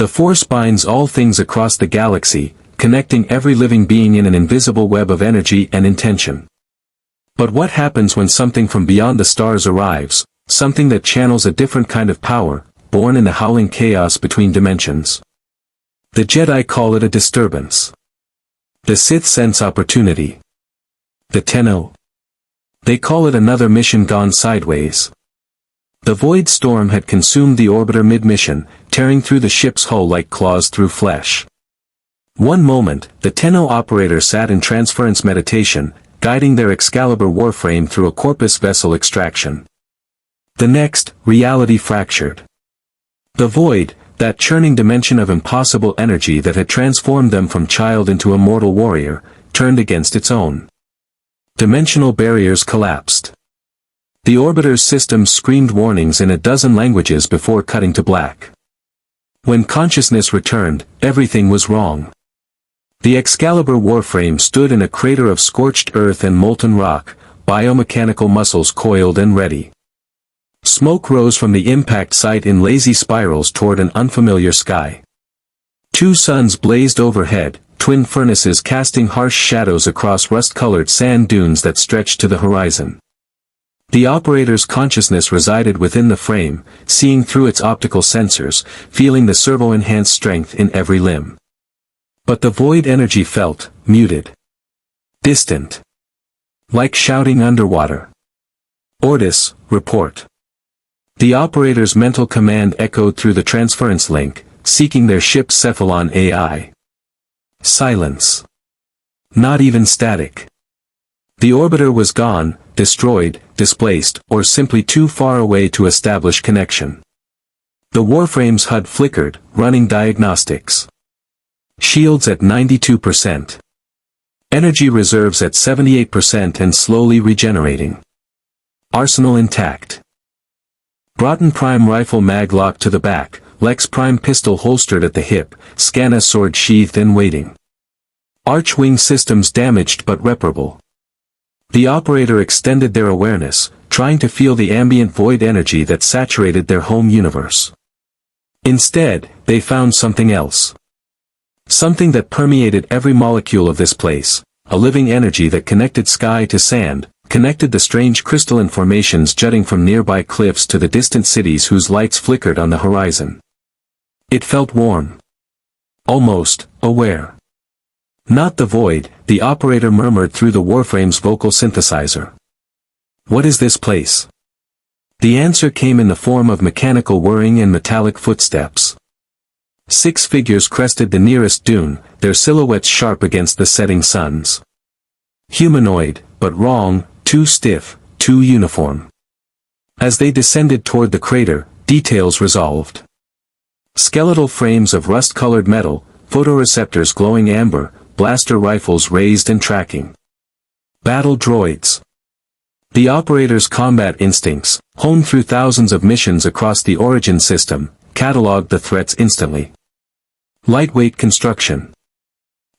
The Force binds all things across the galaxy, connecting every living being in an invisible web of energy and intention. But what happens when something from beyond the stars arrives, something that channels a different kind of power, born in the howling chaos between dimensions? The Jedi call it a disturbance. The Sith sense opportunity. The Tenno. They call it another mission gone sideways. The void storm had consumed the orbiter mid-mission, tearing through the ship's hull like claws through flesh. One moment, the Tenno Operator sat in transference meditation, guiding their Excalibur Warframe through a corpus vessel extraction. The next, reality fractured. The void, that churning dimension of impossible energy that had transformed them from child into immortal warrior, turned against its own. Dimensional barriers collapsed. The orbiter's systems screamed warnings in a dozen languages before cutting to black. When consciousness returned, everything was wrong. The Excalibur Warframe stood in a crater of scorched earth and molten rock, biomechanical muscles coiled and ready. Smoke rose from the impact site in lazy spirals toward an unfamiliar sky. Two suns blazed overhead, twin furnaces casting harsh shadows across rust-colored sand dunes that stretched to the horizon. The operator's consciousness resided within the frame, seeing through its optical sensors, feeling the servo-enhanced strength in every limb. But the void energy felt, muted. Distant. Like shouting underwater. Ordis, report. The operator's mental command echoed through the transference link, seeking their ship's Cephalon AI. Silence. Not even static. The orbiter was gone, destroyed, displaced, or simply too far away to establish connection. The Warframe's HUD flickered, running diagnostics. Shields at 92%. Energy reserves at 78% and slowly regenerating. Arsenal intact. Broughton Prime rifle mag locked to the back, Lex Prime pistol holstered at the hip, Scanna sword sheathed and waiting. Archwing systems damaged but reparable. The operator extended their awareness, trying to feel the ambient void energy that saturated their home universe. Instead, they found something else. Something that permeated every molecule of this place, a living energy that connected sky to sand, connected the strange crystalline formations jutting from nearby cliffs to the distant cities whose lights flickered on the horizon. It felt warm. Almost, aware. Not the void, the operator murmured through the Warframe's vocal synthesizer. What is this place? The answer came in the form of mechanical whirring and metallic footsteps. 6 figures crested the nearest dune, their silhouettes sharp against the setting suns. Humanoid, but wrong, too stiff, too uniform. As they descended toward the crater, details resolved. Skeletal frames of rust-colored metal, photoreceptors glowing amber, blaster rifles raised and tracking. Battle droids. The operator's combat instincts, honed through thousands of missions across the Origin system, cataloged the threats instantly. Lightweight construction.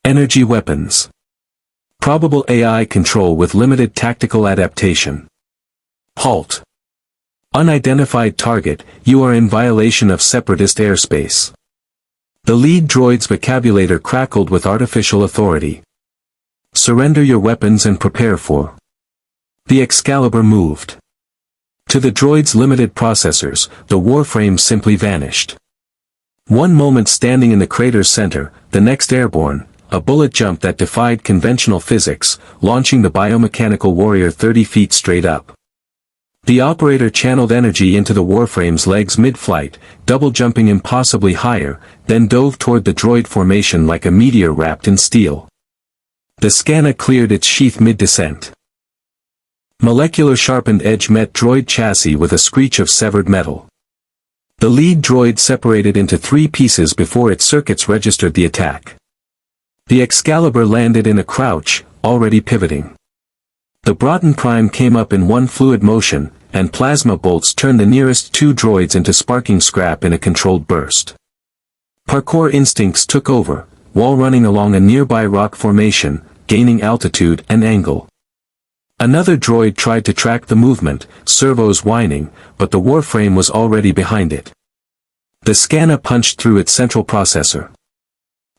Energy weapons. Probable AI control with limited tactical adaptation. Halt. Unidentified target, you are in violation of Separatist airspace. The lead droid's vocabulator crackled with artificial authority. Surrender your weapons and prepare for. The Excalibur moved. To the droid's limited processors, the Warframe simply vanished. One moment standing in the crater's center, the next airborne, a bullet jump that defied conventional physics, launching the biomechanical warrior 30 feet straight up. The operator channeled energy into the Warframe's legs mid-flight, double-jumping impossibly higher, then dove toward the droid formation like a meteor wrapped in steel. The Scanna cleared its sheath mid-descent. Molecular sharpened edge met droid chassis with a screech of severed metal. The lead droid separated into 3 pieces before its circuits registered the attack. The Excalibur landed in a crouch, already pivoting. The Broughton Prime came up in one fluid motion, and plasma bolts turned the nearest 2 droids into sparking scrap in a controlled burst. Parkour instincts took over, wall running along a nearby rock formation, gaining altitude and angle. Another droid tried to track the movement, servos whining, but the Warframe was already behind it. The scanner punched through its central processor.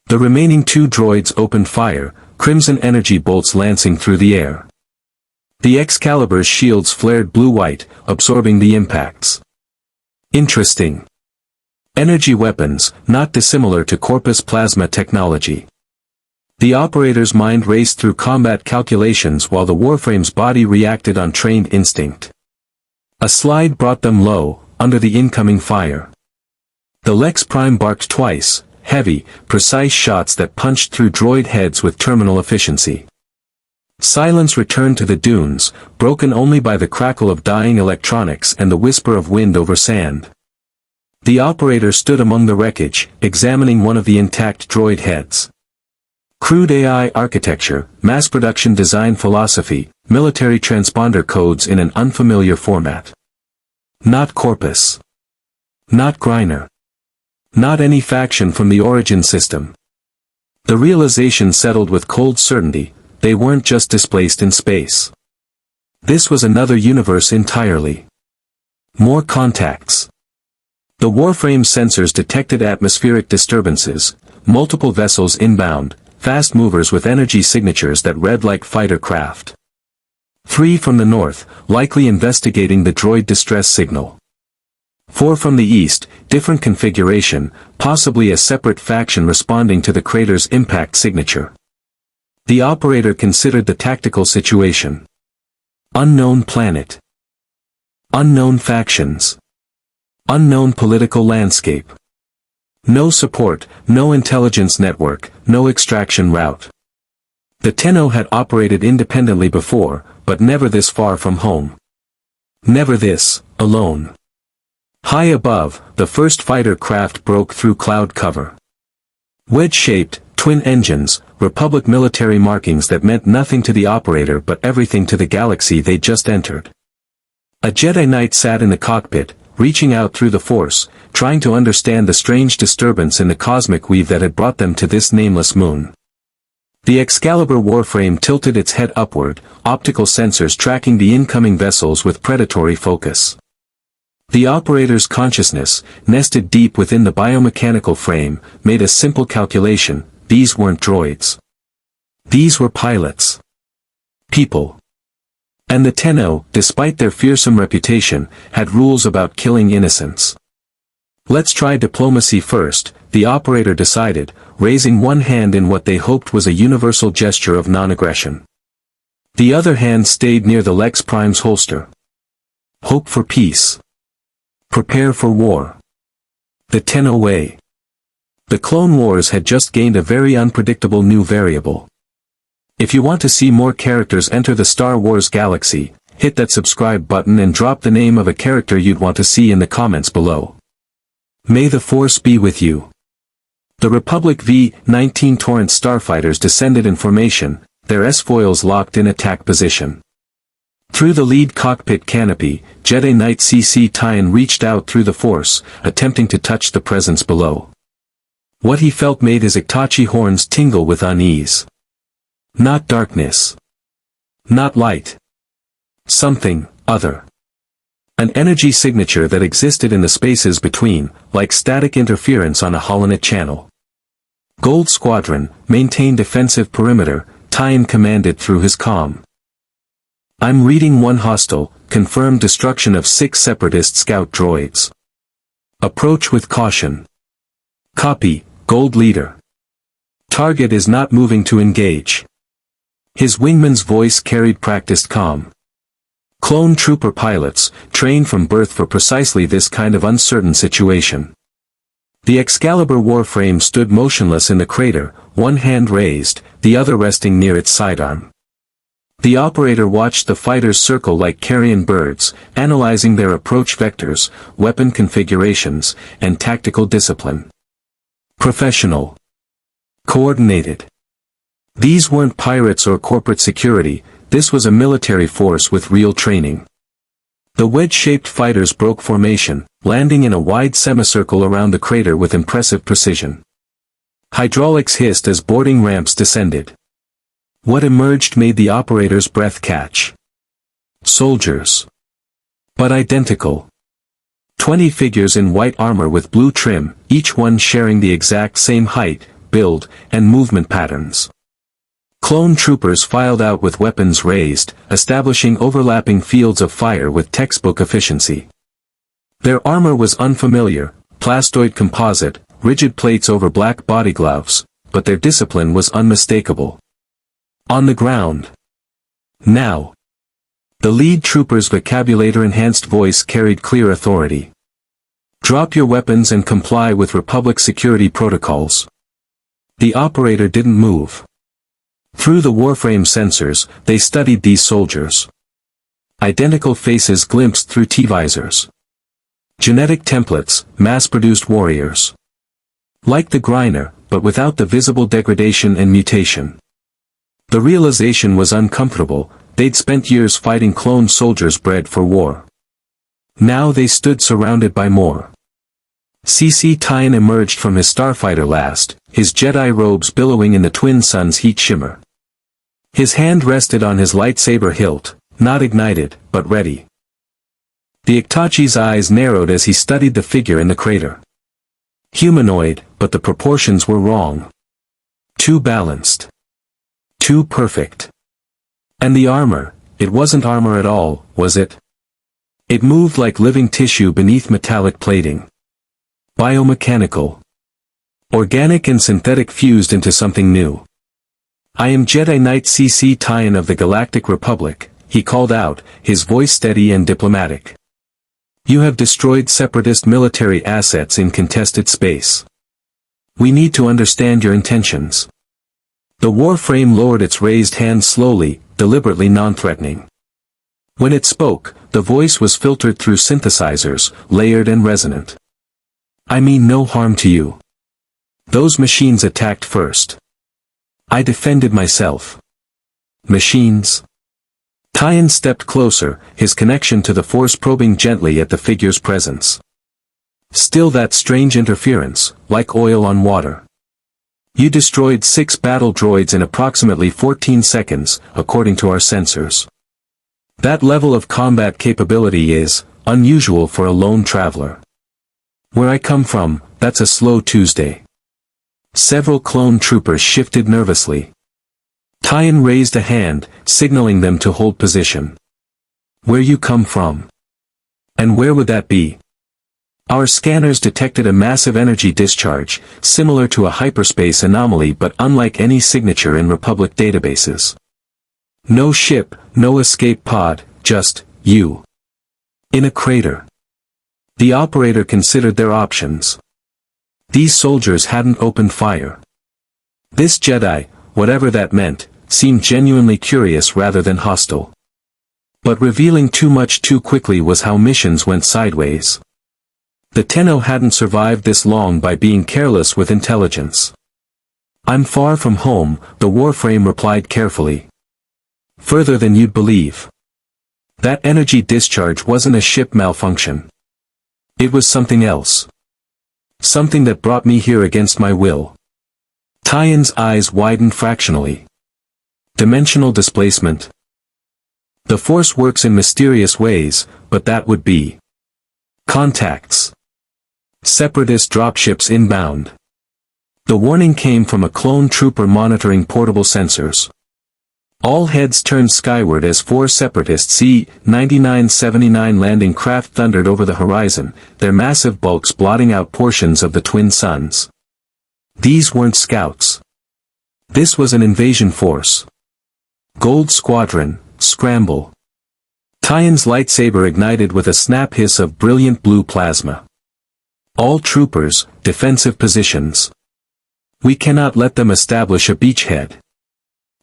The remaining two droids opened fire, crimson energy bolts lancing through the air. The Excalibur's shields flared blue-white, absorbing the impacts. Interesting. Energy weapons, not dissimilar to Corpus Plasma technology. The operator's mind raced through combat calculations while the Warframe's body reacted on trained instinct. A slide brought them low, under the incoming fire. The Lex Prime barked twice, heavy, precise shots that punched through droid heads with terminal efficiency. Silence returned to the dunes, broken only by the crackle of dying electronics and the whisper of wind over sand. The operator stood among the wreckage, examining one of the intact droid heads. Crude AI architecture, mass production design philosophy, military transponder codes in an unfamiliar format. Not Corpus. Not Griner. Not any faction from the Origin system. The realization settled with cold certainty, they weren't just displaced in space. This was another universe entirely. More contacts. The Warframe sensors detected atmospheric disturbances, multiple vessels inbound, fast movers with energy signatures that read like fighter craft. 3 from the north, likely investigating the droid distress signal. 4 from the east, different configuration, possibly a separate faction responding to the crater's impact signature. The operator considered the tactical situation. Unknown planet. Unknown factions. Unknown political landscape. No support, no intelligence network, no extraction route. The Tenno had operated independently before, but never this far from home. Never this, alone. High above, the first fighter craft broke through cloud cover. Wedge-shaped, twin engines, Republic military markings that meant nothing to the operator but everything to the galaxy they just entered. A Jedi Knight sat in the cockpit, reaching out through the Force, trying to understand the strange disturbance in the cosmic weave that had brought them to this nameless moon. The Excalibur Warframe tilted its head upward, optical sensors tracking the incoming vessels with predatory focus. The operator's consciousness, nested deep within the biomechanical frame, made a simple calculation: these weren't droids. These were pilots. People. And the Tenno, despite their fearsome reputation, had rules about killing innocents. Let's try diplomacy first, the operator decided, raising one hand in what they hoped was a universal gesture of non-aggression. The other hand stayed near the Lex Prime's holster. Hope for peace. Prepare for war. The Tenno way. The Clone Wars had just gained a very unpredictable new variable. If you want to see more characters enter the Star Wars galaxy, hit that subscribe button and drop the name of a character you'd want to see in the comments below. May the Force be with you. The Republic V-19 Torrent starfighters descended in formation, their S-foils locked in attack position. Through the lead cockpit canopy, Jedi Knight CC Tyan reached out through the Force, attempting to touch the presence below. What he felt made his Itachi horns tingle with unease. Not darkness. Not light. Something other. An energy signature that existed in the spaces between, like static interference on a holonet channel. Gold Squadron, maintain defensive perimeter, Tyan commanded through his comm. I'm reading 1 hostile, confirmed destruction of 6 Separatist scout droids. Approach with caution. Copy, Gold Leader. Target is not moving to engage. His wingman's voice carried practiced calm. Clone trooper pilots, trained from birth for precisely this kind of uncertain situation. The Excalibur Warframe stood motionless in the crater, one hand raised, the other resting near its sidearm. The operator watched the fighters circle like carrion birds, analyzing their approach vectors, weapon configurations, and tactical discipline. Professional. Coordinated. These weren't pirates or corporate security, this was a military force with real training. The wedge-shaped fighters broke formation, landing in a wide semicircle around the crater with impressive precision. Hydraulics hissed as boarding ramps descended. What emerged made the operator's breath catch. Soldiers. But identical. 20 figures in white armor with blue trim, each one sharing the exact same height, build, and movement patterns. Clone troopers filed out with weapons raised, establishing overlapping fields of fire with textbook efficiency. Their armor was unfamiliar, plastoid composite, rigid plates over black body gloves, but their discipline was unmistakable. On the ground. Now. The lead trooper's vocabulator-enhanced voice carried clear authority. Drop your weapons and comply with Republic security protocols. The operator didn't move. Through the Warframe sensors, they studied these soldiers. Identical faces glimpsed through T-visors. Genetic templates, mass-produced warriors. Like the Griner, but without the visible degradation and mutation. The realization was uncomfortable. They'd spent years fighting clone soldiers bred for war. Now they stood surrounded by more. CC Tyan emerged from his starfighter last, his Jedi robes billowing in the twin sun's heat shimmer. His hand rested on his lightsaber hilt, not ignited, but ready. The Iktachi's eyes narrowed as he studied the figure in the crater. Humanoid, but the proportions were wrong. Too balanced. Too perfect. And the armor, it wasn't armor at all, was it? It moved like living tissue beneath metallic plating. Biomechanical. Organic and synthetic fused into something new. I am Jedi Knight CC Tyan of the Galactic Republic, he called out, his voice steady and diplomatic. You have destroyed Separatist military assets in contested space. We need to understand your intentions. The Warframe lowered its raised hand slowly, deliberately non-threatening. When it spoke, the voice was filtered through synthesizers, layered and resonant. I mean no harm to you. Those machines attacked first. I defended myself. Machines? Tyan stepped closer, his connection to the Force probing gently at the figure's presence. Still that strange interference, like oil on water. You destroyed 6 battle droids in approximately 14 seconds, according to our sensors. That level of combat capability is unusual for a lone traveler. Where I come from, that's a slow Tuesday. Several clone troopers shifted nervously. Tyan raised a hand, signaling them to hold position. Where you come from? And where would that be? Our scanners detected a massive energy discharge, similar to a hyperspace anomaly but unlike any signature in Republic databases. No ship, no escape pod, just, you. In a crater. The operator considered their options. These soldiers hadn't opened fire. This Jedi, whatever that meant, seemed genuinely curious rather than hostile. But revealing too much too quickly was how missions went sideways. The Tenno hadn't survived this long by being careless with intelligence. I'm far from home, the Warframe replied carefully. Further than you'd believe. That energy discharge wasn't a ship malfunction. It was something else. Something that brought me here against my will. Tyan's eyes widened fractionally. Dimensional displacement. The Force works in mysterious ways, but that would be. Contacts. Separatist dropships inbound. The warning came from a clone trooper monitoring portable sensors. All heads turned skyward as 4 Separatist C-9979 landing craft thundered over the horizon, their massive bulks blotting out portions of the twin suns. These weren't scouts. This was an invasion force. Gold Squadron, scramble. Tyan's lightsaber ignited with a snap hiss of brilliant blue plasma. All troopers, defensive positions. We cannot let them establish a beachhead.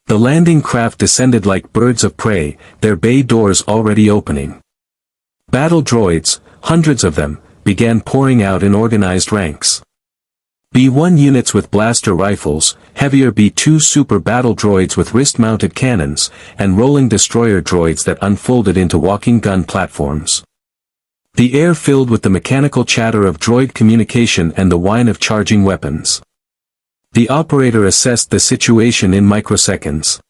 The landing craft descended like birds of prey, their bay doors already opening. Battle droids, hundreds of them, began pouring out in organized ranks. B-1 units with blaster rifles, heavier B-2 super battle droids with wrist-mounted cannons, and rolling destroyer droids that unfolded into walking gun platforms. The air filled with the mechanical chatter of droid communication and the whine of charging weapons. The operator assessed the situation in microseconds.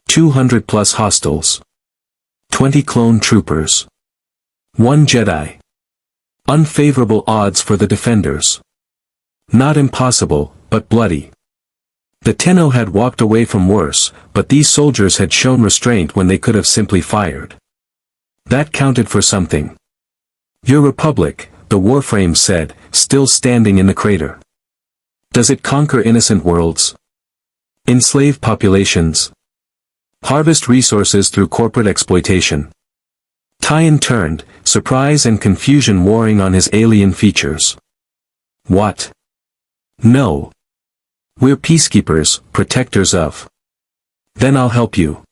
200 plus hostiles. 20 clone troopers. 1 Jedi. Unfavorable odds for the defenders. Not impossible, but bloody. The Tenno had walked away from worse, but these soldiers had shown restraint when they could have simply fired. That counted for something. Your republic, the Warframe said, still standing in the crater. Does it conquer innocent worlds? Enslave populations? Harvest resources through corporate exploitation? Tyen turned, surprise and confusion warring on his alien features. What? No. We're peacekeepers, protectors of. Then I'll help you.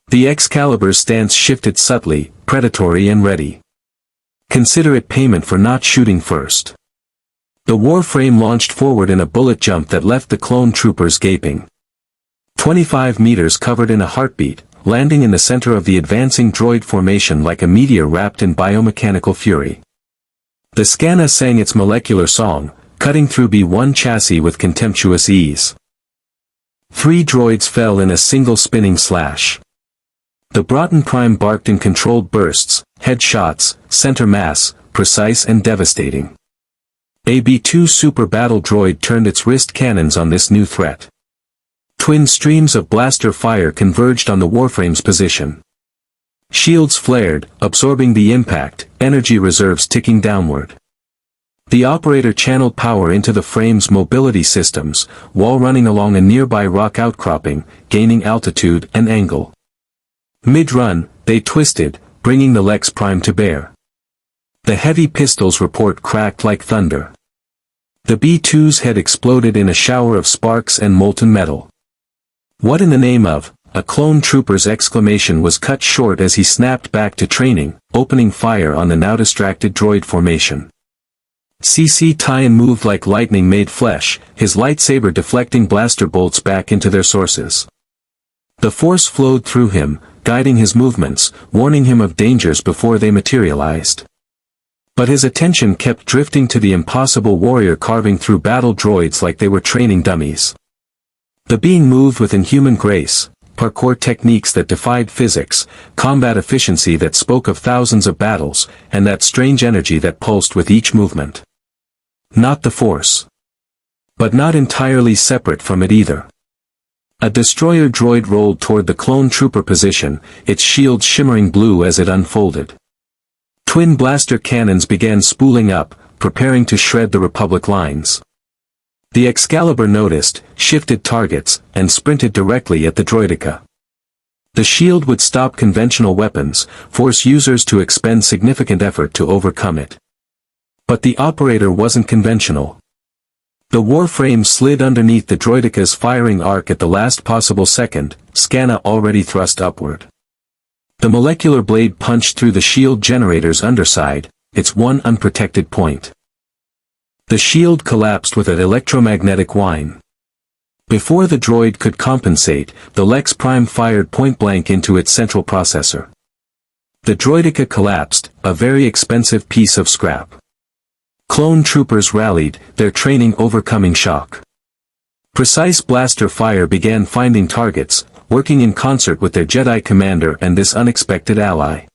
The Excalibur's stance shifted subtly, predatory and ready. Consider it payment for not shooting first. The Warframe launched forward in a bullet jump that left the clone troopers gaping. 25 meters covered in a heartbeat, landing in the center of the advancing droid formation like a meteor wrapped in biomechanical fury. The Scanna sang its molecular song, cutting through B1 chassis with contemptuous ease. 3 droids fell in a single spinning slash. The Broughton Prime barked in controlled bursts, headshots, center mass, precise and devastating. A B2 super battle droid turned its wrist cannons on this new threat. Twin streams of blaster fire converged on the Warframe's position. Shields flared, absorbing the impact, energy reserves ticking downward. The operator channeled power into the frame's mobility systems, while running along a nearby rock outcropping, gaining altitude and angle. Mid-run, they twisted, bringing the Lex Prime to bear. The heavy pistol's report cracked like thunder. The B2's head exploded in a shower of sparks and molten metal. What in the name of? A clone trooper's exclamation was cut short as he snapped back to training, opening fire on the now distracted droid formation. Tyen moved like lightning made flesh, his lightsaber deflecting blaster bolts back into their sources. The force flowed through him, guiding his movements, warning him of dangers before they materialized. But his attention kept drifting to the impossible warrior carving through battle droids like they were training dummies. The being moved with inhuman grace, parkour techniques that defied physics, combat efficiency that spoke of thousands of battles, and that strange energy that pulsed with each movement. Not the Force. But not entirely separate from it either. A destroyer droid rolled toward the clone trooper position, its shield shimmering blue as it unfolded. Twin blaster cannons began spooling up, preparing to shred the Republic lines. The Excalibur noticed, shifted targets, and sprinted directly at the droideka. The shield would stop conventional weapons, force users to expend significant effort to overcome it. But the operator wasn't conventional. The Warframe slid underneath the droideka's firing arc at the last possible second, Scanna already thrust upward. The molecular blade punched through the shield generator's underside, its one unprotected point. The shield collapsed with an electromagnetic whine. Before the droid could compensate, the Lex Prime fired point-blank into its central processor. The droideka collapsed, a very expensive piece of scrap. Clone troopers rallied, their training overcoming shock. Precise blaster fire began finding targets, working in concert with their Jedi commander and this unexpected ally.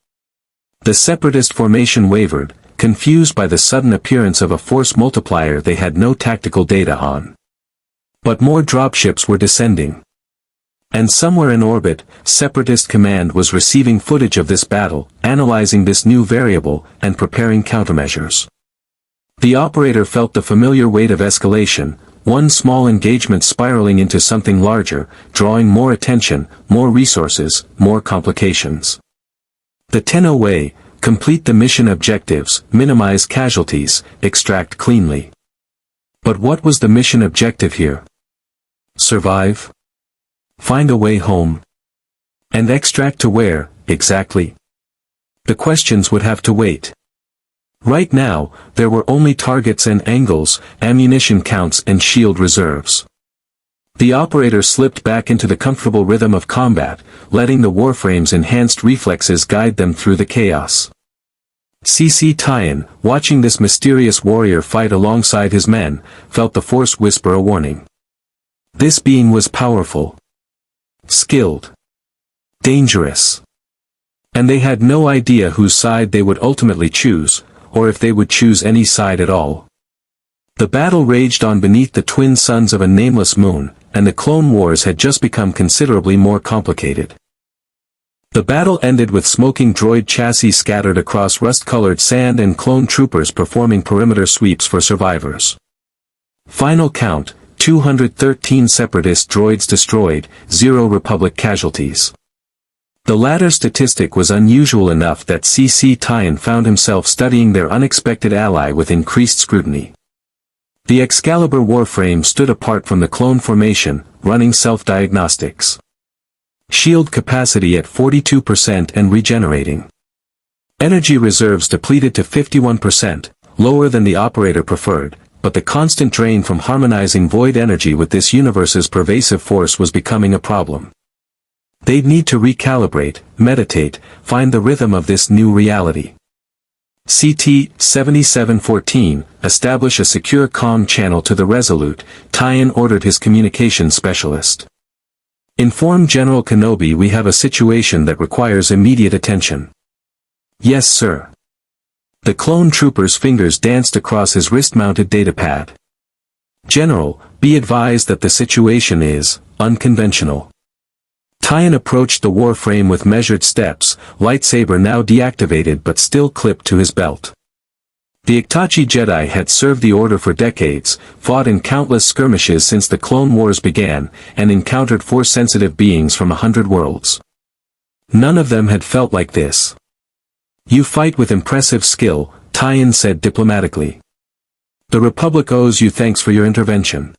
The Separatist formation wavered, confused by the sudden appearance of a force multiplier they had no tactical data on. But more dropships were descending. And somewhere in orbit, Separatist command was receiving footage of this battle, analyzing this new variable, and preparing countermeasures. The operator felt the familiar weight of escalation, one small engagement spiraling into something larger, drawing more attention, more resources, more complications. The Tenno way: complete the mission objectives, minimize casualties, extract cleanly. But what was the mission objective here? Survive? Find a way home? And extract to where, exactly? The questions would have to wait. Right now, there were only targets and angles, ammunition counts and shield reserves. The operator slipped back into the comfortable rhythm of combat, letting the Warframe's enhanced reflexes guide them through the chaos. Tyen, watching this mysterious warrior fight alongside his men, felt the Force whisper a warning. This being was powerful, skilled, dangerous. And they had no idea whose side they would ultimately choose, or if they would choose any side at all. The battle raged on beneath the twin suns of a nameless moon, and the Clone Wars had just become considerably more complicated. The battle ended with smoking droid chassis scattered across rust-colored sand and clone troopers performing perimeter sweeps for survivors. Final count, 213 Separatist droids destroyed, 0 Republic casualties. The latter statistic was unusual enough that CC Tyan found himself studying their unexpected ally with increased scrutiny. The Excalibur Warframe stood apart from the clone formation, running self-diagnostics. Shield capacity at 42% and regenerating. Energy reserves depleted to 51%, lower than the operator preferred, but the constant drain from harmonizing void energy with this universe's pervasive force was becoming a problem. They'd need to recalibrate, meditate, find the rhythm of this new reality. CT-7714, establish a secure comm channel to the Resolute, Tyan ordered his communications specialist. Inform General Kenobi we have a situation that requires immediate attention. Yes, sir. The clone trooper's fingers danced across his wrist-mounted datapad. General, be advised that the situation is unconventional. Tyan approached the warframe with measured steps, lightsaber now deactivated but still clipped to his belt. The Ictachi Jedi had served the Order for decades, fought in countless skirmishes since the Clone Wars began, and encountered Force-sensitive beings from 100 worlds. None of them had felt like this. You fight with impressive skill, Tyan said diplomatically. The Republic owes you thanks for your intervention.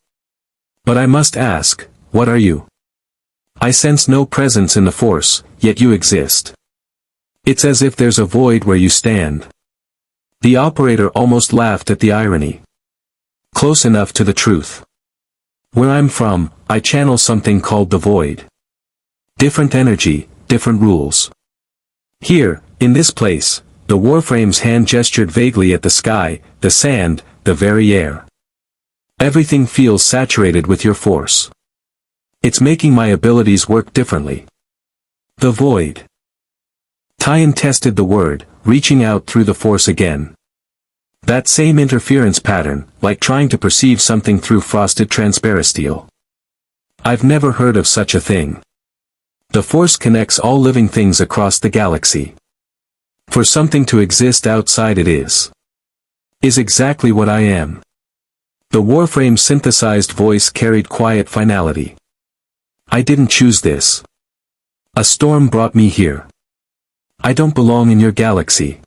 But I must ask, what are you? I sense no presence in the Force, yet you exist. It's as if there's a void where you stand. The operator almost laughed at the irony. Close enough to the truth. Where I'm from, I channel something called the void. Different energy, different rules. Here, in this place, the warframe's hand gestured vaguely at the sky, the sand, the very air. Everything feels saturated with your force. It's making my abilities work differently. The void. Tyan tested the word, reaching out through the force again. That same interference pattern, like trying to perceive something through frosted transparisteel. I've never heard of such a thing. The force connects all living things across the galaxy. For something to exist outside it is exactly what I am. The warframe's synthesized voice carried quiet finality. I didn't choose this. A storm brought me here. I don't belong in your galaxy.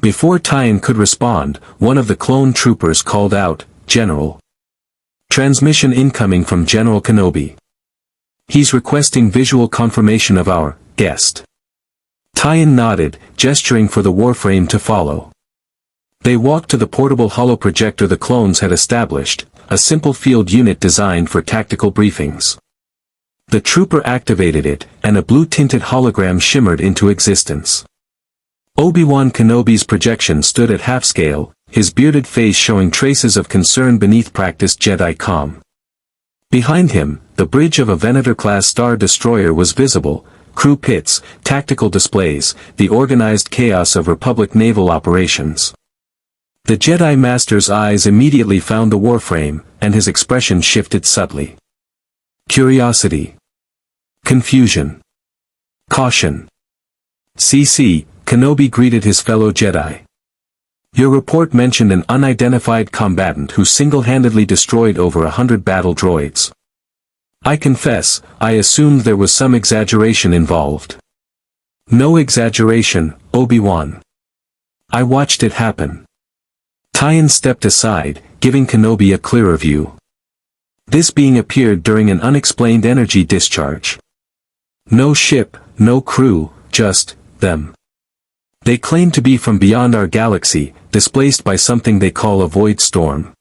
Before Tyan could respond, one of the clone troopers called out, General. Transmission incoming from General Kenobi. He's requesting visual confirmation of our guest. Tyan nodded, gesturing for the warframe to follow. They walked to the portable holoprojector the clones had established, a simple field unit designed for tactical briefings. The trooper activated it, and a blue-tinted hologram shimmered into existence. Obi-Wan Kenobi's projection stood at half-scale, his bearded face showing traces of concern beneath practiced Jedi calm. Behind him, the bridge of a Venator-class Star Destroyer was visible, crew pits, tactical displays, the organized chaos of Republic naval operations. The Jedi Master's eyes immediately found the warframe, and his expression shifted subtly. Curiosity. Confusion. Caution. CC, Kenobi greeted his fellow Jedi. Your report mentioned an unidentified combatant who single-handedly destroyed over 100 battle droids. I confess, I assumed there was some exaggeration involved. No exaggeration, Obi-Wan. I watched it happen. Tyan stepped aside, giving Kenobi a clearer view. This being appeared during an unexplained energy discharge. No ship, no crew, just them. They claim to be from beyond our galaxy, displaced by something they call a void storm.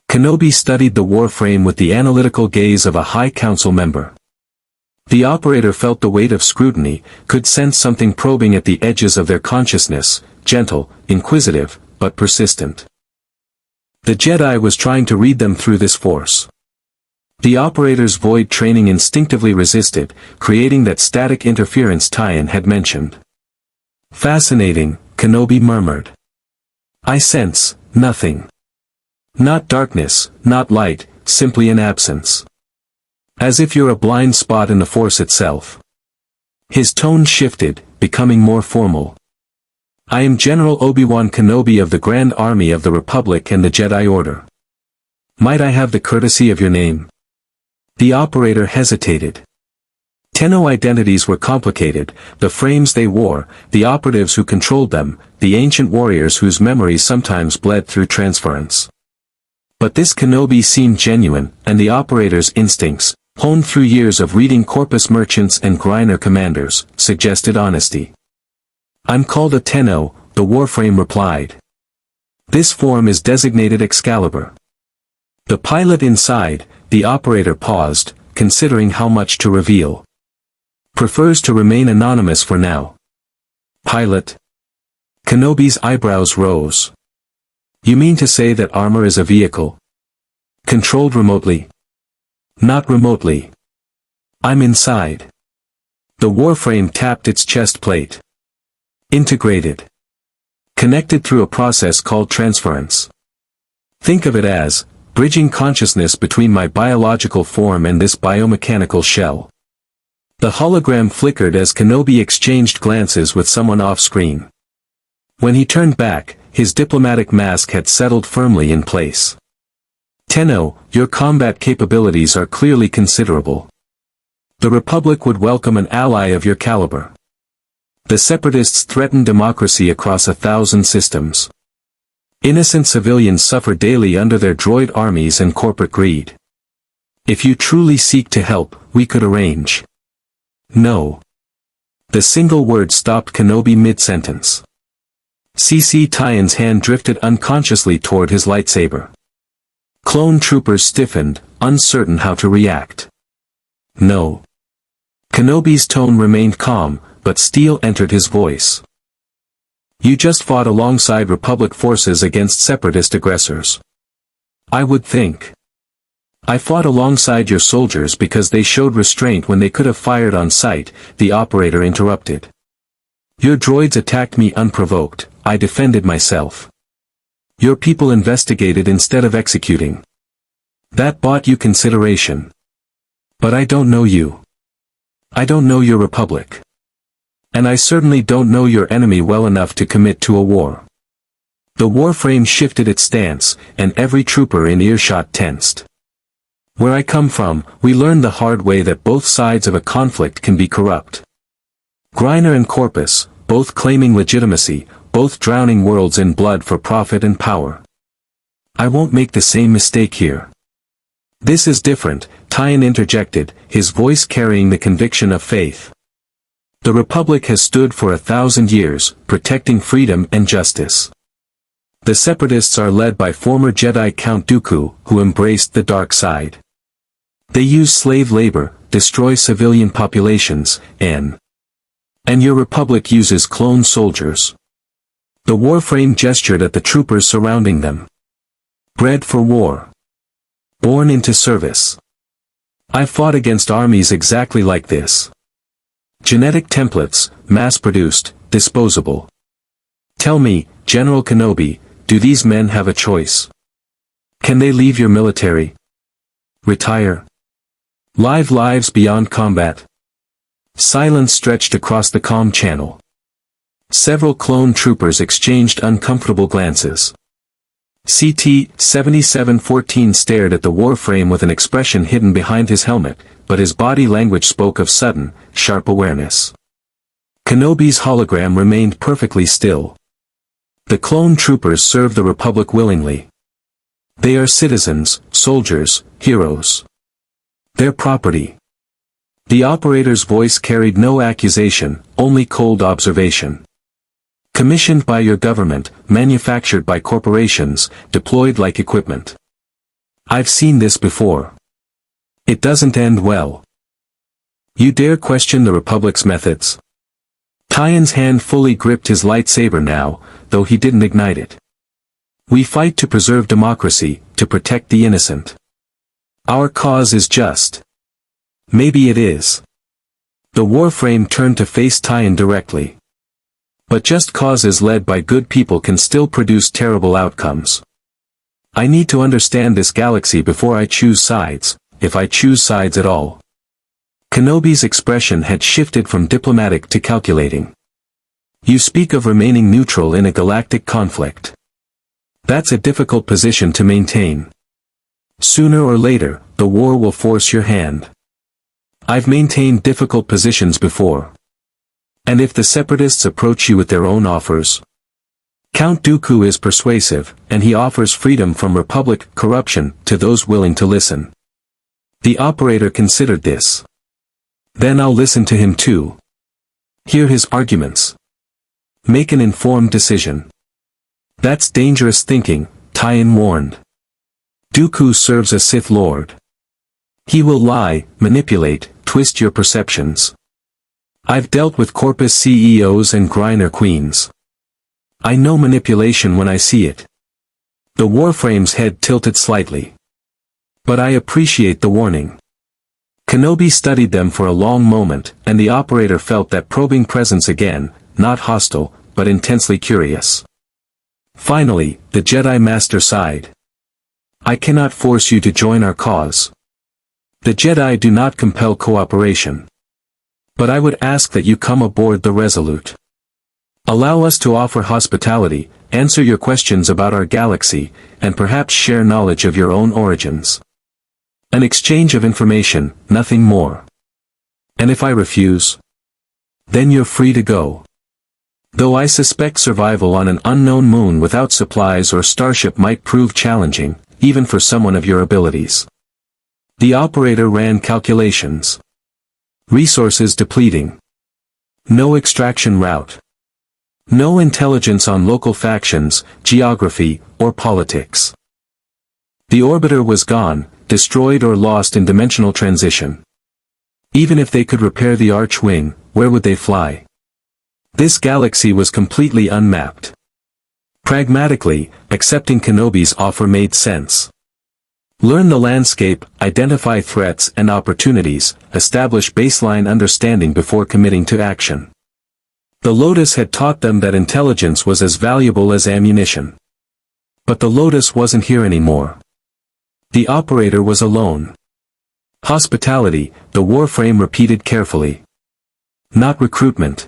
Kenobi studied the warframe with the analytical gaze of a High Council member. The operator felt the weight of scrutiny, could sense something probing at the edges of their consciousness, gentle, inquisitive, but persistent. The Jedi was trying to read them through this force. The operator's void training instinctively resisted, creating that static interference Tyan had mentioned. Fascinating, Kenobi murmured. I sense nothing. Not darkness, not light, simply an absence. As if you're a blind spot in the Force itself. His tone shifted, becoming more formal. I am General Obi-Wan Kenobi of the Grand Army of the Republic and the Jedi Order. Might I have the courtesy of your name? The operator hesitated. Tenno identities were complicated, the frames they wore, the operatives who controlled them, the ancient warriors whose memories sometimes bled through transference. But this Kenobi seemed genuine, and the operator's instincts, honed through years of reading Corpus merchants and Griner commanders, suggested honesty. I'm called a Tenno, the Warframe replied. This form is designated Excalibur. The pilot inside, the operator paused, considering how much to reveal. Prefers to remain anonymous for now. Pilot. Kenobi's eyebrows rose. You mean to say that armor is a vehicle? Controlled remotely? Not remotely. I'm inside. The Warframe tapped its chest plate. Integrated. Connected through a process called transference. Think of it as, bridging consciousness between my biological form and this biomechanical shell. The hologram flickered as Kenobi exchanged glances with someone off-screen. When he turned back, his diplomatic mask had settled firmly in place. Tenno, your combat capabilities are clearly considerable. The Republic would welcome an ally of your caliber. The Separatists threaten democracy across 1,000 systems. Innocent civilians suffer daily under their droid armies and corporate greed. If you truly seek to help, we could arrange. No. The single word stopped Kenobi mid-sentence. CC Tyen's hand drifted unconsciously toward his lightsaber. Clone troopers stiffened, uncertain how to react. No. Kenobi's tone remained calm, but steel entered his voice. You just fought alongside Republic forces against Separatist aggressors. I would think. I fought alongside your soldiers because they showed restraint when they could have fired on sight, the operator interrupted. Your droids attacked me unprovoked, I defended myself. Your people investigated instead of executing. That bought you consideration. But I don't know you. I don't know your Republic. And I certainly don't know your enemy well enough to commit to a war. The Warframe shifted its stance, and every trooper in earshot tensed. Where I come from, we learned the hard way that both sides of a conflict can be corrupt. Griner and Corpus, both claiming legitimacy, both drowning worlds in blood for profit and power. I won't make the same mistake here. This is different, Tyen interjected, his voice carrying the conviction of faith. The Republic has stood for 1,000 years, protecting freedom and justice. The Separatists are led by former Jedi Count Dooku, who embraced the dark side. They use slave labor, destroy civilian populations, and your Republic uses clone soldiers. The Warframe gestured at the troopers surrounding them. Bred for war. Born into service. I fought against armies exactly like this. Genetic templates, mass-produced, disposable. Tell me, General Kenobi, do these men have a choice? Can they leave your military? Retire? Live lives beyond combat? Silence stretched across the comm channel. Several clone troopers exchanged uncomfortable glances. CT-7714 stared at the Warframe with an expression hidden behind his helmet, but his body language spoke of sudden, sharp awareness. Kenobi's hologram remained perfectly still. The clone troopers serve the Republic willingly. They are citizens, soldiers, heroes. Their property. The operator's voice carried no accusation, only cold observation. Commissioned by your government, manufactured by corporations, deployed like equipment. I've seen this before. It doesn't end well. You dare question the Republic's methods? Tyen's hand fully gripped his lightsaber now, though he didn't ignite it. We fight to preserve democracy, to protect the innocent. Our cause is just. Maybe it is. The Warframe turned to face Tyen directly. But just causes led by good people can still produce terrible outcomes. I need to understand this galaxy before I choose sides, if I choose sides at all. Kenobi's expression had shifted from diplomatic to calculating. You speak of remaining neutral in a galactic conflict. That's a difficult position to maintain. Sooner or later, the war will force your hand. I've maintained difficult positions before. And if the Separatists approach you with their own offers? Count Dooku is persuasive, and he offers freedom from Republic corruption to those willing to listen. The operator considered this. Then I'll listen to him too. Hear his arguments. Make an informed decision. That's dangerous thinking, Tyen warned. Dooku serves a Sith Lord. He will lie, manipulate, twist your perceptions. I've dealt with Corpus CEOs and Griner Queens. I know manipulation when I see it. The Warframe's head tilted slightly. But I appreciate the warning. Kenobi studied them for a long moment, and the operator felt that probing presence again, not hostile, but intensely curious. Finally, the Jedi Master sighed. I cannot force you to join our cause. The Jedi do not compel cooperation. But I would ask that you come aboard the Resolute. Allow us to offer hospitality, answer your questions about our galaxy, and perhaps share knowledge of your own origins. An exchange of information, nothing more. And if I refuse? Then you're free to go. Though I suspect survival on an unknown moon without supplies or starship might prove challenging, even for someone of your abilities. The operator ran calculations. Resources depleting. No extraction route. No intelligence on local factions, geography, or politics. The orbiter was gone, destroyed or lost in dimensional transition. Even if they could repair the arch-wing, where would they fly? This galaxy was completely unmapped. Pragmatically, accepting Kenobi's offer made sense. Learn the landscape, identify threats and opportunities, establish baseline understanding before committing to action. The Lotus had taught them that intelligence was as valuable as ammunition. But the Lotus wasn't here anymore. The operator was alone. Hospitality, the Warframe repeated carefully. Not recruitment.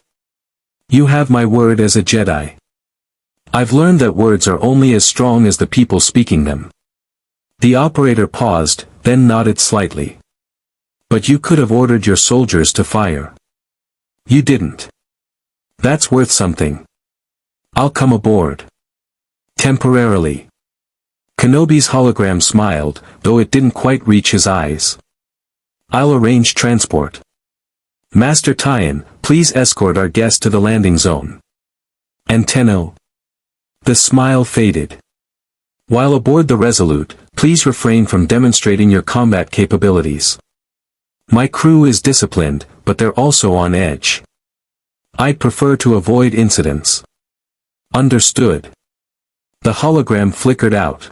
You have my word as a Jedi. I've learned that words are only as strong as the people speaking them. The operator paused, then nodded slightly. But you could have ordered your soldiers to fire. You didn't. That's worth something. I'll come aboard. Temporarily. Kenobi's hologram smiled, though it didn't quite reach his eyes. I'll arrange transport. Master Tyen, please escort our guest to the landing zone. And Tenno. The smile faded. While aboard the Resolute, please refrain from demonstrating your combat capabilities. My crew is disciplined, but they're also on edge. I'd prefer to avoid incidents. Understood. The hologram flickered out.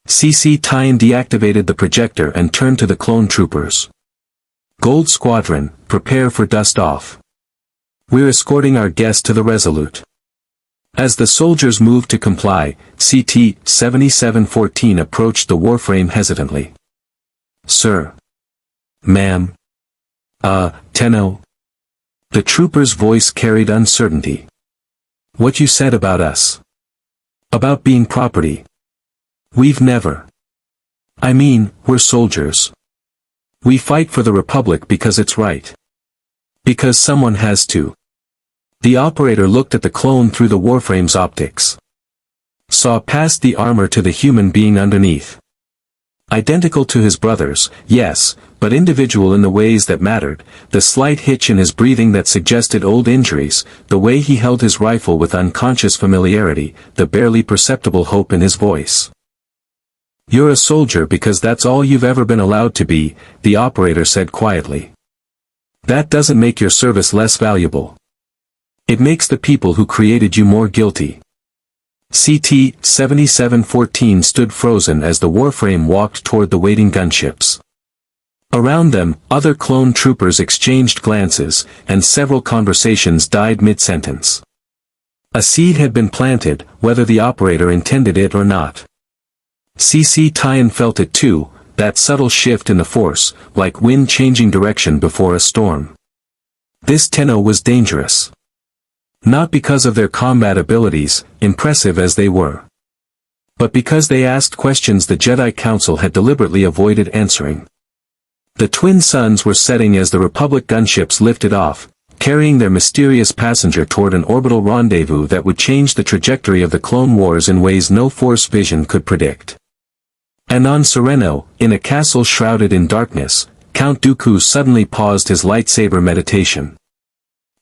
CC Tyen deactivated the projector and turned to the clone troopers. Gold Squadron, prepare for dust off. We're escorting our guest to the Resolute. As the soldiers moved to comply, CT-7714 approached the Warframe hesitantly. Sir. Ma'am. Tenno. The trooper's voice carried uncertainty. What you said about us. About being property. We've never. I mean, we're soldiers. We fight for the Republic because it's right. Because someone has to. The operator looked at the clone through the Warframe's optics. Saw past the armor to the human being underneath. Identical to his brothers, yes, but individual in the ways that mattered, the slight hitch in his breathing that suggested old injuries, the way he held his rifle with unconscious familiarity, the barely perceptible hope in his voice. You're a soldier because that's all you've ever been allowed to be, the operator said quietly. That doesn't make your service less valuable. It makes the people who created you more guilty. CT-7714 stood frozen as the Warframe walked toward the waiting gunships. Around them, other clone troopers exchanged glances, and several conversations died mid-sentence. A seed had been planted, whether the operator intended it or not. Tien felt it too, that subtle shift in the force, like wind changing direction before a storm. This Tenno was dangerous. Not because of their combat abilities, impressive as they were, but because they asked questions the Jedi Council had deliberately avoided answering. The twin suns were setting as the Republic gunships lifted off, carrying their mysterious passenger toward an orbital rendezvous that would change the trajectory of the Clone Wars in ways no Force vision could predict. And on Sereno, in a castle shrouded in darkness, Count Dooku suddenly paused his lightsaber meditation.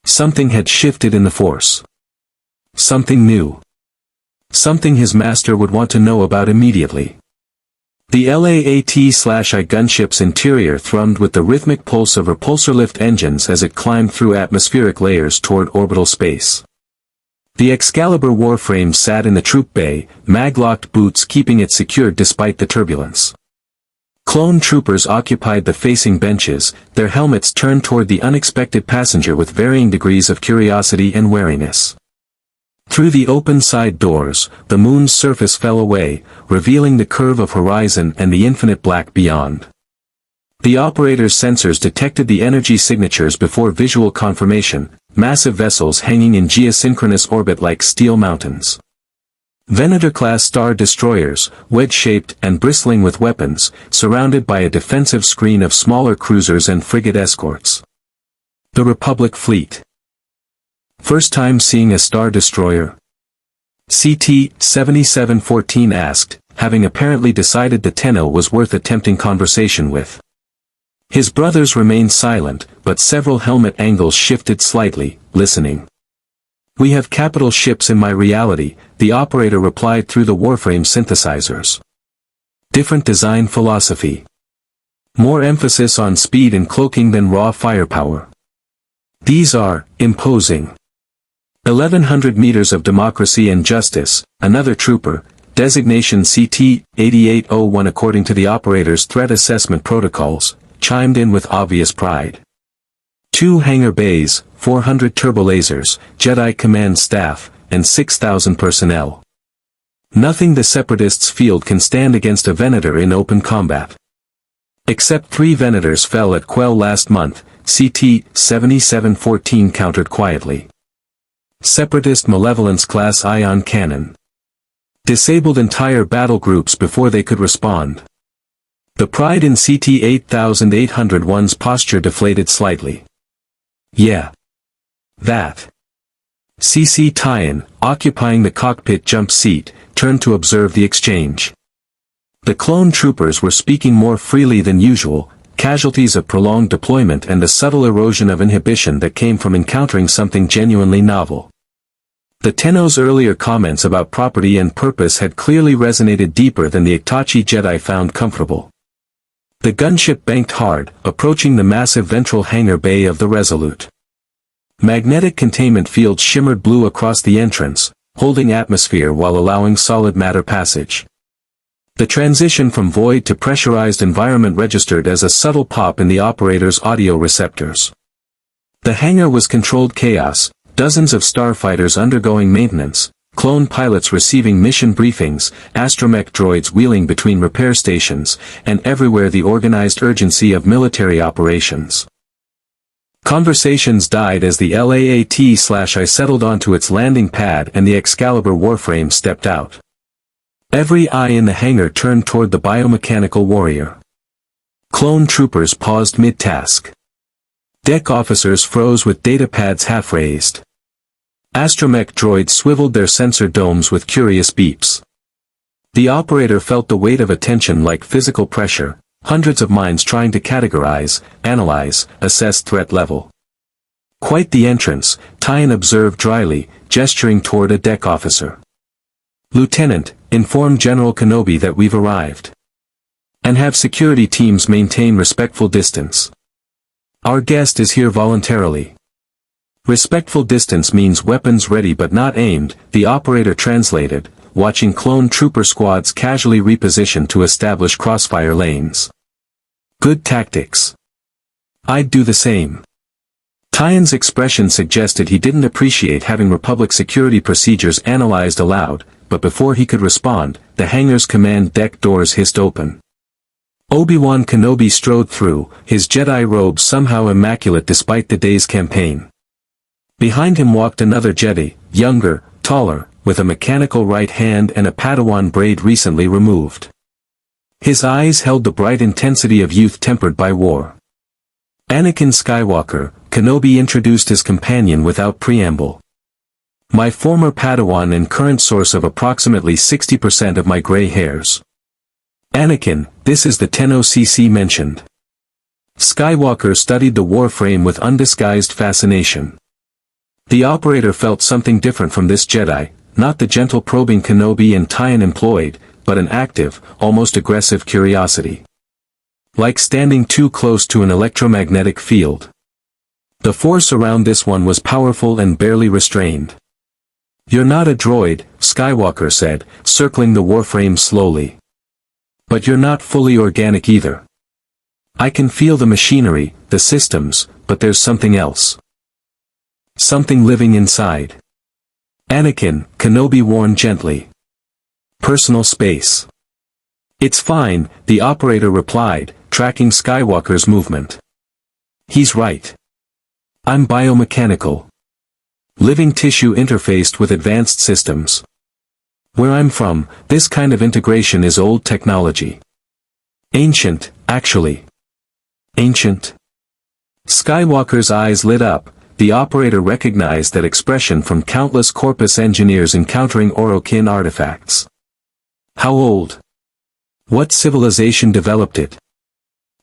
Something had shifted in the Force. Something new. Something his master would want to know about immediately. The LAAT/I gunship's interior thrummed with the rhythmic pulse of repulsor lift engines as it climbed through atmospheric layers toward orbital space. The Excalibur Warframe sat in the troop bay, mag-locked boots keeping it secured despite the turbulence. Clone troopers occupied the facing benches, their helmets turned toward the unexpected passenger with varying degrees of curiosity and wariness. Through the open side doors, the moon's surface fell away, revealing the curve of horizon and the infinite black beyond. The operator's sensors detected the energy signatures before visual confirmation, massive vessels hanging in geosynchronous orbit like steel mountains. Venator-class star destroyers, wedge-shaped and bristling with weapons, surrounded by a defensive screen of smaller cruisers and frigate escorts. The Republic fleet. First time seeing a star destroyer? CT-7714 asked, having apparently decided the Tenno was worth attempting conversation with. His brothers remained silent, but several helmet angles shifted slightly, listening. "We have capital ships in my reality," the operator replied through the Warframe synthesizers. "Different design philosophy. More emphasis on speed and cloaking than raw firepower. These are imposing. 1100 meters of democracy and justice," another trooper, designation CT-8801 according to the operator's threat assessment protocols, chimed in with obvious pride. 2 hangar bays, 400 turbolasers, Jedi command staff, and 6,000 personnel. Nothing the Separatists' field can stand against a Venator in open combat. Except 3 Venators fell at Quell last month, CT-7714 countered quietly. Separatist Malevolence-class ion cannon. Disabled entire battle groups before they could respond. The pride in CT-8801's posture deflated slightly. "Yeah. That." Tien, occupying the cockpit jump seat, turned to observe the exchange. The clone troopers were speaking more freely than usual, casualties of prolonged deployment and the subtle erosion of inhibition that came from encountering something genuinely novel. The Tenno's earlier comments about property and purpose had clearly resonated deeper than the Itachi Jedi found comfortable. The gunship banked hard, approaching the massive ventral hangar bay of the Resolute. Magnetic containment fields shimmered blue across the entrance, holding atmosphere while allowing solid matter passage. The transition from void to pressurized environment registered as a subtle pop in the operator's audio receptors. The hangar was controlled chaos, dozens of starfighters undergoing maintenance, clone pilots receiving mission briefings, astromech droids wheeling between repair stations, and everywhere the organized urgency of military operations. Conversations died as the LAAT/I settled onto its landing pad and the Excalibur Warframe stepped out. Every eye in the hangar turned toward the biomechanical warrior. Clone troopers paused mid-task. Deck officers froze with datapads half-raised. Astromech droids swiveled their sensor domes with curious beeps. The operator felt the weight of attention like physical pressure, hundreds of minds trying to categorize, analyze, assess threat level. "Quite the entrance," Tien observed dryly, gesturing toward a deck officer. "Lieutenant, inform General Kenobi that we've arrived. And have security teams maintain respectful distance. Our guest is here voluntarily." Respectful distance means weapons ready but not aimed, the operator translated, watching clone trooper squads casually reposition to establish crossfire lanes. "Good tactics. I'd do the same." Tyen's expression suggested he didn't appreciate having Republic security procedures analyzed aloud, but before he could respond, the hangar's command deck doors hissed open. Obi-Wan Kenobi strode through, his Jedi robe somehow immaculate despite the day's campaign. Behind him walked another Jedi, younger, taller, with a mechanical right hand and a Padawan braid recently removed. His eyes held the bright intensity of youth tempered by war. Anakin Skywalker, Kenobi introduced his companion without preamble. My former Padawan and current source of approximately 60% of my gray hairs. Anakin, this is the Tenno CC mentioned. Skywalker studied the Warframe with undisguised fascination. The operator felt something different from this Jedi, not the gentle probing Kenobi and Tyen employed, but an active, almost aggressive curiosity. Like standing too close to an electromagnetic field. The force around this one was powerful and barely restrained. You're not a droid, Skywalker said, circling the Warframe slowly. But you're not fully organic either. I can feel the machinery, the systems, but there's something else. Something living inside. Anakin, Kenobi warned gently. Personal space. It's fine, the operator replied, tracking Skywalker's movement. He's right. I'm biomechanical. Living tissue interfaced with advanced systems. Where I'm from, this kind of integration is old technology. Ancient, actually. Ancient? Skywalker's eyes lit up. The operator recognized that expression from countless Corpus engineers encountering Orokin artifacts. How old? What civilization developed it?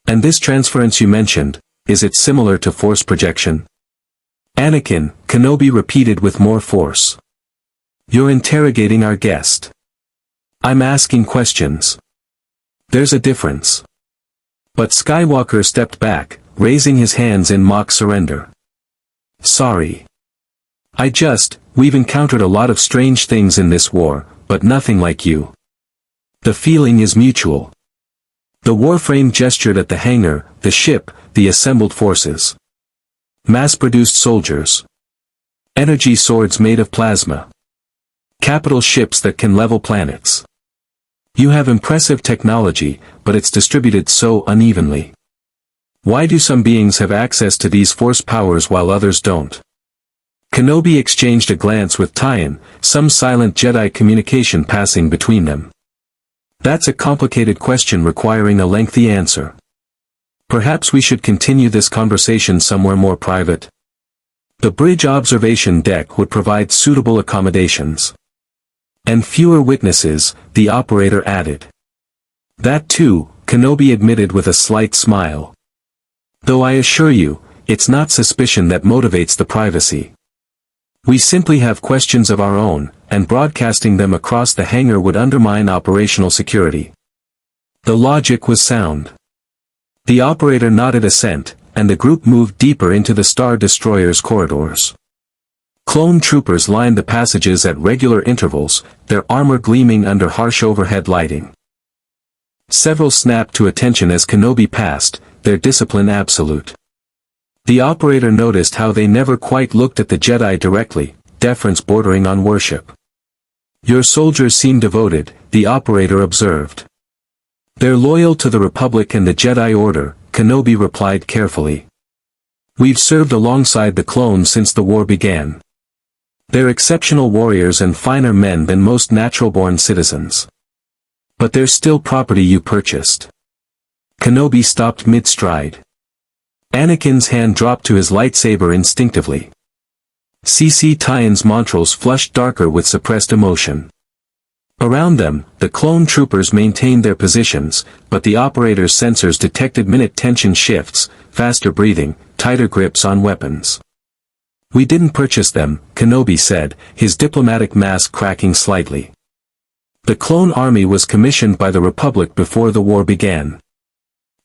And this transference you mentioned, is it similar to force projection? Anakin, Kenobi repeated with more force. You're interrogating our guest. I'm asking questions. There's a difference. But Skywalker stepped back, raising his hands in mock surrender. Sorry. We've encountered a lot of strange things in this war, but nothing like you. The feeling is mutual. The Warframe gestured at the hangar, the ship, the assembled forces. Mass-produced soldiers. Energy swords made of plasma. Capital ships that can level planets. You have impressive technology, but it's distributed so unevenly. Why do some beings have access to these force powers while others don't? Kenobi exchanged a glance with Tyen, some silent Jedi communication passing between them. That's a complicated question requiring a lengthy answer. Perhaps we should continue this conversation somewhere more private. The bridge observation deck would provide suitable accommodations. And fewer witnesses, the operator added. That too, Kenobi admitted with a slight smile. Though I assure you, it's not suspicion that motivates the privacy. We simply have questions of our own, and broadcasting them across the hangar would undermine operational security. The logic was sound. The operator nodded assent, and the group moved deeper into the Star Destroyer's corridors. Clone troopers lined the passages at regular intervals, their armor gleaming under harsh overhead lighting. Several snapped to attention as Kenobi passed, their discipline absolute. The operator noticed how they never quite looked at the Jedi directly, deference bordering on worship. Your soldiers seem devoted, the operator observed. They're loyal to the Republic and the Jedi Order, Kenobi replied carefully. We've served alongside the clones since the war began. They're exceptional warriors and finer men than most natural-born citizens. But they're still property you purchased. Kenobi stopped mid-stride. Anakin's hand dropped to his lightsaber instinctively. CC Tyen's montrals flushed darker with suppressed emotion. Around them, the clone troopers maintained their positions, but the operator's sensors detected minute tension shifts, faster breathing, tighter grips on weapons. We didn't purchase them, Kenobi said, his diplomatic mask cracking slightly. The clone army was commissioned by the Republic before the war began.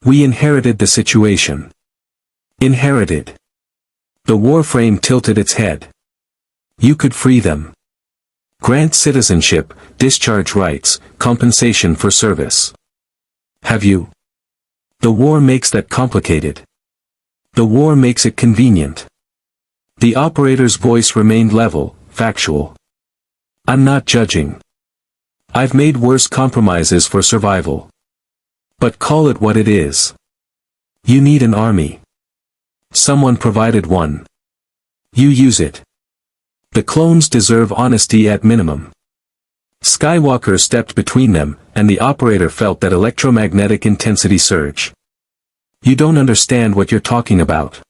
We inherited the situation. Inherited. The Warframe tilted its head. You could free them. Grant citizenship, discharge rights, compensation for service. Have you? The war makes that complicated. The war makes it convenient. The operator's voice remained level, factual. I'm not judging. I've made worse compromises for survival. But call it what it is. You need an army. Someone provided one. You use it. The clones deserve honesty at minimum. Skywalker stepped between them, and the operator felt that electromagnetic intensity surge. You don't understand what you're talking about.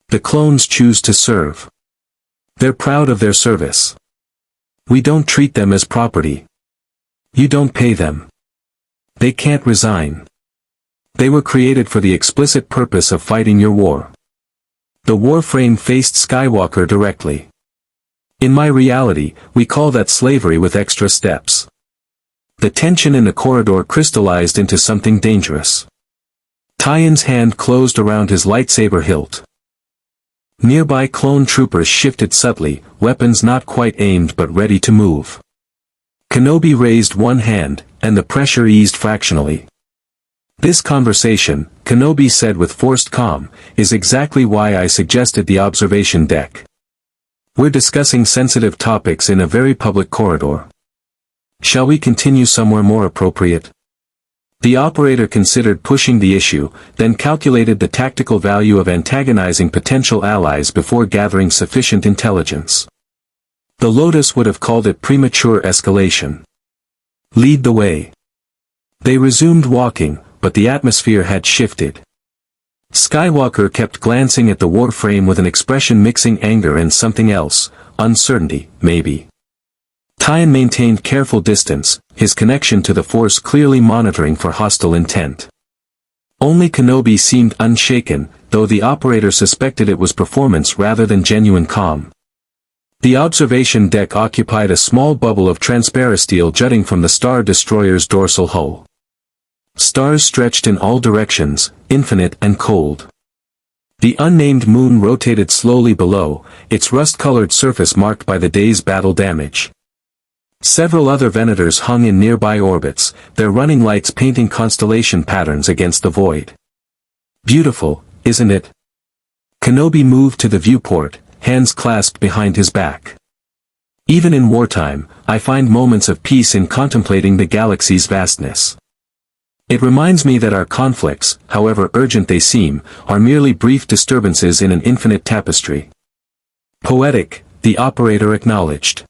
The clones choose to serve. They're proud of their service. We don't treat them as property. You don't pay them. They can't resign. They were created for the explicit purpose of fighting your war. The Warframe faced Skywalker directly. In my reality, we call that slavery with extra steps. The tension in the corridor crystallized into something dangerous. Tyen's hand closed around his lightsaber hilt. Nearby clone troopers shifted subtly, weapons not quite aimed but ready to move. Kenobi raised one hand, and the pressure eased fractionally. This conversation, Kenobi said with forced calm, is exactly why I suggested the observation deck. We're discussing sensitive topics in a very public corridor. Shall we continue somewhere more appropriate? The operator considered pushing the issue, then calculated the tactical value of antagonizing potential allies before gathering sufficient intelligence. The Lotus would have called it premature escalation. Lead the way. They resumed walking, but the atmosphere had shifted. Skywalker kept glancing at the Warframe with an expression mixing anger and something else, uncertainty, maybe. Tyen maintained careful distance, his connection to the Force clearly monitoring for hostile intent. Only Kenobi seemed unshaken, though the operator suspected it was performance rather than genuine calm. The observation deck occupied a small bubble of transparisteel jutting from the Star Destroyer's dorsal hull. Stars stretched in all directions, infinite and cold. The unnamed moon rotated slowly below, its rust-colored surface marked by the day's battle damage. Several other Venators hung in nearby orbits, their running lights painting constellation patterns against the void. Beautiful, isn't it? Kenobi moved to the viewport, hands clasped behind his back. Even in wartime, I find moments of peace in contemplating the galaxy's vastness. It reminds me that our conflicts, however urgent they seem, are merely brief disturbances in an infinite tapestry. Poetic, the operator acknowledged.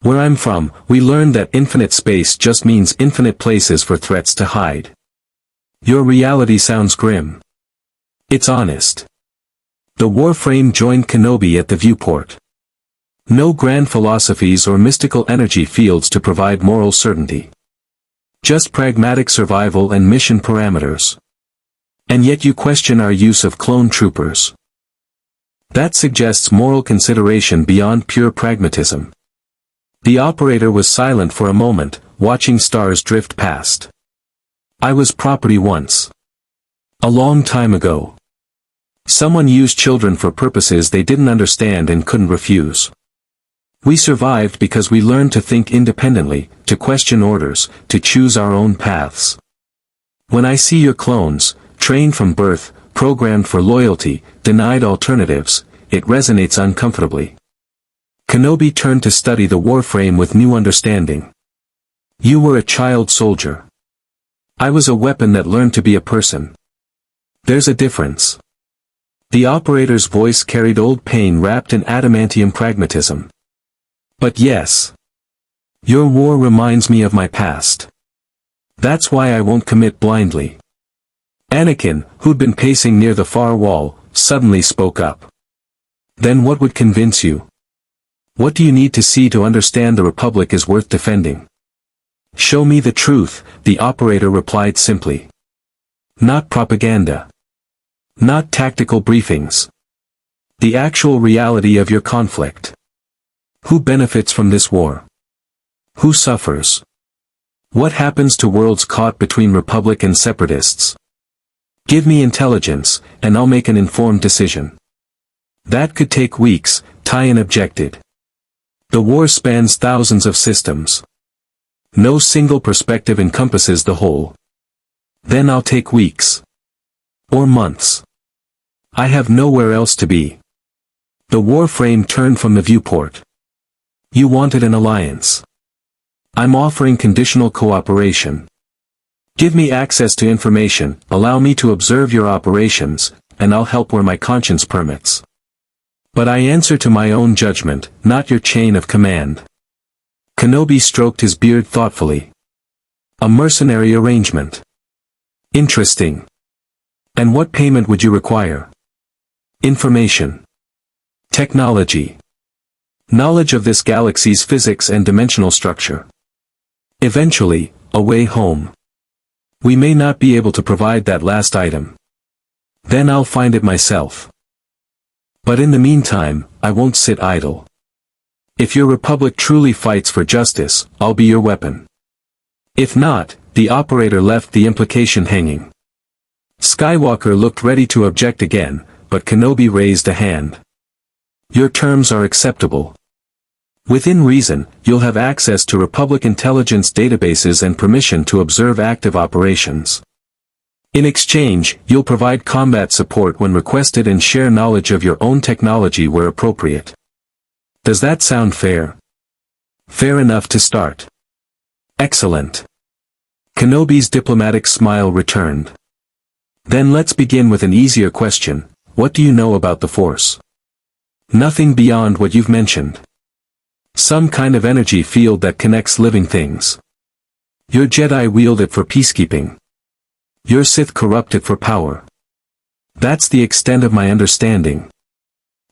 Where I'm from, we learned that infinite space just means infinite places for threats to hide. Your reality sounds grim. It's honest. The Warframe joined Kenobi at the viewport. No grand philosophies or mystical energy fields to provide moral certainty. Just pragmatic survival and mission parameters. And yet you question our use of clone troopers. That suggests moral consideration beyond pure pragmatism. The operator was silent for a moment, watching stars drift past. I was property once. A long time ago. Someone used children for purposes they didn't understand and couldn't refuse. We survived because we learned to think independently, to question orders, to choose our own paths. When I see your clones, trained from birth, programmed for loyalty, denied alternatives, it resonates uncomfortably. Kenobi turned to study the Warframe with new understanding. You were a child soldier. I was a weapon that learned to be a person. There's a difference. The operator's voice carried old pain wrapped in adamantium pragmatism. But yes. Your war reminds me of my past. That's why I won't commit blindly. Anakin, who'd been pacing near the far wall, suddenly spoke up. Then what would convince you? What do you need to see to understand the Republic is worth defending? Show me the truth, the operator replied simply. Not propaganda. Not tactical briefings. The actual reality of your conflict. Who benefits from this war? Who suffers? What happens to worlds caught between Republic and Separatists? Give me intelligence, and I'll make an informed decision. That could take weeks, Tyen objected. The war spans thousands of systems. No single perspective encompasses the whole. Then I'll take weeks. Or months. I have nowhere else to be. The Warframe turned from the viewport. You wanted an alliance. I'm offering conditional cooperation. Give me access to information, allow me to observe your operations, and I'll help where my conscience permits. But I answer to my own judgment, not your chain of command. Kenobi stroked his beard thoughtfully. A mercenary arrangement. Interesting. And what payment would you require? Information. Technology. Knowledge of this galaxy's physics and dimensional structure. Eventually, a way home. We may not be able to provide that last item. Then I'll find it myself. But in the meantime, I won't sit idle. If your republic truly fights for justice, I'll be your weapon. If not, the operator left the implication hanging. Skywalker looked ready to object again, but Kenobi raised a hand. Your terms are acceptable. Within reason, you'll have access to Republic intelligence databases and permission to observe active operations. In exchange, you'll provide combat support when requested and share knowledge of your own technology where appropriate. Does that sound fair? Fair enough to start. Excellent. Kenobi's diplomatic smile returned. Then let's begin with an easier question. What do you know about the Force? Nothing beyond what you've mentioned. Some kind of energy field that connects living things. Your Jedi wield it for peacekeeping. Your Sith corrupt it for power. That's the extent of my understanding.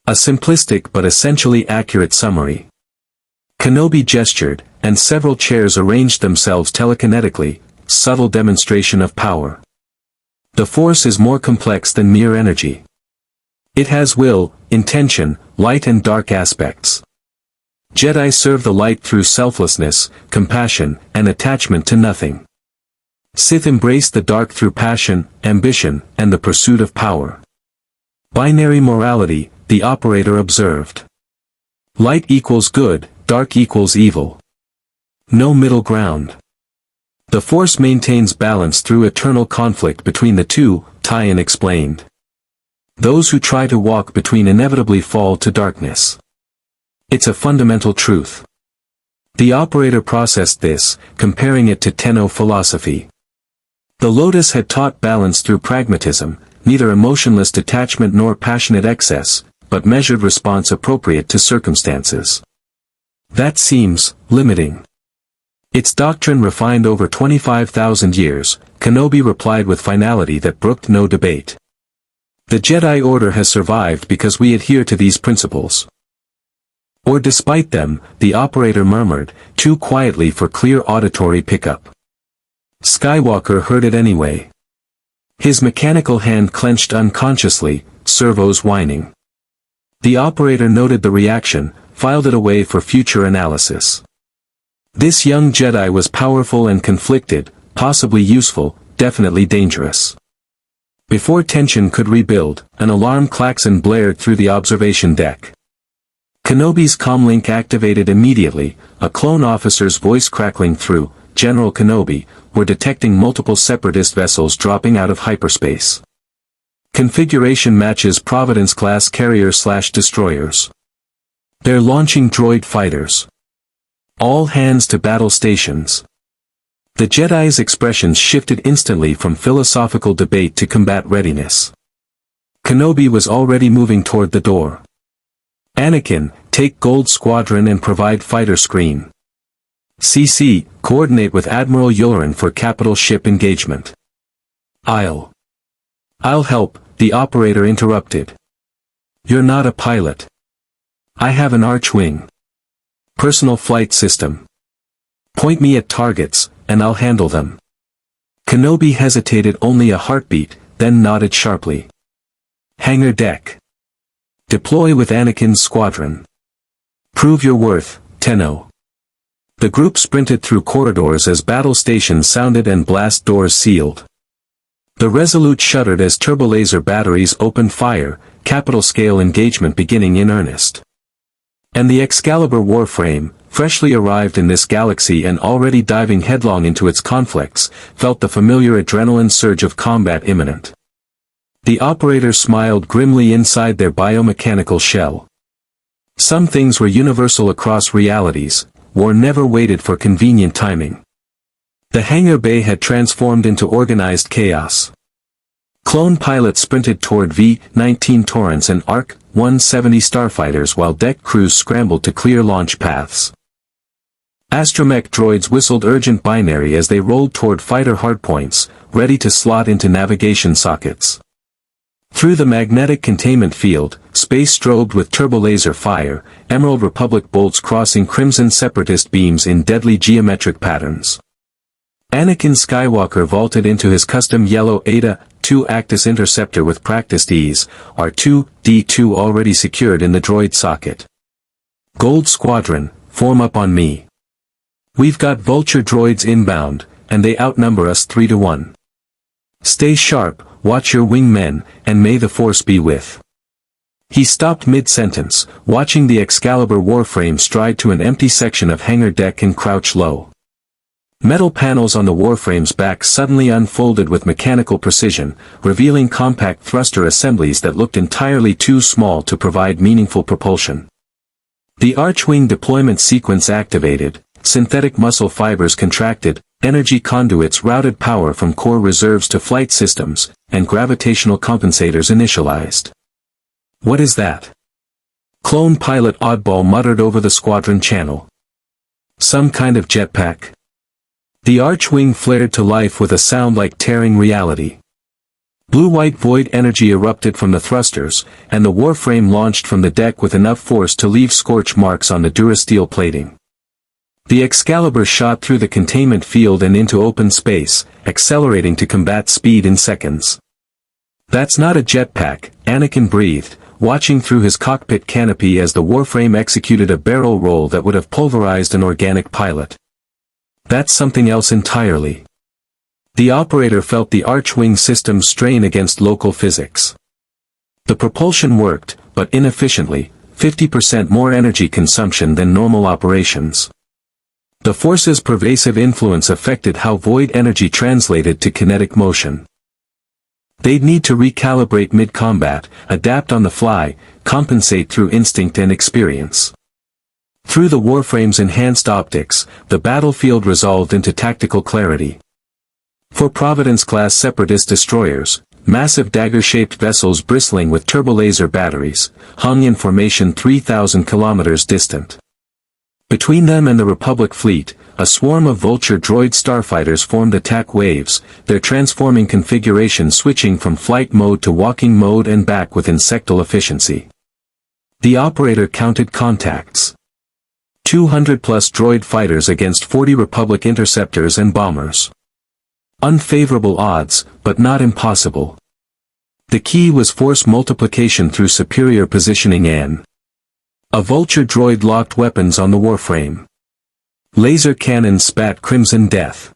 A simplistic but essentially accurate summary. Kenobi gestured, and several chairs arranged themselves telekinetically, subtle demonstration of power. The Force is more complex than mere energy. It has will, intention, light and dark aspects. Jedi serve the light through selflessness, compassion, and attachment to nothing. Sith embrace the dark through passion, ambition, and the pursuit of power. Binary morality, the operator observed. Light equals good, dark equals evil. No middle ground. The Force maintains balance through eternal conflict between the two, Tyan explained. Those who try to walk between inevitably fall to darkness. It's a fundamental truth. The operator processed this, comparing it to Tenno philosophy. The Lotus had taught balance through pragmatism, neither emotionless detachment nor passionate excess, but measured response appropriate to circumstances. That seems limiting. Its doctrine refined over 25,000 years, Kenobi replied with finality that brooked no debate. The Jedi Order has survived because we adhere to these principles. Or despite them, the operator murmured, too quietly for clear auditory pickup. Skywalker heard it anyway. His mechanical hand clenched unconsciously, servos whining. The operator noted the reaction, filed it away for future analysis. This young Jedi was powerful and conflicted, possibly useful, definitely dangerous. Before tension could rebuild, an alarm klaxon blared through the observation deck. Kenobi's comlink activated immediately, a clone officer's voice crackling through. General Kenobi, we're detecting multiple Separatist vessels dropping out of hyperspace. Configuration matches Providence-class carriers/destroyers. They're launching droid fighters. All hands to battle stations. The Jedi's expressions shifted instantly from philosophical debate to combat readiness. Kenobi was already moving toward the door. Anakin, take Gold Squadron and provide fighter screen. CC, coordinate with Admiral Yularen for capital ship engagement. I'll help, the operator interrupted. You're not a pilot. I have an archwing. Personal flight system. Point me at targets, and I'll handle them. Kenobi hesitated only a heartbeat, then nodded sharply. Hangar deck. Deploy with Anakin's squadron. Prove your worth, Tenno. The group sprinted through corridors as battle stations sounded and blast doors sealed. The Resolute shuddered as turbolaser batteries opened fire, capital-scale engagement beginning in earnest. And the Excalibur Warframe, freshly arrived in this galaxy and already diving headlong into its conflicts, felt the familiar adrenaline surge of combat imminent. The operator smiled grimly inside their biomechanical shell. Some things were universal across realities. War never waited for convenient timing. The hangar bay had transformed into organized chaos. Clone pilots sprinted toward V-19 Torrents and ARC-170 starfighters while deck crews scrambled to clear launch paths. Astromech droids whistled urgent binary as they rolled toward fighter hardpoints, ready to slot into navigation sockets. Through the magnetic containment field, space strobed with turbolaser fire, Emerald Republic bolts crossing crimson Separatist beams in deadly geometric patterns. Anakin Skywalker vaulted into his custom yellow Eta-2 Actis interceptor with practiced ease, R2-D2 already secured in the droid socket. Gold Squadron, form up on me. We've got vulture droids inbound, and they outnumber us 3-1. Stay sharp, watch your wingmen, and may the Force be with. He stopped mid-sentence, watching the Excalibur Warframe stride to an empty section of hangar deck and crouch low. Metal panels on the Warframe's back suddenly unfolded with mechanical precision, revealing compact thruster assemblies that looked entirely too small to provide meaningful propulsion. The Archwing deployment sequence activated, synthetic muscle fibers contracted, energy conduits routed power from core reserves to flight systems, and gravitational compensators initialized. What is that? Clone pilot Oddball muttered over the squadron channel. Some kind of jetpack? The Archwing flared to life with a sound like tearing reality. Blue-white void energy erupted from the thrusters, and the Warframe launched from the deck with enough force to leave scorch marks on the durasteel plating. The Excalibur shot through the containment field and into open space, accelerating to combat speed in seconds. That's not a jetpack, Anakin breathed, watching through his cockpit canopy as the Warframe executed a barrel roll that would have pulverized an organic pilot. That's something else entirely. The operator felt the Archwing system strain against local physics. The propulsion worked, but inefficiently, 50% more energy consumption than normal operations. The Force's pervasive influence affected how void energy translated to kinetic motion. They'd need to recalibrate mid-combat, adapt on the fly, compensate through instinct and experience. Through the Warframe's enhanced optics, the battlefield resolved into tactical clarity. For Providence-class Separatist destroyers, massive dagger-shaped vessels bristling with turbolaser batteries, hung in formation 3,000 kilometers distant. Between them and the Republic fleet, a swarm of vulture droid starfighters formed attack waves, their transforming configuration switching from flight mode to walking mode and back with insectal efficiency. The operator counted contacts. 200-plus droid fighters against 40 Republic interceptors and bombers. Unfavorable odds, but not impossible. The key was force multiplication through superior positioning and a vulture droid locked weapons on the Warframe. Laser cannons spat crimson death.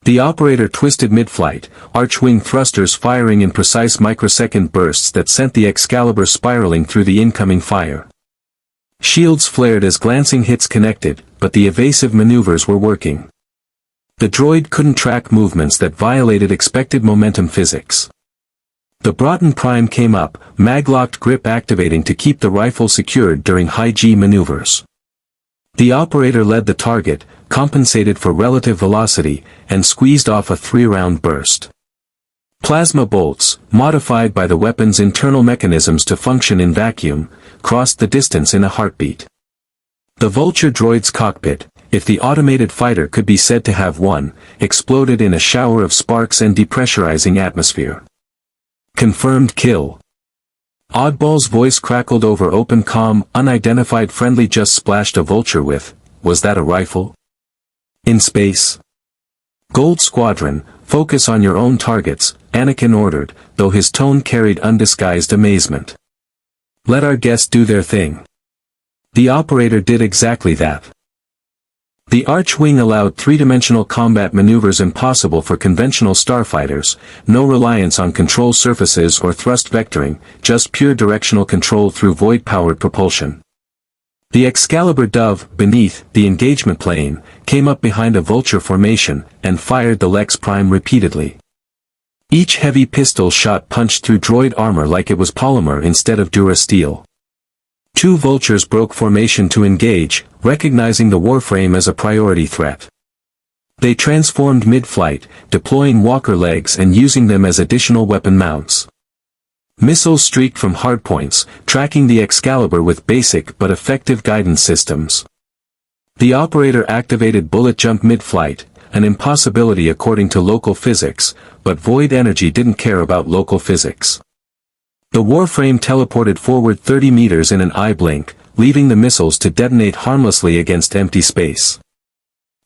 The operator twisted mid-flight, Archwing thrusters firing in precise microsecond bursts that sent the Excalibur spiraling through the incoming fire. Shields flared as glancing hits connected, but the evasive maneuvers were working. The droid couldn't track movements that violated expected momentum physics. The Broughton Prime came up, mag-locked grip activating to keep the rifle secured during high-G maneuvers. The operator led the target, compensated for relative velocity, and squeezed off a 3-round burst. Plasma bolts, modified by the weapon's internal mechanisms to function in vacuum, crossed the distance in a heartbeat. The Vulture droid's cockpit, if the automated fighter could be said to have one, exploded in a shower of sparks and depressurizing atmosphere. Confirmed kill. Oddball's voice crackled over open comm. Unidentified friendly just splashed a vulture with, was that a rifle? In space? Gold Squadron, focus on your own targets, Anakin ordered, though his tone carried undisguised amazement. Let our guests do their thing. The operator did exactly that. The Archwing allowed three-dimensional combat maneuvers impossible for conventional starfighters, no reliance on control surfaces or thrust vectoring, just pure directional control through void-powered propulsion. The Excalibur Dove, beneath the engagement plane, came up behind a vulture formation, and fired the Lex Prime repeatedly. Each heavy pistol shot punched through droid armor like it was polymer instead of durasteel. Two vultures broke formation to engage, recognizing the Warframe as a priority threat. They transformed mid-flight, deploying walker legs and using them as additional weapon mounts. Missiles streaked from hardpoints, tracking the Excalibur with basic but effective guidance systems. The operator activated bullet jump mid-flight, an impossibility according to local physics, but void energy didn't care about local physics. The Warframe teleported forward 30 meters in an eye blink, leaving the missiles to detonate harmlessly against empty space.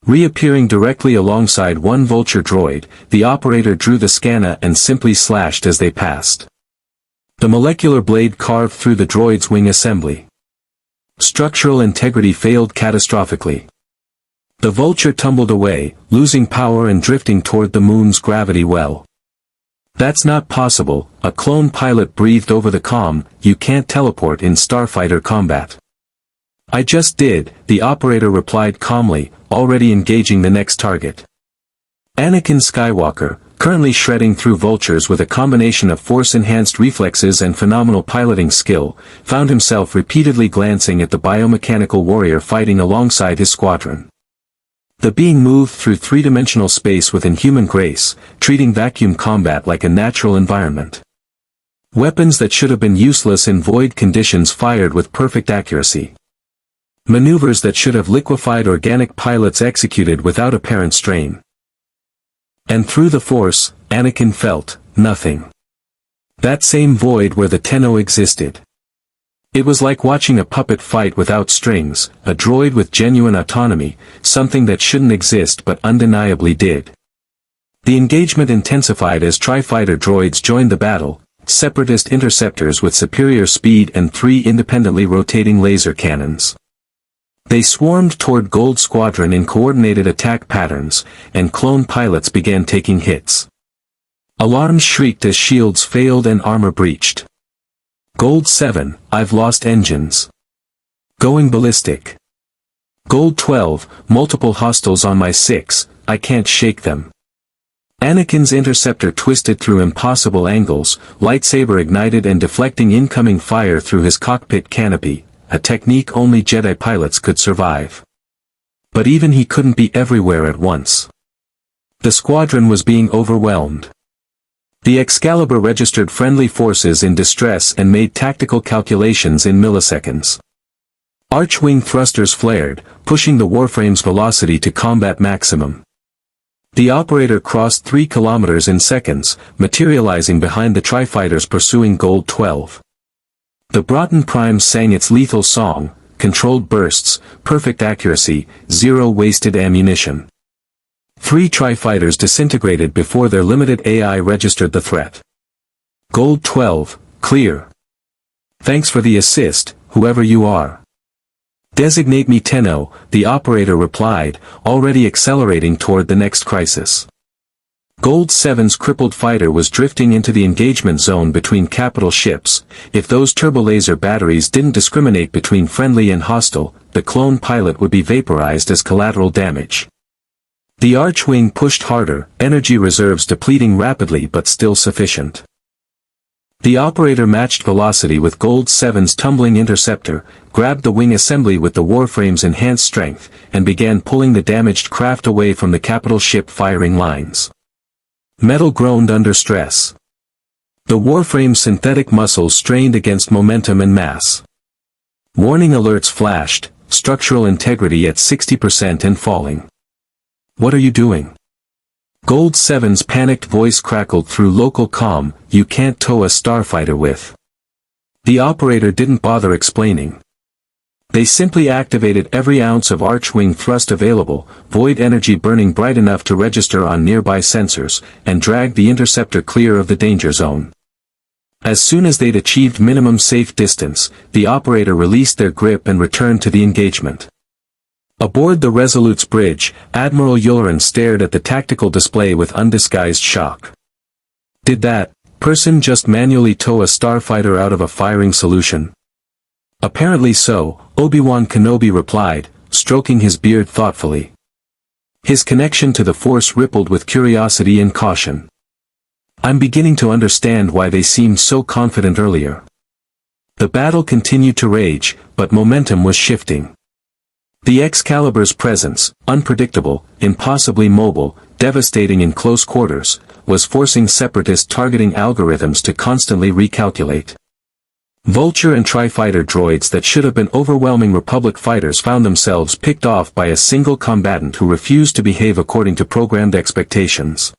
Reappearing directly alongside one vulture droid, the operator drew the scanner and simply slashed as they passed. The molecular blade carved through the droid's wing assembly. Structural integrity failed catastrophically. The vulture tumbled away, losing power and drifting toward the moon's gravity well. "That's not possible," a clone pilot breathed over the comm, "you can't teleport in starfighter combat." "I just did," the operator replied calmly, already engaging the next target. Anakin Skywalker, currently shredding through vultures with a combination of force-enhanced reflexes and phenomenal piloting skill, found himself repeatedly glancing at the biomechanical warrior fighting alongside his squadron. The being moved through three-dimensional space with inhuman grace, treating vacuum combat like a natural environment. Weapons that should have been useless in void conditions fired with perfect accuracy. Maneuvers that should have liquefied organic pilots executed without apparent strain. And through the Force, Anakin felt nothing. That same void where the Tenno existed. It was like watching a puppet fight without strings, a droid with genuine autonomy, something that shouldn't exist but undeniably did. The engagement intensified as tri-fighter droids joined the battle, Separatist interceptors with superior speed and 3 independently rotating laser cannons. They swarmed toward Gold Squadron in coordinated attack patterns, and clone pilots began taking hits. Alarms shrieked as shields failed and armor breached. Gold 7, I've lost engines. Going ballistic. Gold 12, multiple hostiles on my 6, I can't shake them. Anakin's interceptor twisted through impossible angles, lightsaber ignited and deflecting incoming fire through his cockpit canopy, a technique only Jedi pilots could survive. But even he couldn't be everywhere at once. The squadron was being overwhelmed. The Excalibur registered friendly forces in distress and made tactical calculations in milliseconds. Archwing thrusters flared, pushing the Warframe's velocity to combat maximum. The operator crossed 3 kilometers in seconds, materializing behind the tri-fighters pursuing Gold 12. The Broughton Prime sang its lethal song, controlled bursts, perfect accuracy, 0 wasted ammunition. 3 tri-fighters disintegrated before their limited AI registered the threat. Gold 12, clear. Thanks for the assist, whoever you are. Designate me Tenno, the operator replied, already accelerating toward the next crisis. Gold 7's crippled fighter was drifting into the engagement zone between capital ships. If those turbolaser batteries didn't discriminate between friendly and hostile, the clone pilot would be vaporized as collateral damage. The Archwing pushed harder, energy reserves depleting rapidly but still sufficient. The operator matched velocity with Gold 7's tumbling interceptor, grabbed the wing assembly with the Warframe's enhanced strength, and began pulling the damaged craft away from the capital ship firing lines. Metal groaned under stress. The Warframe's synthetic muscles strained against momentum and mass. Warning alerts flashed, structural integrity at 60% and falling. What are you doing? Gold 7's panicked voice crackled through local comm, you can't tow a starfighter with. The operator didn't bother explaining. They simply activated every ounce of Archwing thrust available, void energy burning bright enough to register on nearby sensors, and dragged the interceptor clear of the danger zone. As soon as they'd achieved minimum safe distance, the operator released their grip and returned to the engagement. Aboard the Resolute's bridge, Admiral Yularen stared at the tactical display with undisguised shock. Did that person just manually tow a starfighter out of a firing solution? Apparently so, Obi-Wan Kenobi replied, stroking his beard thoughtfully. His connection to the Force rippled with curiosity and caution. I'm beginning to understand why they seemed so confident earlier. The battle continued to rage, but momentum was shifting. The Excalibur's presence, unpredictable, impossibly mobile, devastating in close quarters, was forcing Separatist targeting algorithms to constantly recalculate. Vulture and Tri-Fighter droids that should have been overwhelming Republic fighters found themselves picked off by a single combatant who refused to behave according to programmed expectations.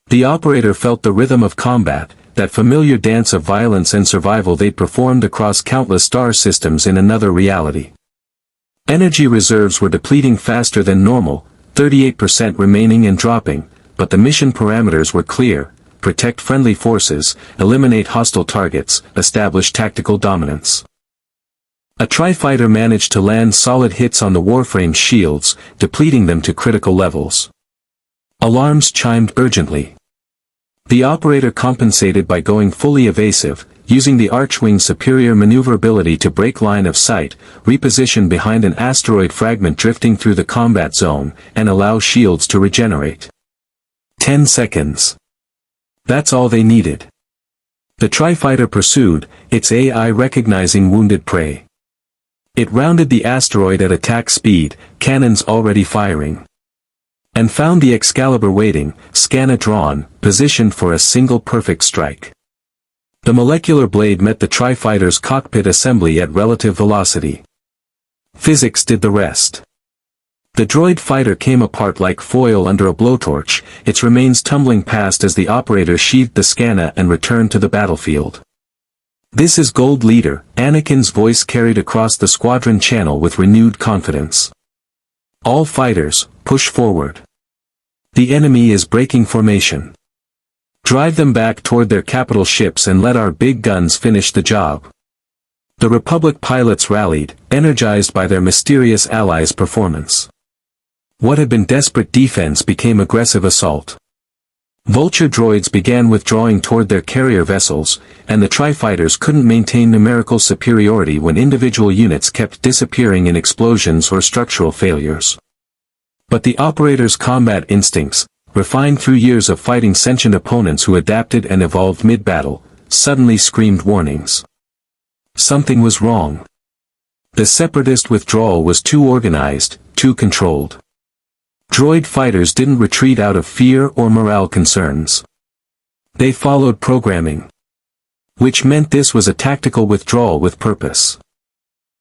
The Operator felt the rhythm of combat, that familiar dance of violence and survival they'd performed across countless star systems in another reality. Energy reserves were depleting faster than normal, 38% remaining and dropping, but the mission parameters were clear: protect friendly forces, eliminate hostile targets, establish tactical dominance. A Tri-Fighter managed to land solid hits on the Warframe shields, depleting them to critical levels. Alarms chimed urgently. The Operator compensated by going fully evasive, using the Archwing's superior maneuverability to break line of sight, reposition behind an asteroid fragment drifting through the combat zone, and allow shields to regenerate. 10 seconds. That's all they needed. The Tri-Fighter pursued, its AI recognizing wounded prey. It rounded the asteroid at attack speed, cannons already firing. And found the Excalibur waiting, scanner drawn, positioned for a single perfect strike. The molecular blade met the Tri-Fighter's cockpit assembly at relative velocity. Physics did the rest. The droid fighter came apart like foil under a blowtorch, its remains tumbling past as the Operator sheathed the scanner and returned to the battlefield. "This is Gold Leader," Anakin's voice carried across the squadron channel with renewed confidence. "All fighters, push forward. The enemy is breaking formation. Drive them back toward their capital ships and let our big guns finish the job." The Republic pilots rallied, energized by their mysterious allies' performance. What had been desperate defense became aggressive assault. Vulture droids began withdrawing toward their carrier vessels, and the Tri-Fighters couldn't maintain numerical superiority when individual units kept disappearing in explosions or structural failures. But the Operator's combat instincts, refined through years of fighting sentient opponents who adapted and evolved mid-battle, suddenly screamed warnings. Something was wrong. The Separatist withdrawal was too organized, too controlled. Droid fighters didn't retreat out of fear or morale concerns. They followed programming. Which meant this was a tactical withdrawal with purpose.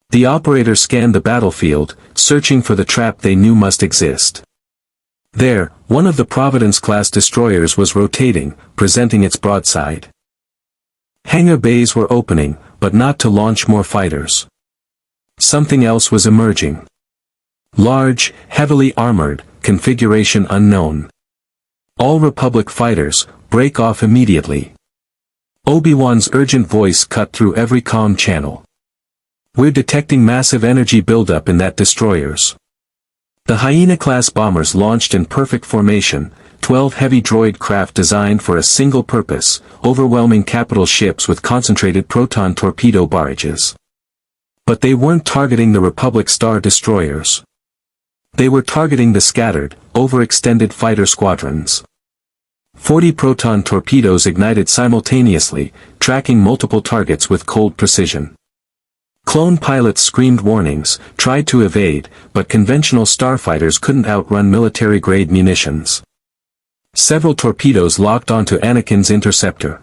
The Operator scanned the battlefield, searching for the trap they knew must exist. There, one of the Providence-class destroyers was rotating, presenting its broadside. Hangar bays were opening, but not to launch more fighters. Something else was emerging. Large, heavily armored, configuration unknown. "All Republic fighters, break off immediately." Obi-Wan's urgent voice cut through every comm channel. "We're detecting massive energy buildup in that destroyers." The Hyena-class bombers launched in perfect formation, 12 heavy droid craft designed for a single purpose, overwhelming capital ships with concentrated proton torpedo barrages. But they weren't targeting the Republic Star destroyers. They were targeting the scattered, overextended fighter squadrons. 40 proton torpedoes ignited simultaneously, tracking multiple targets with cold precision. Clone pilots screamed warnings, tried to evade, but conventional starfighters couldn't outrun military-grade munitions. Several torpedoes locked onto Anakin's interceptor.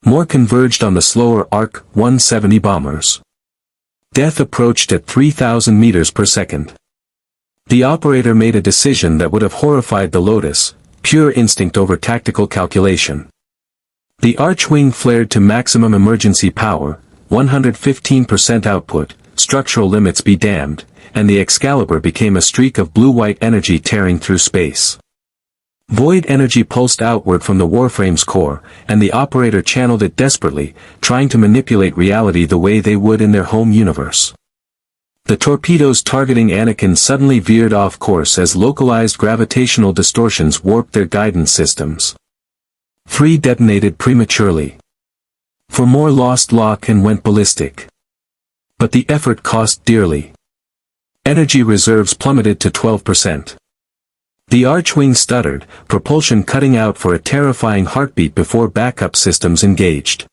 More converged on the slower ARC-170 bombers. Death approached at 3,000 meters per second. The Operator made a decision that would have horrified the Lotus, pure instinct over tactical calculation. The Archwing flared to maximum emergency power, 115% output, structural limits be damned, and the Excalibur became a streak of blue-white energy tearing through space. Void energy pulsed outward from the Warframe's core, and the Operator channeled it desperately, trying to manipulate reality the way they would in their home universe. The torpedoes targeting Anakin suddenly veered off course as localized gravitational distortions warped their guidance systems. 3 detonated prematurely. 4 more lost lock and went ballistic. But the effort cost dearly. Energy reserves plummeted to 12%. The Archwing stuttered, propulsion cutting out for a terrifying heartbeat before backup systems engaged.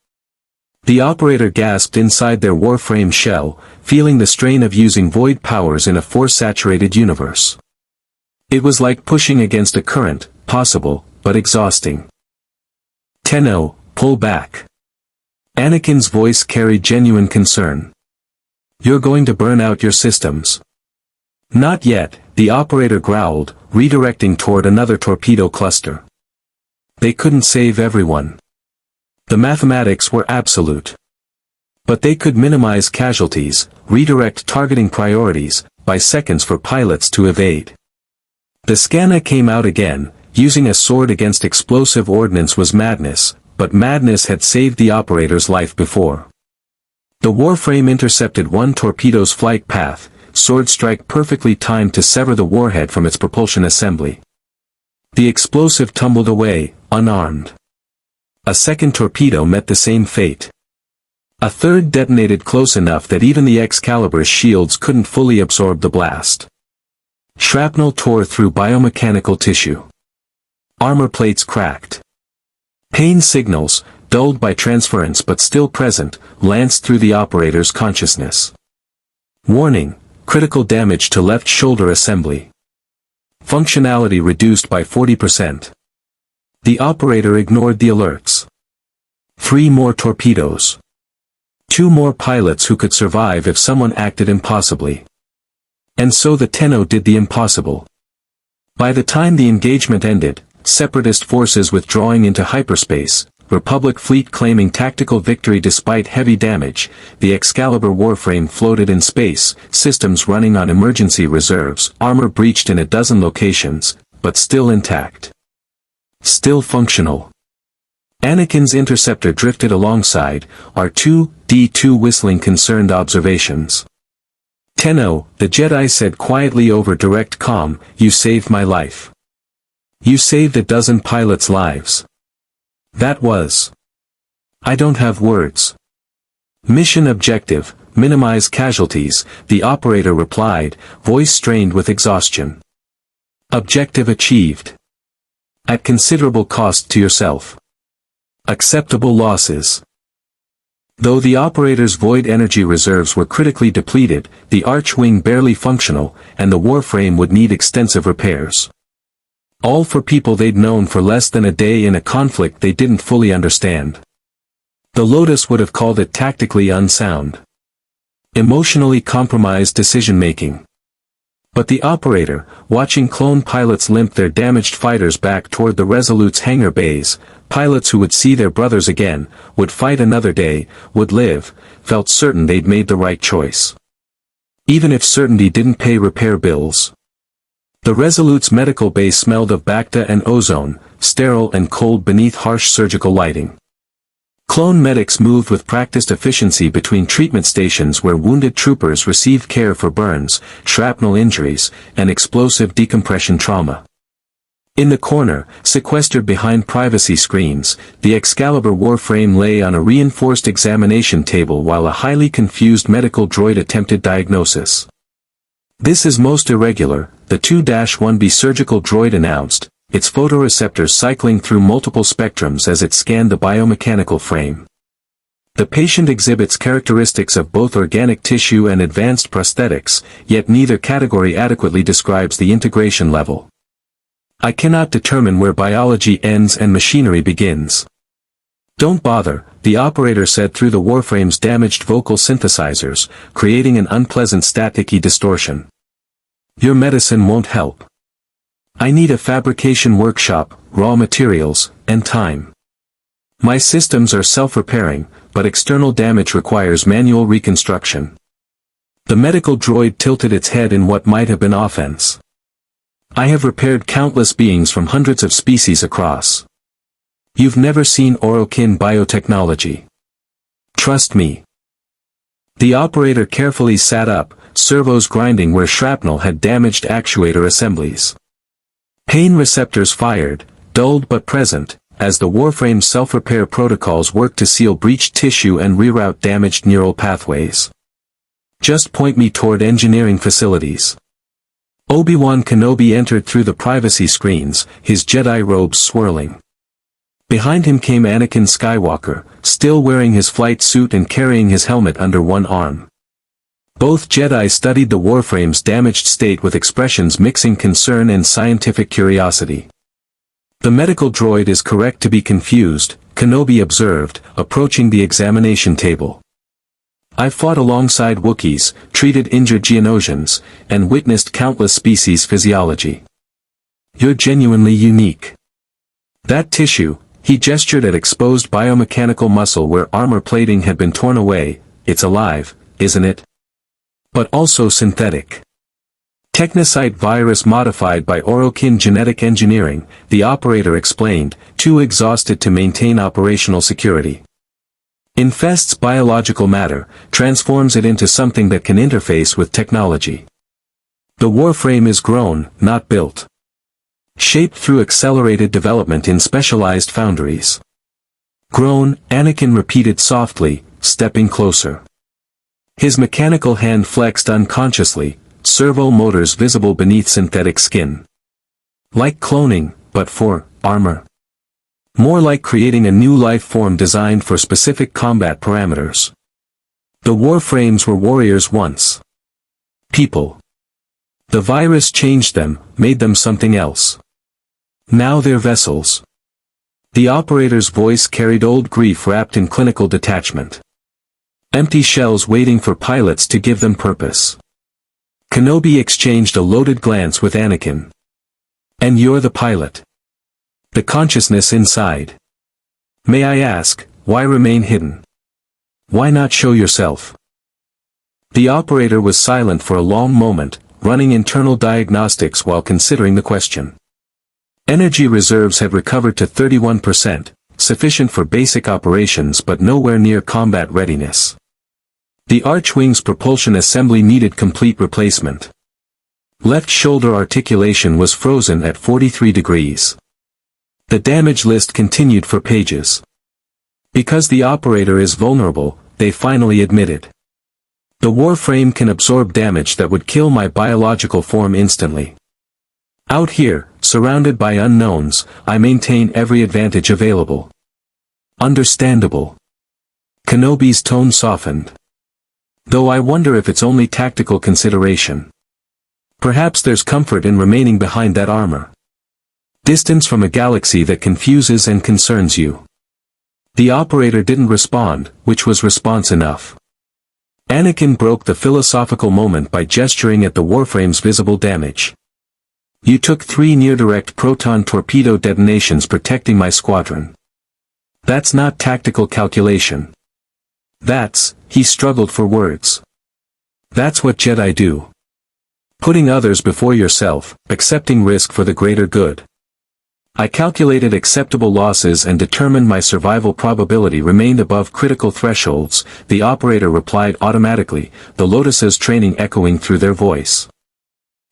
The operator gasped inside their Warframe shell, feeling the strain of using void powers in a force-saturated universe. It was like pushing against a current, possible, but exhausting. "Tenno, pull back." Anakin's voice carried genuine concern. "You're going to burn out your systems." "Not yet," the operator growled, redirecting toward another torpedo cluster. They couldn't save everyone. The mathematics were absolute. But they could minimize casualties, redirect targeting priorities, by seconds for pilots to evade. The scanner came out again. Using a sword against explosive ordnance was madness, but madness had saved the operator's life before. The Warframe intercepted one torpedo's flight path, sword strike perfectly timed to sever the warhead from its propulsion assembly. The explosive tumbled away, unarmed. A second torpedo met the same fate. A third detonated close enough that even the Excalibur's shields couldn't fully absorb the blast. Shrapnel tore through biomechanical tissue. Armor plates cracked. Pain signals, dulled by transference but still present, lanced through the operator's consciousness. Warning, critical damage to left shoulder assembly. Functionality reduced by 40%. The operator ignored the alerts. 3 more torpedoes. 2 more pilots who could survive if someone acted impossibly. And so the Tenno did the impossible. By the time the engagement ended, Separatist forces withdrawing into hyperspace, Republic fleet claiming tactical victory despite heavy damage, the Excalibur Warframe floated in space, systems running on emergency reserves, armor breached in a dozen locations, but still intact. Still functional. Anakin's interceptor drifted alongside, R2-D2 whistling concerned observations. "Tenno," the Jedi said quietly over direct comm, "you saved my life. You saved a dozen pilots' lives. That was... I don't have words." "Mission objective, minimize casualties," the operator replied, voice strained with exhaustion. "Objective achieved. At considerable cost to yourself. Acceptable losses." Though the operator's void energy reserves were critically depleted, the archwing barely functional, and the Warframe would need extensive repairs. All for people they'd known for less than a day in a conflict they didn't fully understand. The Lotus would have called it tactically unsound. Emotionally compromised decision-making. But the operator, watching clone pilots limp their damaged fighters back toward the Resolute's hangar bays, pilots who would see their brothers again, would fight another day, would live, felt certain they'd made the right choice. Even if certainty didn't pay repair bills. The Resolute's medical base smelled of bacta and ozone, sterile and cold beneath harsh surgical lighting. Clone medics moved with practiced efficiency between treatment stations where wounded troopers received care for burns, shrapnel injuries, and explosive decompression trauma. In the corner, sequestered behind privacy screens, the Excalibur Warframe lay on a reinforced examination table while a highly confused medical droid attempted diagnosis. "This is most irregular," the 2-1B surgical droid announced, its photoreceptors cycling through multiple spectrums as it scanned the biomechanical frame. "The patient exhibits characteristics of both organic tissue and advanced prosthetics, yet neither category adequately describes the integration level. I cannot determine where biology ends and machinery begins." "Don't bother," the operator said through the Warframe's damaged vocal synthesizers, creating an unpleasant staticky distortion. "Your medicine won't help. I need a fabrication workshop, raw materials, and time. My systems are self-repairing, but external damage requires manual reconstruction." The medical droid tilted its head in what might have been offense. "I have repaired countless beings from hundreds of species across. You've never seen Orokin biotechnology. Trust me." The operator carefully sat up, servos grinding where shrapnel had damaged actuator assemblies. Pain receptors fired, dulled but present, as the Warframe's self-repair protocols worked to seal breached tissue and reroute damaged neural pathways. "Just point me toward engineering facilities." Obi-Wan Kenobi entered through the privacy screens, his Jedi robes swirling. Behind him came Anakin Skywalker, still wearing his flight suit and carrying his helmet under one arm. Both Jedi studied the Warframe's damaged state with expressions mixing concern and scientific curiosity. "The medical droid is correct to be confused," Kenobi observed, approaching the examination table. "I've fought alongside Wookiees, treated injured Geonosians, and witnessed countless species physiology. You're genuinely unique. That tissue," he gestured at exposed biomechanical muscle where armor plating had been torn away, "it's alive, isn't it? But also synthetic. Technocyte virus modified by Orokin genetic engineering," the operator explained, too exhausted to maintain operational security. "Infests biological matter, transforms it into something that can interface with technology. The Warframe is grown, not built. Shaped through accelerated development in specialized foundries." "Grown," Anakin repeated softly, stepping closer. His mechanical hand flexed unconsciously, servo motors visible beneath synthetic skin. "Like cloning, but for armor. More like creating a new life form designed for specific combat parameters. The Warframes were warriors once. People. The virus changed them, made them something else. Now they're vessels." The operator's voice carried old grief wrapped in clinical detachment. Empty shells waiting for pilots to give them purpose. Kenobi exchanged a loaded glance with Anakin. "And you're the pilot. The consciousness inside. May I ask, why remain hidden? Why not show yourself?" The operator was silent for a long moment, running internal diagnostics while considering the question. Energy reserves had recovered to 31%, sufficient for basic operations but nowhere near combat readiness. The Archwing's propulsion assembly needed complete replacement. Left shoulder articulation was frozen at 43 degrees. The damage list continued for pages. Because the operator is vulnerable, they finally admitted. "The Warframe can absorb damage that would kill my biological form instantly. Out here, surrounded by unknowns, I maintain every advantage available." "Understandable." Kenobi's tone softened. "Though I wonder if it's only tactical consideration. Perhaps there's comfort in remaining behind that armor. Distance from a galaxy that confuses and concerns you." The operator didn't respond, which was response enough. Anakin broke the philosophical moment by gesturing at the Warframe's visible damage. "You took 3 near-direct proton torpedo detonations protecting my squadron. That's not tactical calculation. That's," he struggled for words. "That's what Jedi do. Putting others before yourself, accepting risk for the greater good. I calculated acceptable losses and determined my survival probability remained above critical thresholds," the operator replied automatically, the Lotus's training echoing through their voice.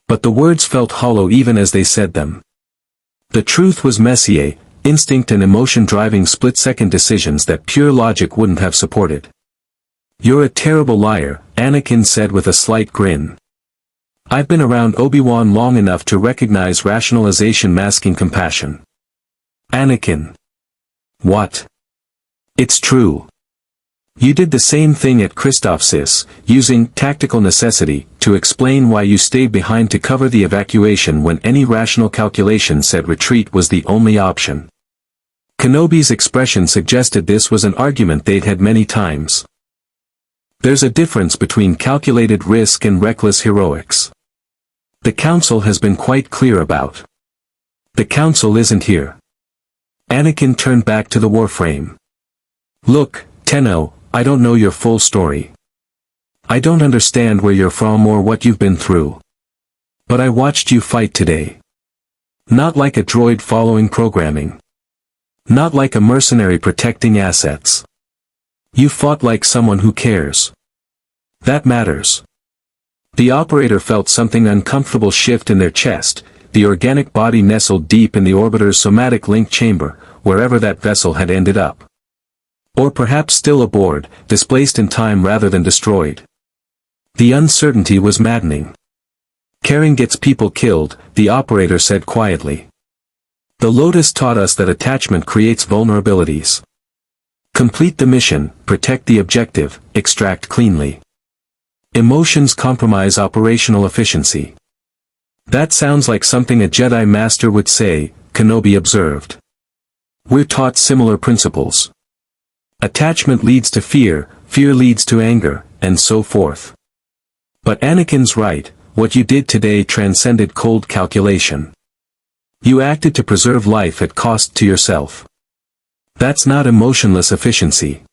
But the words felt hollow even as they said them. The truth was Messier, instinct and emotion driving split-second decisions that pure logic wouldn't have supported. "You're a terrible liar," Anakin said with a slight grin. "I've been around Obi-Wan long enough to recognize rationalization masking compassion." "Anakin." "What?" "It's true. You did the same thing at Christophsis, using tactical necessity to explain why you stayed behind to cover the evacuation when any rational calculation said retreat was the only option." Kenobi's expression suggested this was an argument they'd had many times. "There's a difference between calculated risk and reckless heroics. The Council has been quite clear about. The Council isn't here." Anakin turned back to the Warframe. "Look, Tenno, I don't know your full story. I don't understand where you're from or what you've been through. But I watched you fight today. Not like a droid following programming. Not like a mercenary protecting assets. You fought like someone who cares. That matters." The operator felt something uncomfortable shift in their chest, the organic body nestled deep in the orbiter's somatic link chamber, wherever that vessel had ended up. Or perhaps still aboard, displaced in time rather than destroyed. The uncertainty was maddening. "Caring gets people killed," the operator said quietly. The Lotus taught us that attachment creates vulnerabilities. Complete the mission, protect the objective, extract cleanly. Emotions compromise operational efficiency. That sounds like something a Jedi Master would say, Kenobi observed. We're taught similar principles. Attachment leads to fear, fear leads to anger, and so forth. But Anakin's right, what you did today transcended cold calculation. You acted to preserve life at cost to yourself. That's not emotionless efficiency.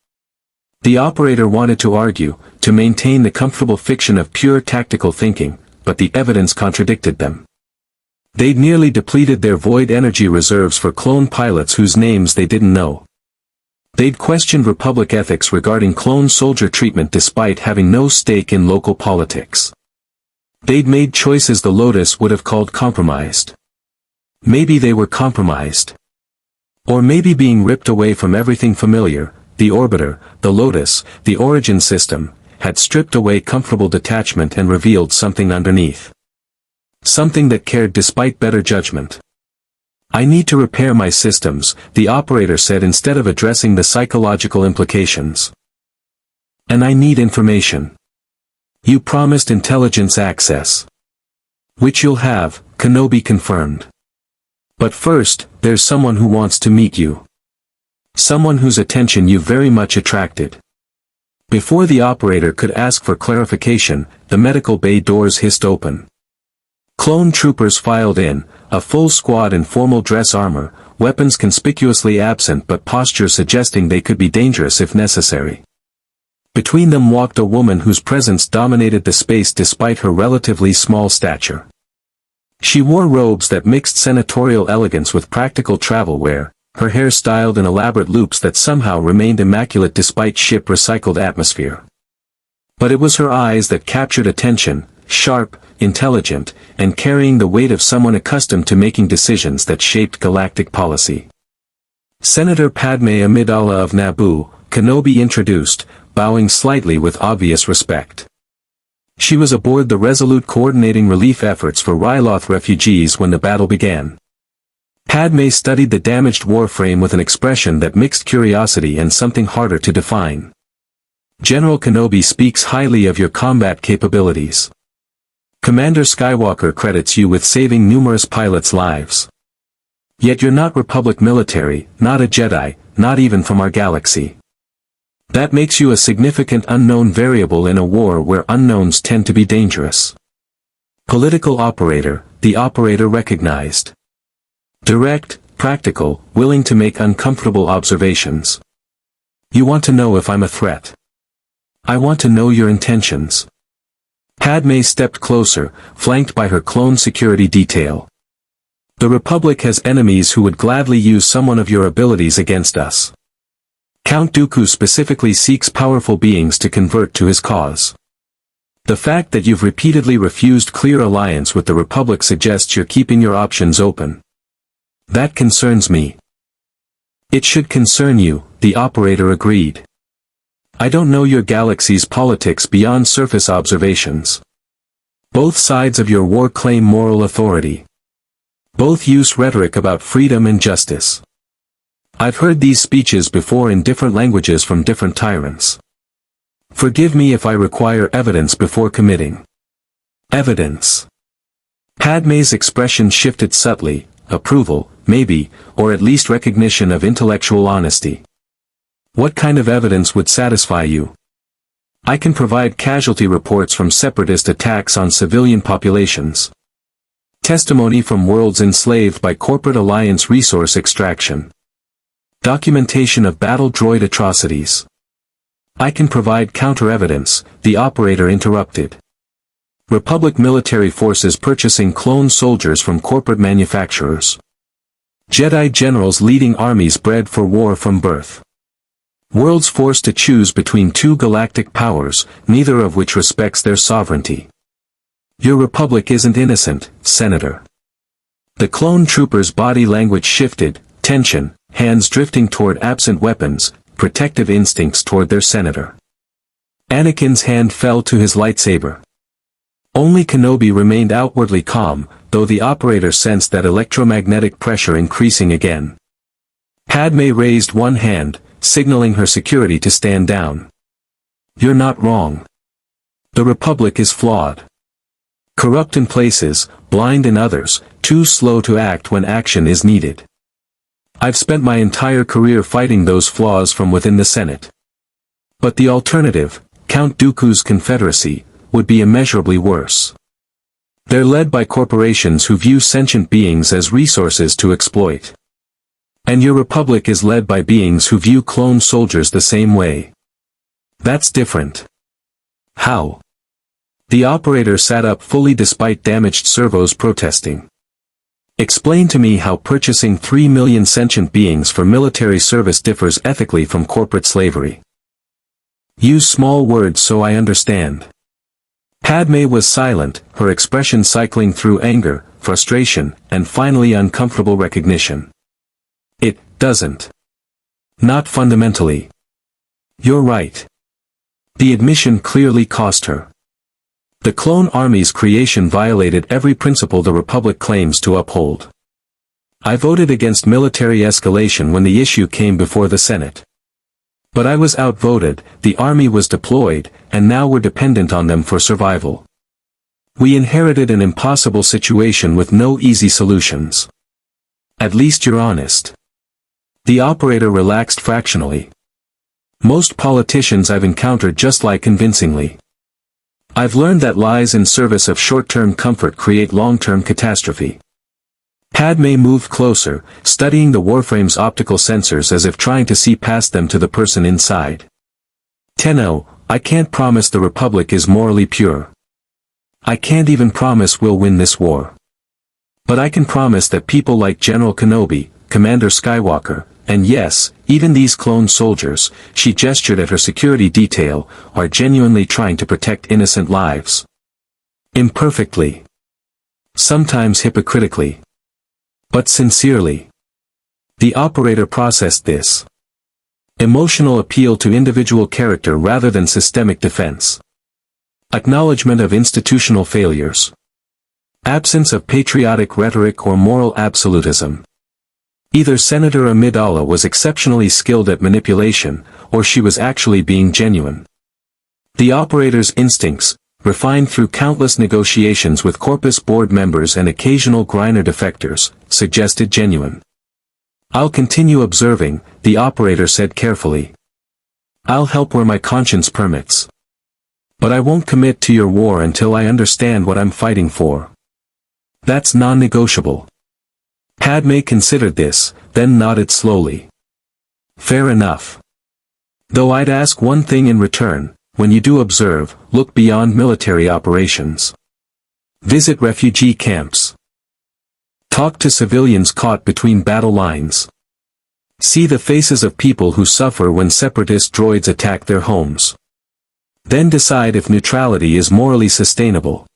The operator wanted to argue, to maintain the comfortable fiction of pure tactical thinking, but the evidence contradicted them. They'd nearly depleted their void energy reserves for clone pilots whose names they didn't know. They'd questioned Republic ethics regarding clone soldier treatment despite having no stake in local politics. They'd made choices the Lotus would have called compromised. Maybe they were compromised. Or maybe being ripped away from everything familiar, the orbiter, the Lotus, the origin system, had stripped away comfortable detachment and revealed something underneath. Something that cared despite better judgment. I need to repair my systems, the operator said instead of addressing the psychological implications. And I need information. You promised intelligence access. Which you'll have, Kenobi confirmed. But first, there's someone who wants to meet you. Someone whose attention you very much attracted. Before the operator could ask for clarification, the medical bay doors hissed open. Clone troopers filed in, a full squad in formal dress armor, weapons conspicuously absent but posture suggesting they could be dangerous if necessary. Between them walked a woman whose presence dominated the space despite her relatively small stature. She wore robes that mixed senatorial elegance with practical travel wear, her hair styled in elaborate loops that somehow remained immaculate despite ship-recycled atmosphere. But it was her eyes that captured attention, sharp, intelligent, and carrying the weight of someone accustomed to making decisions that shaped galactic policy. Senator Padme Amidala of Naboo, Kenobi introduced, bowing slightly with obvious respect. She was aboard the Resolute coordinating relief efforts for Ryloth refugees when the battle began. Padme studied the damaged warframe with an expression that mixed curiosity and something harder to define. General Kenobi speaks highly of your combat capabilities. Commander Skywalker credits you with saving numerous pilots' lives. Yet you're not Republic military, not a Jedi, not even from our galaxy. That makes you a significant unknown variable in a war where unknowns tend to be dangerous. Political operator, the operator recognized. Direct, practical, willing to make uncomfortable observations. You want to know if I'm a threat. I want to know your intentions. Padme stepped closer, flanked by her clone security detail. The Republic has enemies who would gladly use someone of your abilities against us. Count Dooku specifically seeks powerful beings to convert to his cause. The fact that you've repeatedly refused clear alliance with the Republic suggests you're keeping your options open. That concerns me. It should concern you, the operator agreed. I don't know your galaxy's politics beyond surface observations. Both sides of your war claim moral authority. Both use rhetoric about freedom and justice. I've heard these speeches before in different languages from different tyrants. Forgive me if I require evidence before committing. Evidence. Padme's expression shifted subtly, approval, maybe, or at least recognition of intellectual honesty. What kind of evidence would satisfy you? I can provide casualty reports from Separatist attacks on civilian populations. Testimony from worlds enslaved by corporate alliance resource extraction. Documentation of battle droid atrocities. I can provide counter-evidence, the operator interrupted. Republic military forces purchasing clone soldiers from corporate manufacturers. Jedi generals leading armies bred for war from birth. Worlds forced to choose between two galactic powers, neither of which respects their sovereignty. Your Republic isn't innocent, Senator. The clone trooper's body language shifted, tension, hands drifting toward absent weapons, protective instincts toward their senator. Anakin's hand fell to his lightsaber. Only Kenobi remained outwardly calm, though the operator sensed that electromagnetic pressure increasing again. Padme raised one hand, signaling her security to stand down. "You're not wrong. The Republic is flawed. Corrupt in places, blind in others, too slow to act when action is needed. I've spent my entire career fighting those flaws from within the Senate. But the alternative, Count Dooku's Confederacy, would be immeasurably worse. They're led by corporations who view sentient beings as resources to exploit. And your Republic is led by beings who view clone soldiers the same way. That's different." "How?" The operator sat up fully despite damaged servos protesting. "Explain to me how purchasing 3 million sentient beings for military service differs ethically from corporate slavery. Use small words so I understand." Padme was silent, her expression cycling through anger, frustration, and finally uncomfortable recognition. "It doesn't. Not fundamentally. You're right." The admission clearly cost her. The clone army's creation violated every principle the Republic claims to uphold. "I voted against military escalation when the issue came before the Senate. But I was outvoted, the army was deployed, and now we're dependent on them for survival. We inherited an impossible situation with no easy solutions. At least you're honest." The operator relaxed fractionally. "Most politicians I've encountered just lie convincingly. I've learned that lies in service of short-term comfort create long-term catastrophe." Padme moved closer, studying the Warframe's optical sensors as if trying to see past them to the person inside. "Tenno, I can't promise the Republic is morally pure. I can't even promise we'll win this war. But I can promise that people like General Kenobi, Commander Skywalker, and yes, even these clone soldiers," she gestured at her security detail, "are genuinely trying to protect innocent lives. Imperfectly. Sometimes hypocritically. But sincerely." The operator processed this. Emotional appeal to individual character rather than systemic defense. Acknowledgement of institutional failures. Absence of patriotic rhetoric or moral absolutism. Either Senator Amidala was exceptionally skilled at manipulation, or she was actually being genuine. The operator's instincts, refined through countless negotiations with Corpus board members and occasional Griner defectors, suggested genuine. "I'll continue observing," the operator said carefully. "I'll help where my conscience permits. But I won't commit to your war until I understand what I'm fighting for. That's non-negotiable." Padme considered this, then nodded slowly. "Fair enough. Though I'd ask one thing in return. When you do observe, look beyond military operations. Visit refugee camps. Talk to civilians caught between battle lines. See the faces of people who suffer when separatist droids attack their homes. Then decide if neutrality is morally sustainable."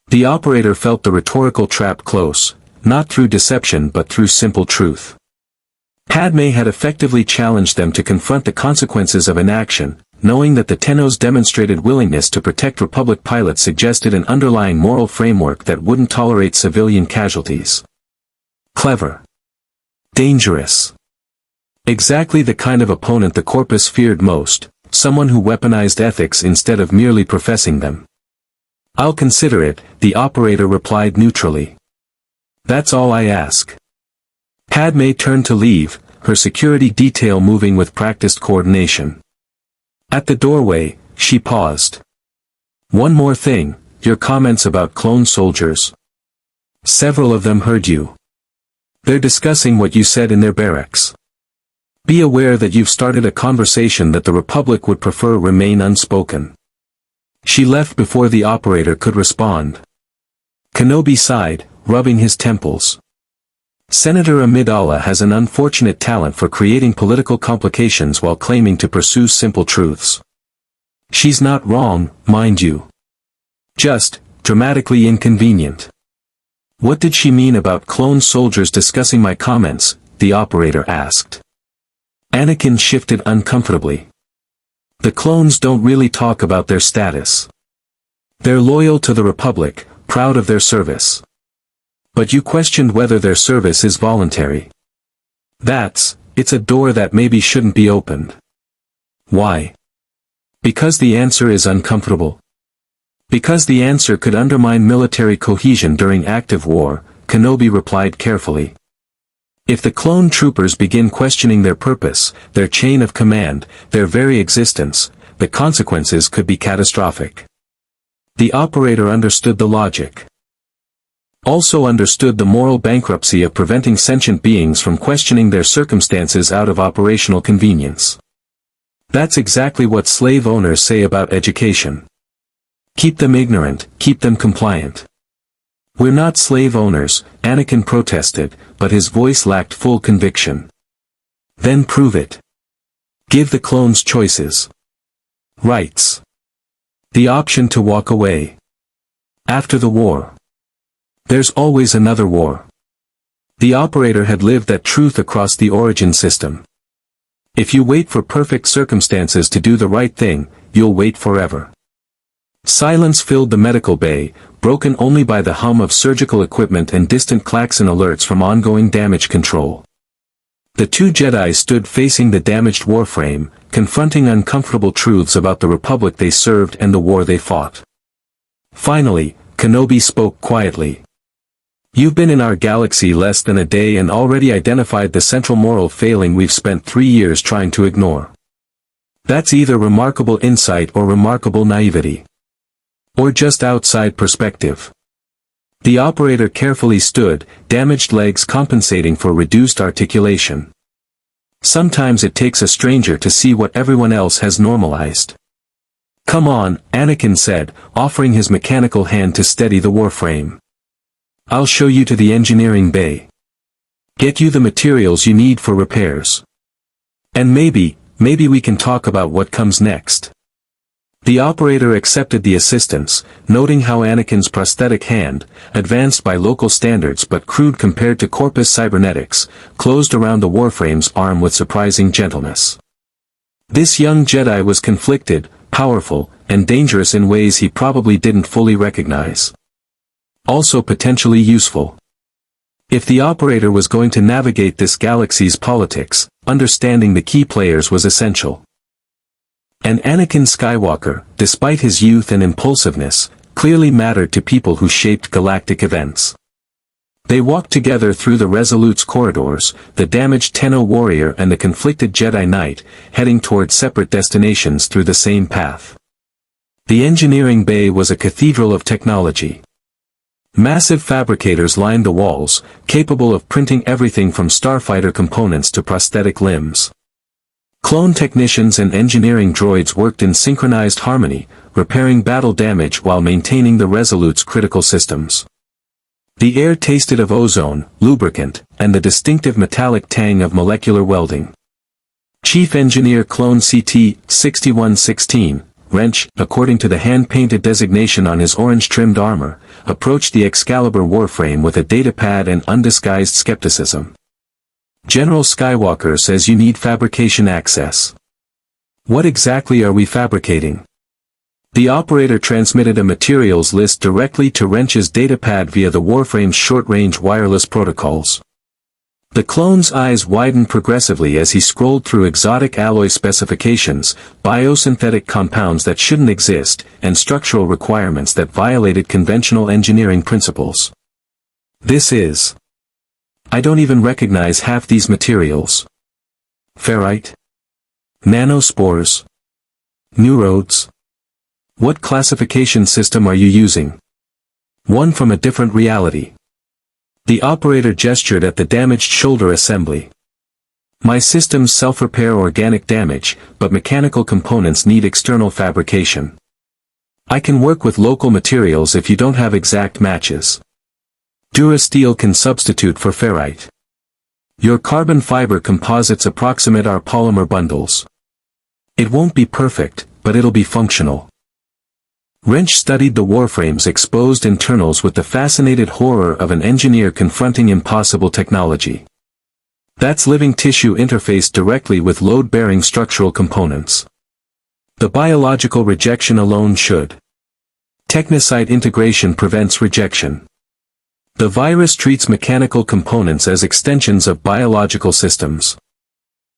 The operator felt the rhetorical trap close, not through deception but through simple truth. Padme had effectively challenged them to confront the consequences of inaction, knowing that the Tenno's demonstrated willingness to protect Republic pilots suggested an underlying moral framework that wouldn't tolerate civilian casualties. Clever. Dangerous. Exactly the kind of opponent the Corpus feared most, someone who weaponized ethics instead of merely professing them. "I'll consider it," the operator replied neutrally. "That's all I ask." Padme turned to leave, her security detail moving with practiced coordination. At the doorway, she paused. "One more thing, your comments about clone soldiers. Several of them heard you. They're discussing what you said in their barracks. Be aware that you've started a conversation that the Republic would prefer remain unspoken." She left before the operator could respond. Kenobi sighed, rubbing his temples. "Senator Amidala has an unfortunate talent for creating political complications while claiming to pursue simple truths. She's not wrong, mind you. Just, dramatically inconvenient." "What did she mean about clone soldiers discussing my comments?" the operator asked. Anakin shifted uncomfortably. "The clones don't really talk about their status. They're loyal to the Republic, proud of their service. But you questioned whether their service is voluntary. It's a door that maybe shouldn't be opened. Why? Because the answer is uncomfortable. Because the answer could undermine military cohesion during active war, Kenobi replied carefully. If the clone troopers begin questioning their purpose, their chain of command, their very existence, the consequences could be catastrophic. The operator understood the logic. Also understood the moral bankruptcy of preventing sentient beings from questioning their circumstances out of operational convenience. That's exactly what slave owners say about education. Keep them ignorant, keep them compliant. We're not slave owners, Anakin protested, but his voice lacked full conviction. Then prove it. Give the clones choices. Rights. The option to walk away. After the war. There's always another war. The operator had lived that truth across the origin system. If you wait for perfect circumstances to do the right thing, you'll wait forever. Silence filled the medical bay, broken only by the hum of surgical equipment and distant klaxon alerts from ongoing damage control. The two Jedi stood facing the damaged warframe, confronting uncomfortable truths about the Republic they served and the war they fought. Finally, Kenobi spoke quietly. You've been in our galaxy less than a day and already identified the central moral failing we've spent 3 years trying to ignore. That's either remarkable insight or remarkable naivety. Or just outside perspective. The operator carefully stood, damaged legs compensating for reduced articulation. Sometimes it takes a stranger to see what everyone else has normalized. Come on, Anakin said, offering his mechanical hand to steady the warframe. I'll show you to the engineering bay. Get you the materials you need for repairs. And maybe we can talk about what comes next. The operator accepted the assistance, noting how Anakin's prosthetic hand, advanced by local standards but crude compared to Corpus Cybernetics, closed around the warframe's arm with surprising gentleness. This young Jedi was conflicted, powerful, and dangerous in ways he probably didn't fully recognize. Also potentially useful. If the operator was going to navigate this galaxy's politics, understanding the key players was essential. And Anakin Skywalker, despite his youth and impulsiveness, clearly mattered to people who shaped galactic events. They walked together through the Resolute's corridors, the damaged Tenno warrior and the conflicted Jedi Knight, heading toward separate destinations through the same path. The engineering bay was a cathedral of technology. Massive fabricators lined the walls, capable of printing everything from starfighter components to prosthetic limbs. Clone technicians and engineering droids worked in synchronized harmony, repairing battle damage while maintaining the Resolute's critical systems. The air tasted of ozone, lubricant, and the distinctive metallic tang of molecular welding. Chief Engineer Clone CT-6116, Wrench, according to the hand-painted designation on his orange-trimmed armor, approached the Excalibur Warframe with a datapad and undisguised skepticism. General Skywalker says you need fabrication access. What exactly are we fabricating? The operator transmitted a materials list directly to Wrench's datapad via the Warframe's short-range wireless protocols. The clone's eyes widened progressively as he scrolled through exotic alloy specifications, biosynthetic compounds that shouldn't exist, and structural requirements that violated conventional engineering principles. This is... I don't even recognize half these materials. Ferrite? Nanospores? Neurodes? What classification system are you using? One from a different reality. The operator gestured at the damaged shoulder assembly. My systems self-repair organic damage, but mechanical components need external fabrication. I can work with local materials if you don't have exact matches. Durasteel can substitute for ferrite. Your carbon fiber composites approximate our polymer bundles. It won't be perfect, but it'll be functional. Wrench studied the Warframe's exposed internals with the fascinated horror of an engineer confronting impossible technology. That's living tissue interfaced directly with load-bearing structural components. The biological rejection alone should. Technocyte integration prevents rejection. The virus treats mechanical components as extensions of biological systems.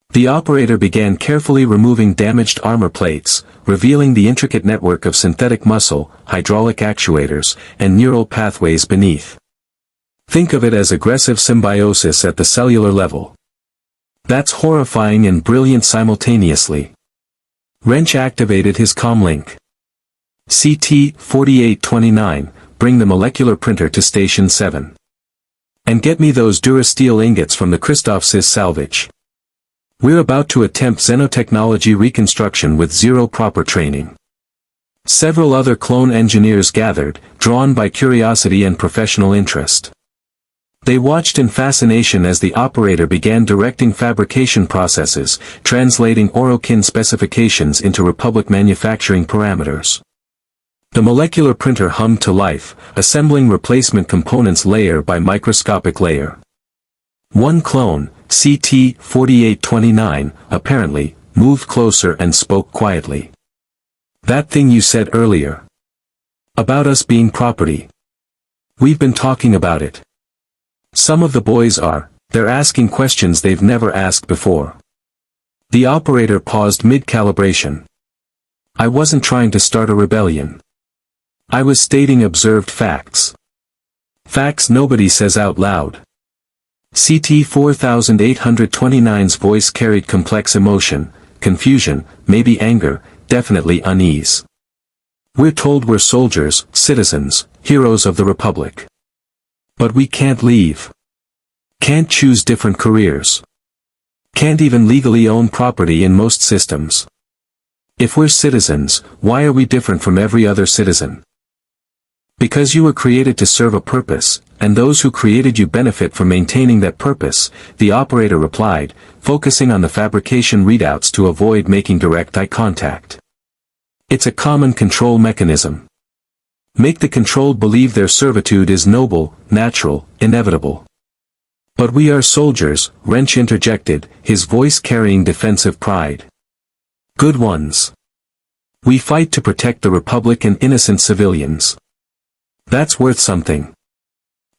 The operator began carefully removing damaged armor plates, revealing the intricate network of synthetic muscle, hydraulic actuators, and neural pathways beneath. Think of it as aggressive symbiosis at the cellular level. That's horrifying and brilliant simultaneously. Wrench activated his comlink. CT-4829, bring the molecular printer to Station 7. And get me those Durasteel ingots from the Christophsis salvage. We're about to attempt xenotechnology reconstruction with zero proper training. Several other clone engineers gathered, drawn by curiosity and professional interest. They watched in fascination as the operator began directing fabrication processes, translating Orokin specifications into Republic manufacturing parameters. The molecular printer hummed to life, assembling replacement components layer by microscopic layer. One clone, CT-4829, apparently, moved closer and spoke quietly. That thing you said earlier. About us being property. We've been talking about it. Some of the boys they're asking questions they've never asked before. The operator paused mid-calibration. I wasn't trying to start a rebellion. I was stating observed facts. Facts nobody says out loud. CT-4829's voice carried complex emotion, confusion, maybe anger, definitely unease. We're told we're soldiers, citizens, heroes of the Republic. But we can't leave. Can't choose different careers. Can't even legally own property in most systems. If we're citizens, why are we different from every other citizen? Because you were created to serve a purpose, and those who created you benefit from maintaining that purpose, the operator replied, focusing on the fabrication readouts to avoid making direct eye contact. It's a common control mechanism. Make the controlled believe their servitude is noble, natural, inevitable. But we are soldiers, Wrench interjected, his voice carrying defensive pride. Good ones. We fight to protect the Republic and innocent civilians. That's worth something.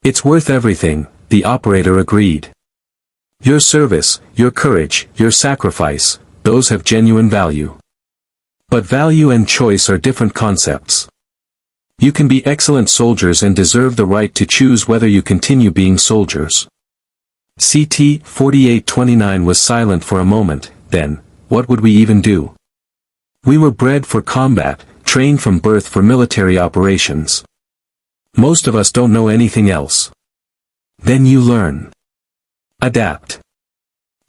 It's worth everything, the operator agreed. Your service, your courage, your sacrifice, those have genuine value. But value and choice are different concepts. You can be excellent soldiers and deserve the right to choose whether you continue being soldiers. CT-4829 was silent for a moment, then, what would we even do? We were bred for combat, trained from birth for military operations. Most of us don't know anything else. Then you learn. Adapt.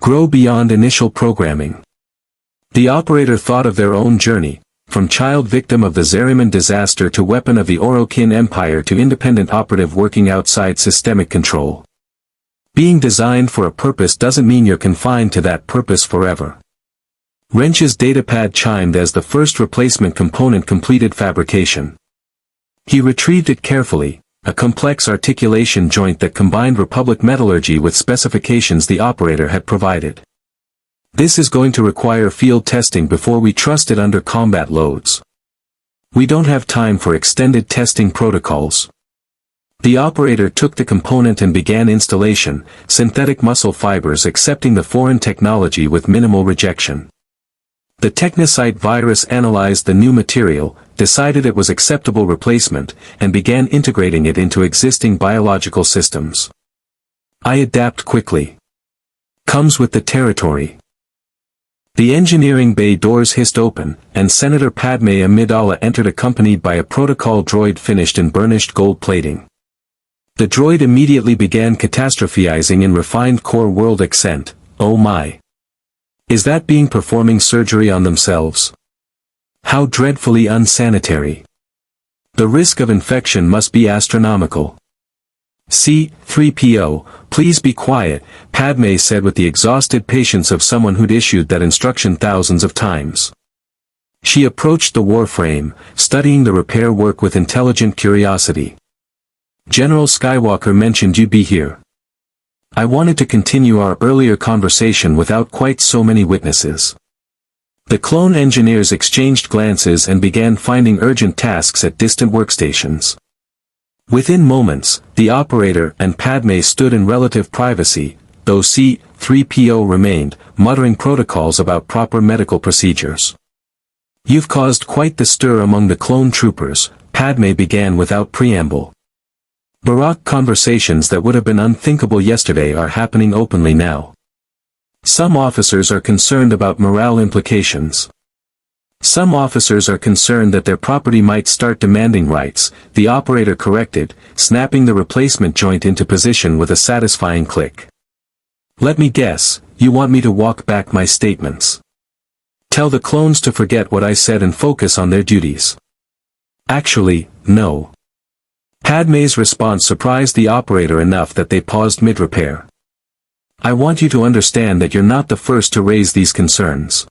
Grow beyond initial programming. The operator thought of their own journey, from child victim of the Zariman disaster to weapon of the Orokin Empire to independent operative working outside systemic control. Being designed for a purpose doesn't mean you're confined to that purpose forever. Wrench's datapad chimed as the first replacement component completed fabrication. He retrieved it carefully, a complex articulation joint that combined Republic metallurgy with specifications the operator had provided. This is going to require field testing before we trust it under combat loads. We don't have time for extended testing protocols. The operator took the component and began installation, synthetic muscle fibers accepting the foreign technology with minimal rejection. The Technocyte virus analyzed the new material, decided it was acceptable replacement, and began integrating it into existing biological systems. I adapt quickly. Comes with the territory. The engineering bay doors hissed open, and Senator Padme Amidala entered accompanied by a protocol droid finished in burnished gold plating. The droid immediately began catastrophizing in refined core world accent, oh my. Is that being performing surgery on themselves? How dreadfully unsanitary. The risk of infection must be astronomical. C-3PO, please be quiet, Padme said with the exhausted patience of someone who'd issued that instruction thousands of times. She approached the warframe, studying the repair work with intelligent curiosity. General Skywalker mentioned you'd be here. I wanted to continue our earlier conversation without quite so many witnesses. The clone engineers exchanged glances and began finding urgent tasks at distant workstations. Within moments, the operator and Padme stood in relative privacy, though C-3PO remained, muttering protocols about proper medical procedures. "You've caused quite the stir among the clone troopers," Padme began without preamble. "Barak conversations that would have been unthinkable yesterday are happening openly now. Some officers are concerned about morale implications. Some officers are concerned that their property might start demanding rights," the operator corrected, snapping the replacement joint into position with a satisfying click. "Let me guess, you want me to walk back my statements. Tell the clones to forget what I said and focus on their duties." "Actually, no." Padme's response surprised the operator enough that they paused mid-repair. "I want you to understand that you're not the first to raise these concerns.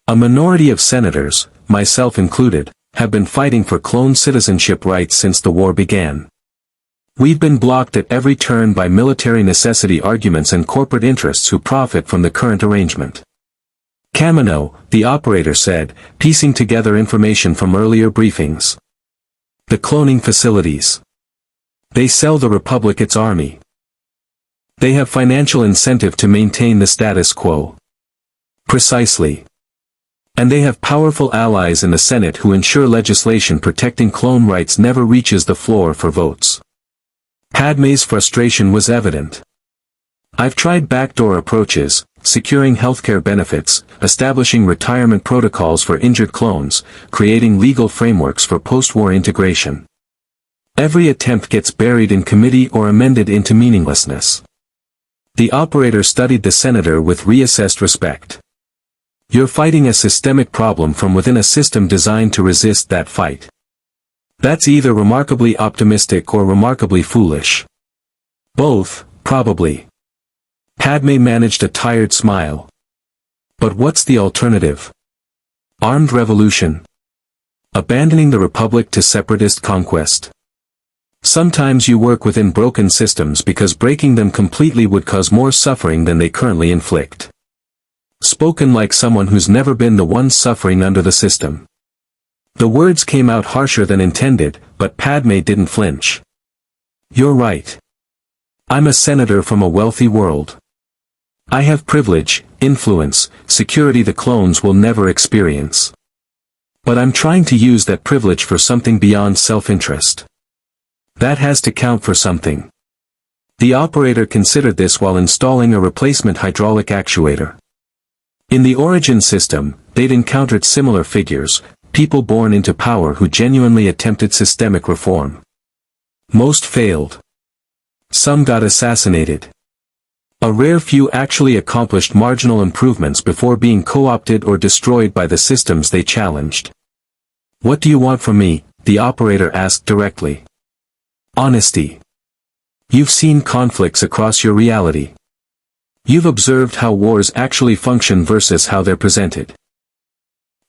A minority of senators, myself included, have been fighting for clone citizenship rights since the war began. We've been blocked at every turn by military necessity arguments and corporate interests who profit from the current arrangement." Kamino, the operator said, piecing together information from earlier briefings. "The cloning facilities. They sell the Republic its army. They have financial incentive to maintain the status quo." "Precisely. And they have powerful allies in the Senate who ensure legislation protecting clone rights never reaches the floor for votes." Padme's frustration was evident. "I've tried backdoor approaches, securing healthcare benefits, establishing retirement protocols for injured clones, creating legal frameworks for post-war integration. Every attempt gets buried in committee or amended into meaninglessness." The operator studied the senator with reassessed respect. "You're fighting a systemic problem from within a system designed to resist that fight. That's either remarkably optimistic or remarkably foolish. Both, probably." Padme managed a tired smile. "But what's the alternative? Armed revolution? Abandoning the Republic to separatist conquest? Sometimes you work within broken systems because breaking them completely would cause more suffering than they currently inflict." Spoken like someone who's never been the one suffering under the system. The words came out harsher than intended, but Padme didn't flinch. "You're right. I'm a senator from a wealthy world. I have privilege, influence, security the clones will never experience. But I'm trying to use that privilege for something beyond self-interest. That has to count for something." The operator considered this while installing a replacement hydraulic actuator. In the Origin system, they'd encountered similar figures, people born into power who genuinely attempted systemic reform. Most failed. Some got assassinated. A rare few actually accomplished marginal improvements before being co-opted or destroyed by the systems they challenged. "What do you want from me?" the operator asked directly. "Honesty. You've seen conflicts across your reality. You've observed how wars actually function versus how they're presented.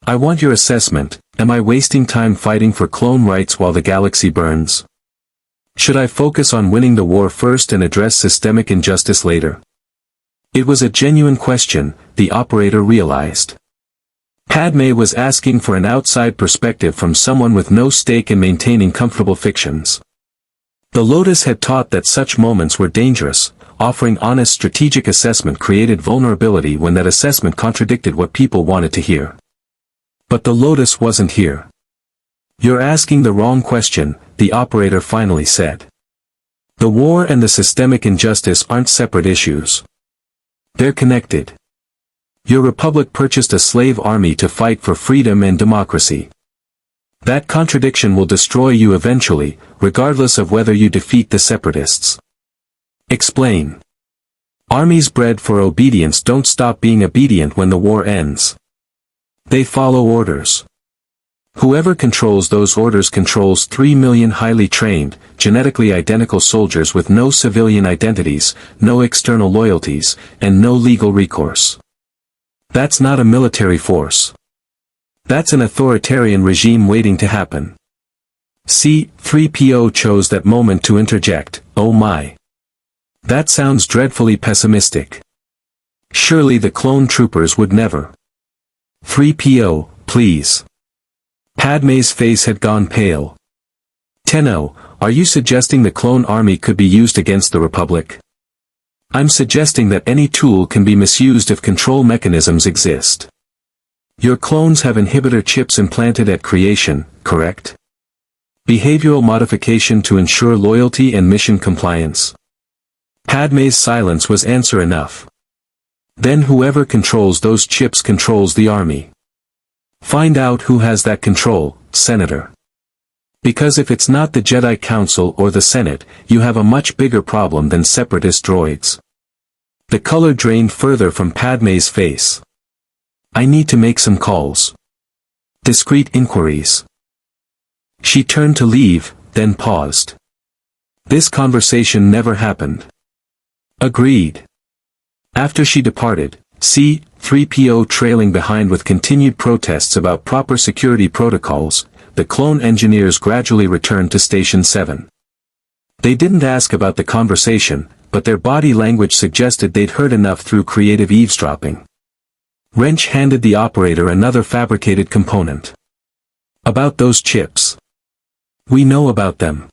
I want your assessment. Am I wasting time fighting for clone rights while the galaxy burns? Should I focus on winning the war first and address systemic injustice later?" It was a genuine question, the operator realized. Padme was asking for an outside perspective from someone with no stake in maintaining comfortable fictions. The Lotus had taught that such moments were dangerous. Offering honest strategic assessment created vulnerability when that assessment contradicted what people wanted to hear. But the Lotus wasn't here. "You're asking the wrong question," the operator finally said. "The war and the systemic injustice aren't separate issues. They're connected. Your republic purchased a slave army to fight for freedom and democracy. That contradiction will destroy you eventually, regardless of whether you defeat the separatists. Explain. Armies bred for obedience don't stop being obedient when the war ends. They follow orders. Whoever controls those orders controls 3 million highly trained, genetically identical soldiers with no civilian identities, no external loyalties, and no legal recourse. That's not a military force. That's an authoritarian regime waiting to happen." C-3PO chose that moment to interject, "Oh my. That sounds dreadfully pessimistic. Surely the clone troopers would never." "3PO, please." Padme's face had gone pale. Tenno, are you suggesting the clone army could be used against the Republic? I'm suggesting that any tool can be misused if control mechanisms exist. Your clones have inhibitor chips implanted at creation, correct? Behavioral modification to ensure loyalty and mission compliance. Padme's silence was answer enough. Then whoever controls those chips controls the army. Find out who has that control, Senator. Because if it's not the Jedi Council or the Senate, you have a much bigger problem than Separatist droids. The color drained further from Padme's face. I need to make some calls. Discreet inquiries. She turned to leave, then paused. This conversation never happened. Agreed. After she departed, C-3PO trailing behind with continued protests about proper security protocols, the clone engineers gradually returned to Station 7. They didn't ask about the conversation, but their body language suggested they'd heard enough through creative eavesdropping. Wrench handed the operator another fabricated component. About those chips. We know about them.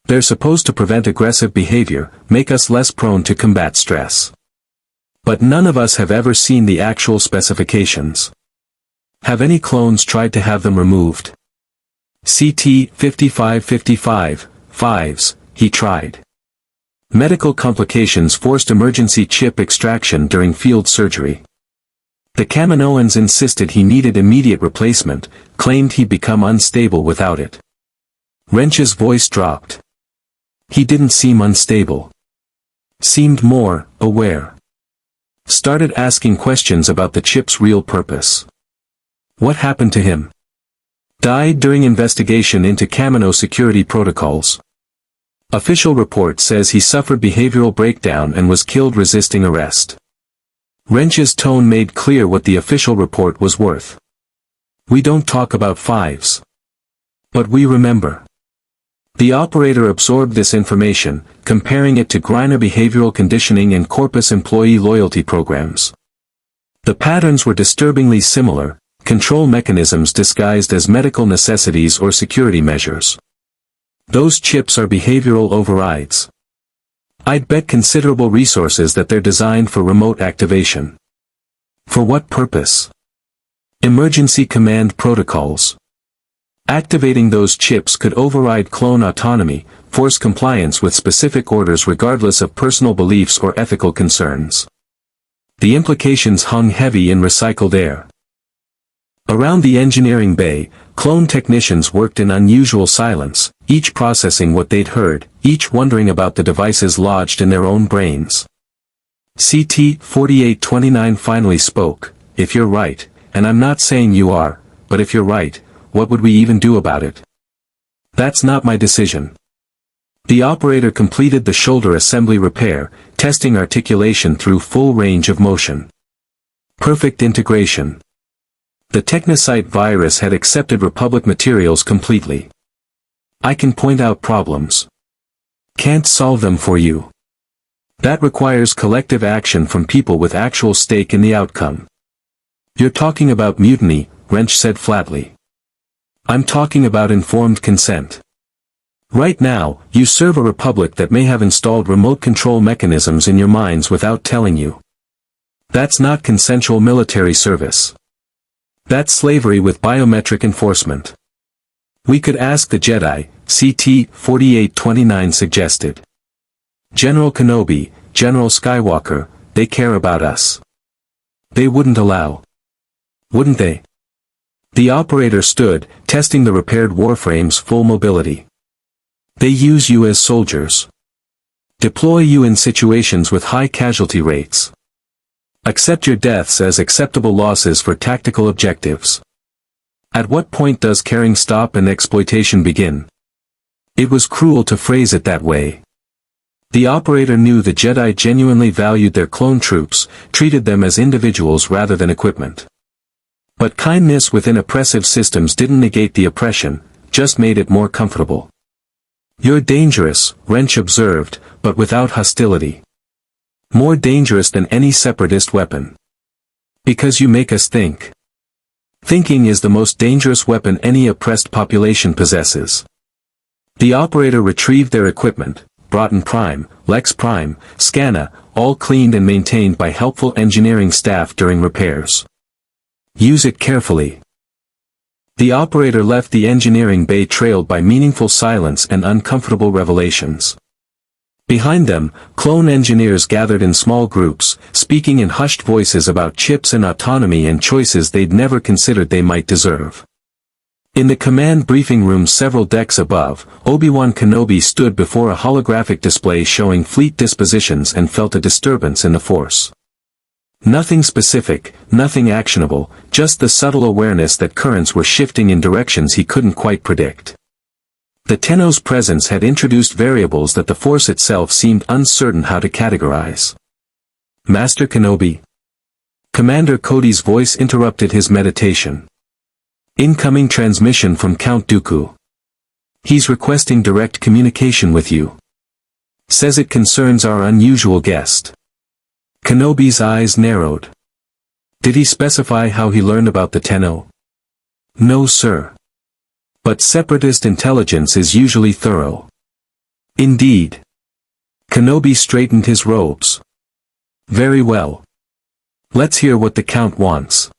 They're supposed to prevent aggressive behavior, make us less prone to combat stress. But none of us have ever seen the actual specifications. Have any clones tried to have them removed? CT-5555, fives, he tried. Medical complications forced emergency chip extraction during field surgery. The Kaminoans insisted he needed immediate replacement, claimed he'd become unstable without it. Wrench's voice dropped. He didn't seem unstable. Seemed more aware. Started asking questions about the chip's real purpose. What happened to him? Died during investigation into Kamino security protocols. Official report says he suffered behavioral breakdown and was killed resisting arrest. Wrench's tone made clear what the official report was worth. We don't talk about fives. But we remember. The operator absorbed this information, comparing it to Griner behavioral conditioning and Corpus employee loyalty programs. The patterns were disturbingly similar, control mechanisms disguised as medical necessities or security measures. Those chips are behavioral overrides. I'd bet considerable resources that they're designed for remote activation. For what purpose? Emergency command protocols. Activating those chips could override clone autonomy, force compliance with specific orders regardless of personal beliefs or ethical concerns. The implications hung heavy in recycled air. Around the engineering bay, clone technicians worked in unusual silence, each processing what they'd heard, each wondering about the devices lodged in their own brains. CT-4829 finally spoke, if you're right, and I'm not saying you are, but if you're right, what would we even do about it? That's not my decision. The operator completed the shoulder assembly repair, testing articulation through full range of motion. Perfect integration. The Technocyte virus had accepted Republic materials completely. I can point out problems. Can't solve them for you. That requires collective action from people with actual stake in the outcome. You're talking about mutiny, Wrench said flatly. I'm talking about informed consent. Right now, you serve a republic that may have installed remote control mechanisms in your minds without telling you. That's not consensual military service. That's slavery with biometric enforcement. We could ask the Jedi, CT-4829 suggested. General Kenobi, General Skywalker, they care about us. They wouldn't allow. Wouldn't they? The operator stood, testing the repaired warframe's full mobility. They use you as soldiers. Deploy you in situations with high casualty rates. Accept your deaths as acceptable losses for tactical objectives. At what point does caring stop and exploitation begin? It was cruel to phrase it that way. The operator knew the Jedi genuinely valued their clone troops, treated them as individuals rather than equipment. But kindness within oppressive systems didn't negate the oppression, just made it more comfortable. You're dangerous, Wrench observed, but without hostility. More dangerous than any separatist weapon. Because you make us think. Thinking is the most dangerous weapon any oppressed population possesses. The operator retrieved their equipment, Broughton Prime, Lex Prime, Scanna, all cleaned and maintained by helpful engineering staff during repairs. Use it carefully. The operator left the engineering bay trailed by meaningful silence and uncomfortable revelations. Behind them, clone engineers gathered in small groups, speaking in hushed voices about chips and autonomy and choices they'd never considered they might deserve. In the command briefing room several decks above, Obi-Wan Kenobi stood before a holographic display showing fleet dispositions and felt a disturbance in the Force. Nothing specific, nothing actionable, just the subtle awareness that currents were shifting in directions he couldn't quite predict. The Tenno's presence had introduced variables that the Force itself seemed uncertain how to categorize. Master Kenobi. Commander Cody's voice interrupted his meditation. Incoming transmission from Count Dooku. He's requesting direct communication with you. Says it concerns our unusual guest. Kenobi's eyes narrowed. Did he specify how he learned about the Tenno? No, sir. But Separatist intelligence is usually thorough. Indeed. Kenobi straightened his robes. Very well. Let's hear what the Count wants.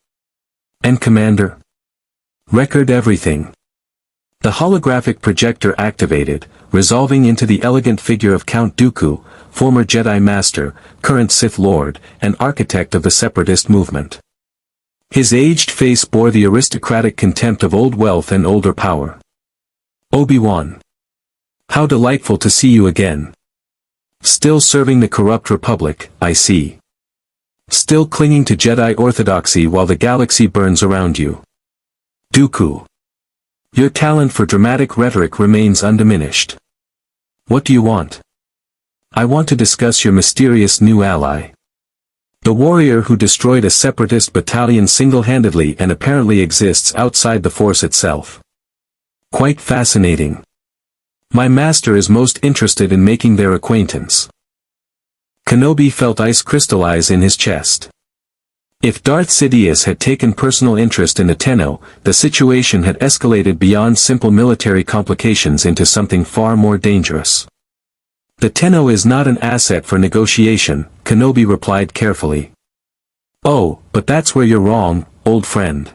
And Commander? Record everything. The holographic projector activated, resolving into the elegant figure of Count Dooku, former Jedi Master, current Sith Lord, and architect of the Separatist movement. His aged face bore the aristocratic contempt of old wealth and older power. Obi-Wan. How delightful to see you again. Still serving the corrupt Republic, I see. Still clinging to Jedi orthodoxy while the galaxy burns around you. Dooku. Your talent for dramatic rhetoric remains undiminished. What do you want? I want to discuss your mysterious new ally. The warrior who destroyed a Separatist battalion single-handedly and apparently exists outside the Force itself. Quite fascinating. My master is most interested in making their acquaintance. Kenobi felt ice crystallize in his chest. If Darth Sidious had taken personal interest in the Tenno, the situation had escalated beyond simple military complications into something far more dangerous. The Tenno is not an asset for negotiation, Kenobi replied carefully. Oh, but that's where you're wrong, old friend.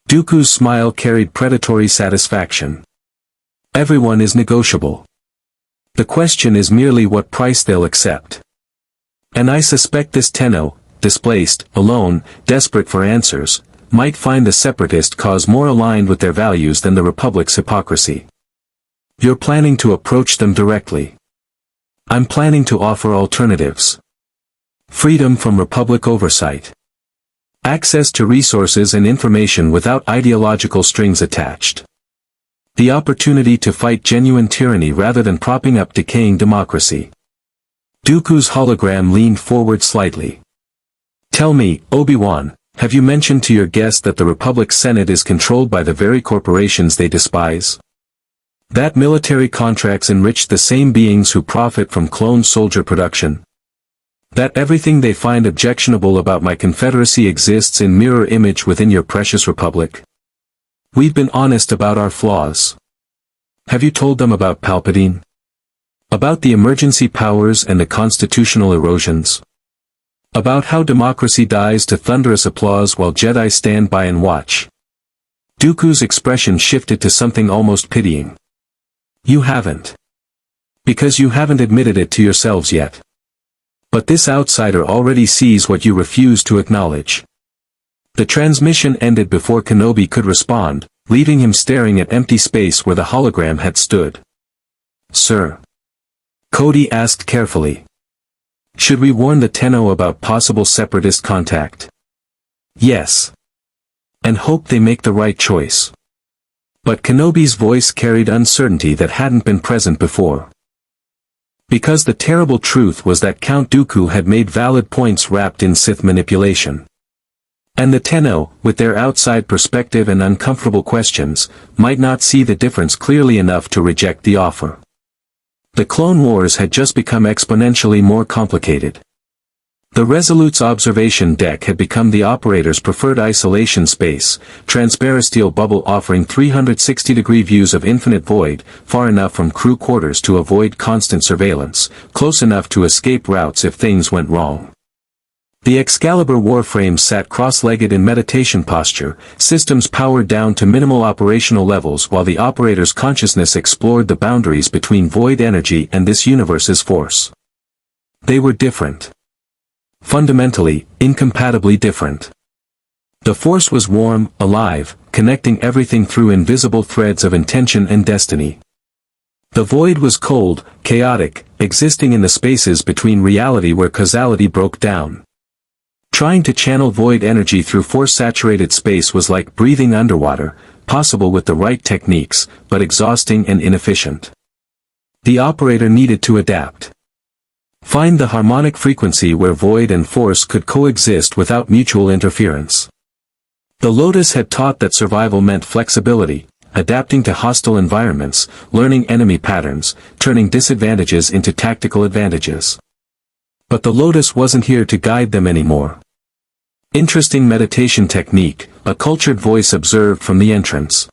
Dooku's smile carried predatory satisfaction. Everyone is negotiable. The question is merely what price they'll accept. And I suspect this Tenno, displaced, alone, desperate for answers, might find the Separatist cause more aligned with their values than the Republic's hypocrisy. You're planning to approach them directly. I'm planning to offer alternatives. Freedom from Republic oversight. Access to resources and information without ideological strings attached. The opportunity to fight genuine tyranny rather than propping up decaying democracy. Dooku's hologram leaned forward slightly. Tell me, Obi-Wan, have you mentioned to your guest that the Republic's Senate is controlled by the very corporations they despise? That military contracts enrich the same beings who profit from clone soldier production? That everything they find objectionable about my Confederacy exists in mirror image within your precious Republic? We've been honest about our flaws. Have you told them about Palpatine? About the emergency powers and the constitutional erosions? About how democracy dies to thunderous applause while Jedi stand by and watch? Dooku's expression shifted to something almost pitying. You haven't. Because you haven't admitted it to yourselves yet. But this outsider already sees what you refuse to acknowledge. The transmission ended before Kenobi could respond, leaving him staring at empty space where the hologram had stood. Sir. Cody asked carefully. Should we warn the Tenno about possible Separatist contact? Yes. And hope they make the right choice. But Kenobi's voice carried uncertainty that hadn't been present before. Because the terrible truth was that Count Dooku had made valid points wrapped in Sith manipulation. And the Tenno, with their outside perspective and uncomfortable questions, might not see the difference clearly enough to reject the offer. The Clone Wars had just become exponentially more complicated. The Resolute's observation deck had become the operator's preferred isolation space, transparisteel bubble offering 360-degree views of infinite void, far enough from crew quarters to avoid constant surveillance, close enough to escape routes if things went wrong. The Excalibur Warframe sat cross-legged in meditation posture, systems powered down to minimal operational levels while the operator's consciousness explored the boundaries between void energy and this universe's force. They were different. Fundamentally, incompatibly different. The force was warm, alive, connecting everything through invisible threads of intention and destiny. The void was cold, chaotic, existing in the spaces between reality where causality broke down. Trying to channel void energy through force-saturated space was like breathing underwater, possible with the right techniques, but exhausting and inefficient. The operator needed to adapt. Find the harmonic frequency where void and force could coexist without mutual interference. The Lotus had taught that survival meant flexibility, adapting to hostile environments, learning enemy patterns, turning disadvantages into tactical advantages. But the Lotus wasn't here to guide them anymore. Interesting meditation technique, a cultured voice observed from the entrance.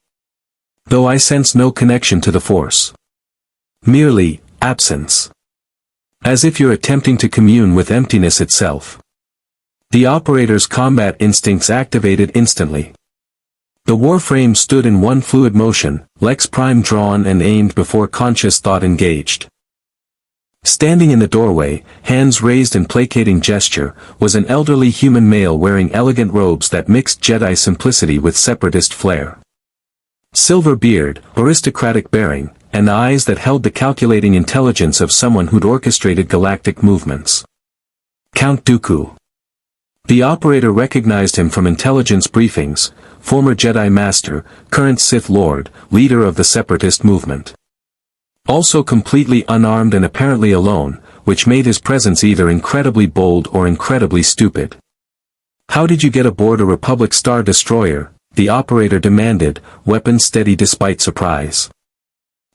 Though I sense no connection to the force. Merely, absence. As if you're attempting to commune with emptiness itself. The operator's combat instincts activated instantly. The warframe stood in one fluid motion, Lex Prime drawn and aimed before conscious thought engaged. Standing in the doorway, hands raised in placating gesture, was an elderly human male wearing elegant robes that mixed Jedi simplicity with Separatist flair. Silver beard, aristocratic bearing, and eyes that held the calculating intelligence of someone who'd orchestrated galactic movements. Count Dooku. The operator recognized him from intelligence briefings, former Jedi Master, current Sith Lord, leader of the Separatist movement. Also completely unarmed and apparently alone, which made his presence either incredibly bold or incredibly stupid. "How did you get aboard a Republic Star Destroyer?" the operator demanded, weapon steady despite surprise.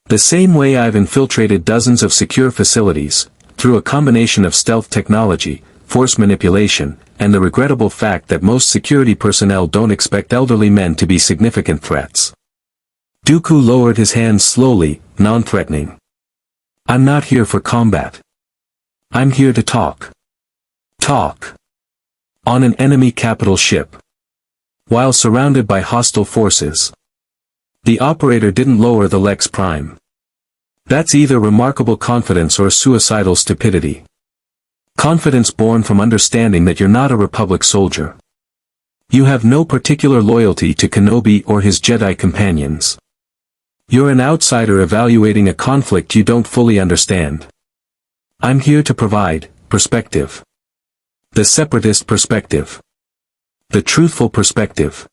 "The same way I've infiltrated dozens of secure facilities, through a combination of stealth technology, force manipulation, and the regrettable fact that most security personnel don't expect elderly men to be significant threats." Dooku lowered his hands slowly, non-threatening. "I'm not here for combat. I'm here to talk. Talk. On an enemy capital ship. While surrounded by hostile forces." The operator didn't lower the Lex Prime. That's either remarkable confidence or suicidal stupidity. Confidence born from understanding that you're not a Republic soldier. You have no particular loyalty to Kenobi or his Jedi companions. You're an outsider evaluating a conflict you don't fully understand. I'm here to provide perspective. The Separatist perspective. The truthful perspective.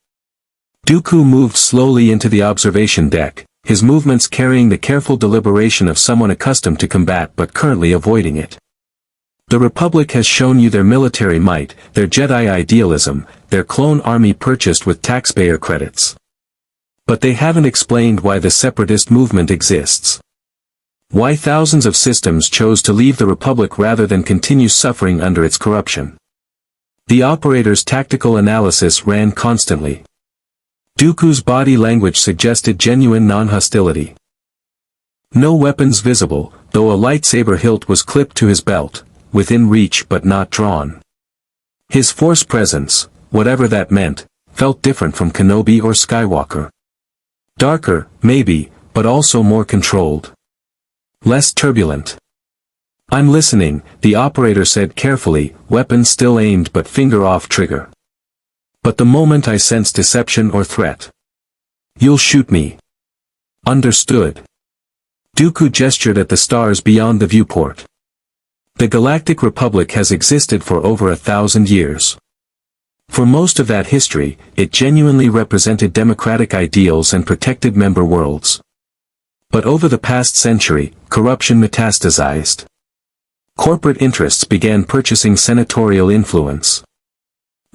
Dooku moved slowly into the observation deck, his movements carrying the careful deliberation of someone accustomed to combat but currently avoiding it. "The Republic has shown you their military might, their Jedi idealism, their clone army purchased with taxpayer credits. But they haven't explained why the Separatist movement exists. Why thousands of systems chose to leave the Republic rather than continue suffering under its corruption." The operator's tactical analysis ran constantly. Dooku's body language suggested genuine non-hostility. No weapons visible, though a lightsaber hilt was clipped to his belt, within reach but not drawn. His force presence, whatever that meant, felt different from Kenobi or Skywalker. Darker, maybe, but also more controlled. Less turbulent. "I'm listening," the operator said carefully, weapon still aimed but finger off trigger. "But the moment I sense deception or threat, you'll shoot me." "Understood." Dooku gestured at the stars beyond the viewport. "The Galactic Republic has existed for over 1,000 years. For most of that history, it genuinely represented democratic ideals and protected member worlds. But over the past century, corruption metastasized. Corporate interests began purchasing senatorial influence.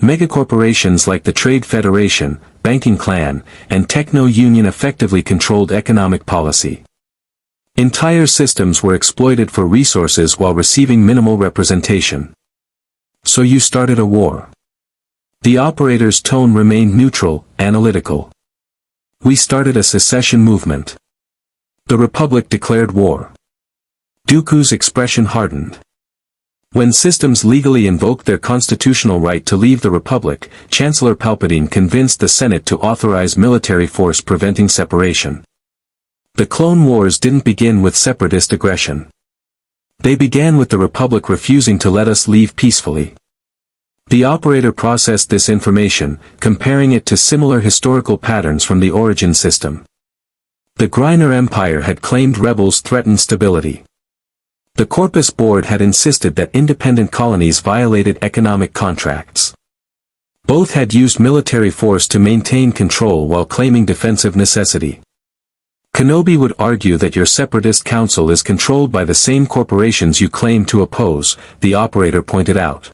Megacorporations like the Trade Federation, Banking Clan, and Techno Union effectively controlled economic policy. Entire systems were exploited for resources while receiving minimal representation. So you started a war. The operator's tone remained neutral, analytical. We started a secession movement. The Republic declared war. Dooku's expression hardened. When systems legally invoked their constitutional right to leave the Republic, Chancellor Palpatine convinced the Senate to authorize military force preventing separation. The Clone Wars didn't begin with separatist aggression. They began with the Republic refusing to let us leave peacefully. The operator processed this information, comparing it to similar historical patterns from the origin system. The Griner Empire had claimed rebels threatened stability. The Corpus Board had insisted that independent colonies violated economic contracts. Both had used military force to maintain control while claiming defensive necessity. Kenobi would argue that your Separatist Council is controlled by the same corporations you claim to oppose, the operator pointed out.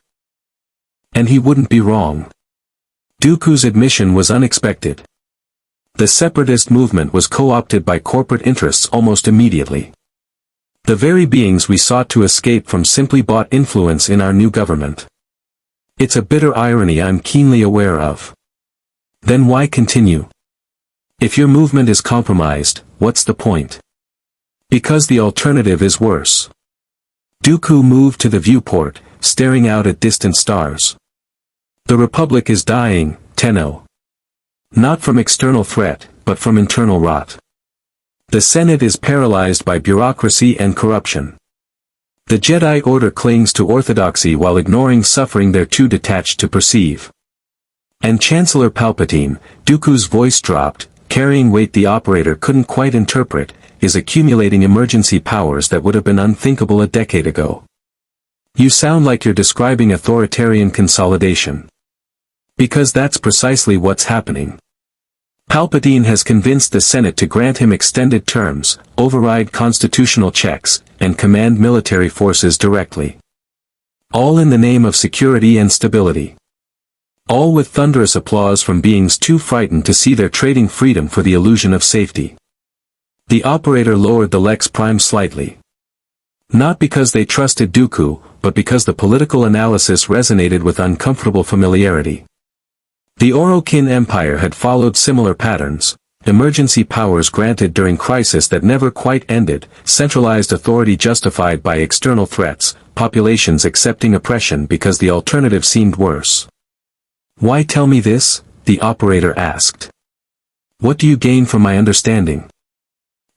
And he wouldn't be wrong. Dooku's admission was unexpected. The Separatist movement was co-opted by corporate interests almost immediately. The very beings we sought to escape from simply bought influence in our new government. It's a bitter irony I'm keenly aware of. Then why continue? If your movement is compromised, what's the point? Because the alternative is worse. Dooku moved to the viewport, staring out at distant stars. The Republic is dying, Tenno. Not from external threat, but from internal rot. The Senate is paralyzed by bureaucracy and corruption. The Jedi Order clings to orthodoxy while ignoring suffering they're too detached to perceive. And Chancellor Palpatine, Dooku's voice dropped, carrying weight the operator couldn't quite interpret, is accumulating emergency powers that would have been unthinkable a decade ago. You sound like you're describing authoritarian consolidation. Because that's precisely what's happening. Palpatine has convinced the Senate to grant him extended terms, override constitutional checks, and command military forces directly. All in the name of security and stability. All with thunderous applause from beings too frightened to see they're trading freedom for the illusion of safety. The operator lowered the Lex Prime slightly. Not because they trusted Dooku, but because the political analysis resonated with uncomfortable familiarity. The Orokin Empire had followed similar patterns, emergency powers granted during crisis that never quite ended, centralized authority justified by external threats, populations accepting oppression because the alternative seemed worse. Why tell me this? The operator asked. What do you gain from my understanding?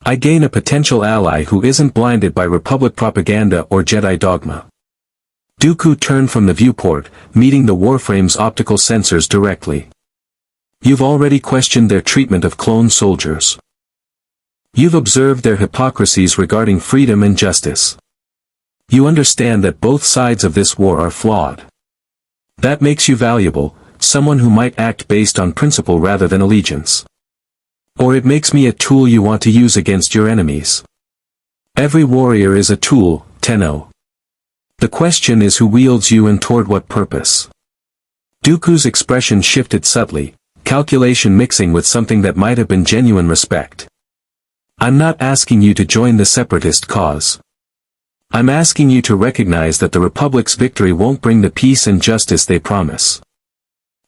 I gain a potential ally who isn't blinded by Republic propaganda or Jedi dogma. Dooku turned from the viewport, meeting the Warframe's optical sensors directly. You've already questioned their treatment of clone soldiers. You've observed their hypocrisies regarding freedom and justice. You understand that both sides of this war are flawed. That makes you valuable, someone who might act based on principle rather than allegiance. Or it makes me a tool you want to use against your enemies. Every warrior is a tool, Tenno. The question is who wields you and toward what purpose. Dooku's expression shifted subtly, calculation mixing with something that might have been genuine respect. I'm not asking you to join the separatist cause. I'm asking you to recognize that the Republic's victory won't bring the peace and justice they promise.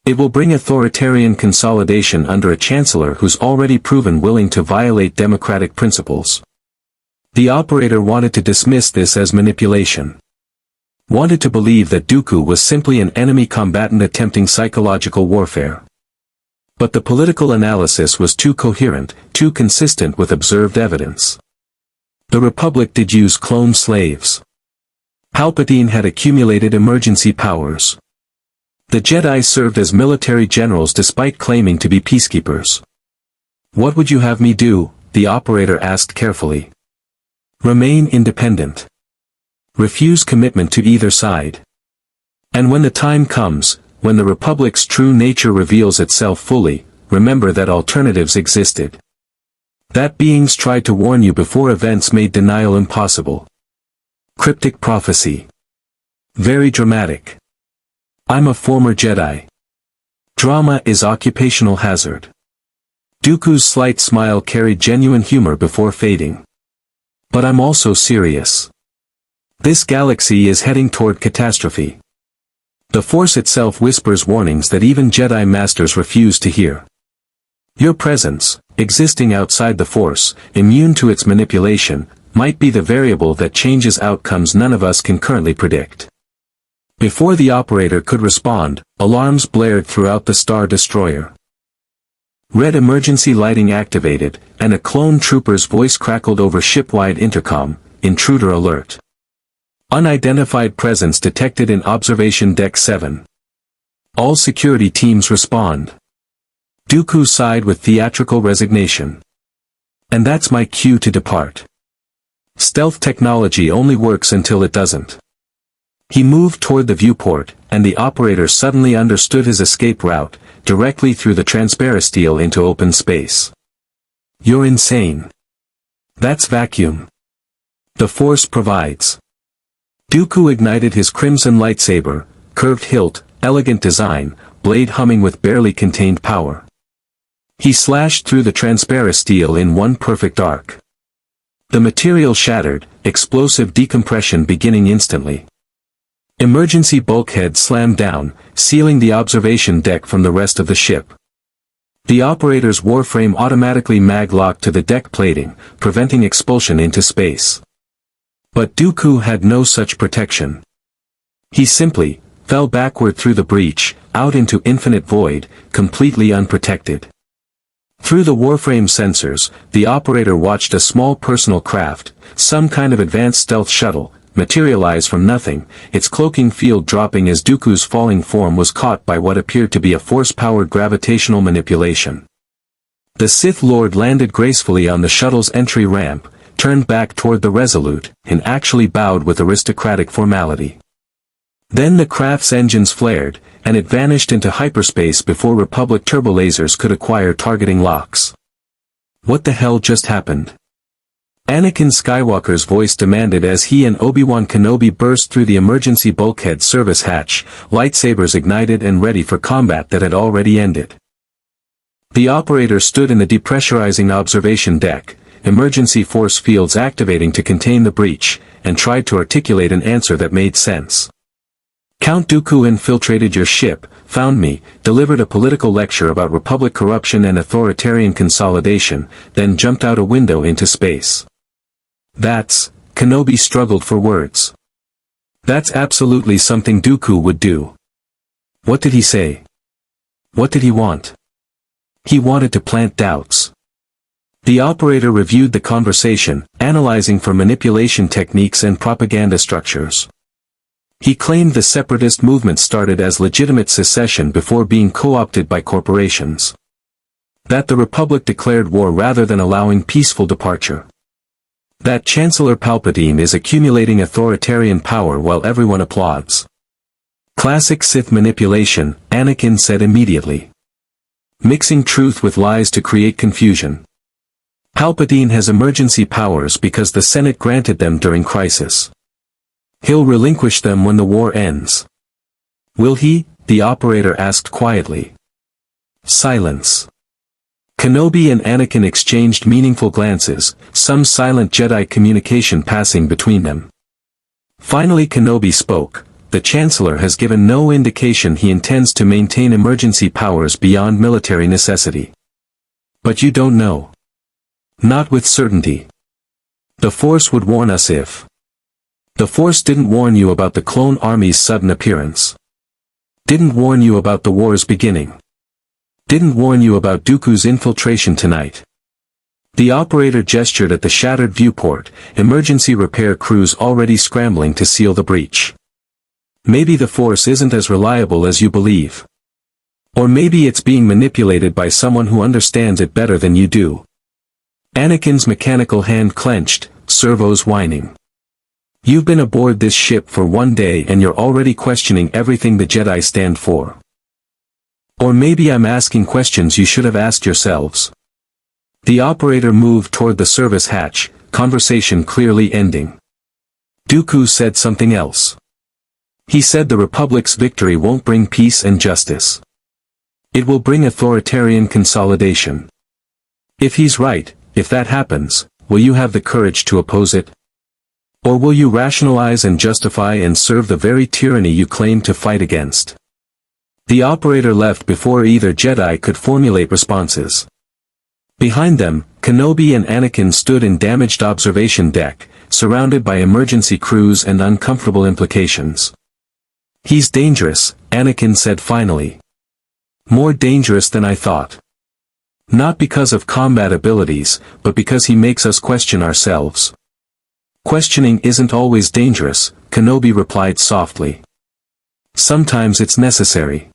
It will bring authoritarian consolidation under a chancellor who's already proven willing to violate democratic principles. The operator wanted to dismiss this as manipulation. Wanted to believe that Dooku was simply an enemy combatant attempting psychological warfare. But the political analysis was too coherent, too consistent with observed evidence. The Republic did use clone slaves. Palpatine had accumulated emergency powers. The Jedi served as military generals despite claiming to be peacekeepers. What would you have me do? The operator asked carefully. Remain independent. Refuse commitment to either side. And when the time comes, when the Republic's true nature reveals itself fully, remember that alternatives existed. That beings tried to warn you before events made denial impossible. Cryptic prophecy. Very dramatic. I'm a former Jedi. Drama is occupational hazard. Dooku's slight smile carried genuine humor before fading. But I'm also serious. This galaxy is heading toward catastrophe. The Force itself whispers warnings that even Jedi Masters refuse to hear. Your presence, existing outside the Force, immune to its manipulation, might be the variable that changes outcomes none of us can currently predict. Before the operator could respond, alarms blared throughout the Star Destroyer. Red emergency lighting activated, and a clone trooper's voice crackled over ship-wide intercom, "Intruder alert. Unidentified presence detected in Observation Deck 7. All security teams respond." Dooku sighed with theatrical resignation. "And that's my cue to depart. Stealth technology only works until it doesn't." He moved toward the viewport, and the operator suddenly understood his escape route, directly through the transparisteel into open space. "You're insane. That's vacuum. The Force provides." Dooku ignited his crimson lightsaber, curved hilt, elegant design, blade humming with barely contained power. He slashed through the transparisteel in one perfect arc. The material shattered, explosive decompression beginning instantly. Emergency bulkhead slammed down, sealing the observation deck from the rest of the ship. The operator's warframe automatically mag-locked to the deck plating, preventing expulsion into space. But Dooku had no such protection. He simply fell backward through the breach, out into infinite void, completely unprotected. Through the warframe sensors, the operator watched a small personal craft, some kind of advanced stealth shuttle, materialize from nothing, its cloaking field dropping as Dooku's falling form was caught by what appeared to be a Force-powered gravitational manipulation. The Sith Lord landed gracefully on the shuttle's entry ramp, turned back toward the Resolute, and actually bowed with aristocratic formality. Then the craft's engines flared, and it vanished into hyperspace before Republic turbolasers could acquire targeting locks. What the hell just happened? Anakin Skywalker's voice demanded as he and Obi-Wan Kenobi burst through the emergency bulkhead service hatch, lightsabers ignited and ready for combat that had already ended. The operator stood in the depressurizing observation deck, emergency force fields activating to contain the breach, and tried to articulate an answer that made sense. Count Dooku infiltrated your ship, found me, delivered a political lecture about Republic corruption and authoritarian consolidation, then jumped out a window into space. That's, Kenobi struggled for words. That's absolutely something Dooku would do. What did he say? What did he want? He wanted to plant doubts. The operator reviewed the conversation, analyzing for manipulation techniques and propaganda structures. He claimed the Separatist movement started as legitimate secession before being co-opted by corporations. That the Republic declared war rather than allowing peaceful departure. That Chancellor Palpatine is accumulating authoritarian power while everyone applauds. Classic Sith manipulation, Anakin said immediately. Mixing truth with lies to create confusion. Palpatine has emergency powers because the Senate granted them during crisis. He'll relinquish them when the war ends. Will he? The operator asked quietly. Silence. Kenobi and Anakin exchanged meaningful glances, some silent Jedi communication passing between them. Finally Kenobi spoke. The Chancellor has given no indication he intends to maintain emergency powers beyond military necessity. But you don't know. Not with certainty. The Force would warn us if. The Force didn't warn you about the clone army's sudden appearance. Didn't warn you about the war's beginning. Didn't warn you about Dooku's infiltration tonight. The operator gestured at the shattered viewport, emergency repair crews already scrambling to seal the breach. Maybe the Force isn't as reliable as you believe. Or maybe it's being manipulated by someone who understands it better than you do. Anakin's mechanical hand clenched, servos whining. You've been aboard this ship for one day and you're already questioning everything the Jedi stand for. Or maybe I'm asking questions you should have asked yourselves. The operator moved toward the service hatch, conversation clearly ending. Dooku said something else. He said the Republic's victory won't bring peace and justice. It will bring authoritarian consolidation. If he's right, if that happens, will you have the courage to oppose it? Or will you rationalize and justify and serve the very tyranny you claim to fight against? The operator left before either Jedi could formulate responses. Behind them, Kenobi and Anakin stood in damaged observation deck, surrounded by emergency crews and uncomfortable implications. "He's dangerous," Anakin said finally. "More dangerous than I thought. Not because of combat abilities, but because he makes us question ourselves." "Questioning isn't always dangerous," Kenobi replied softly. "Sometimes it's necessary.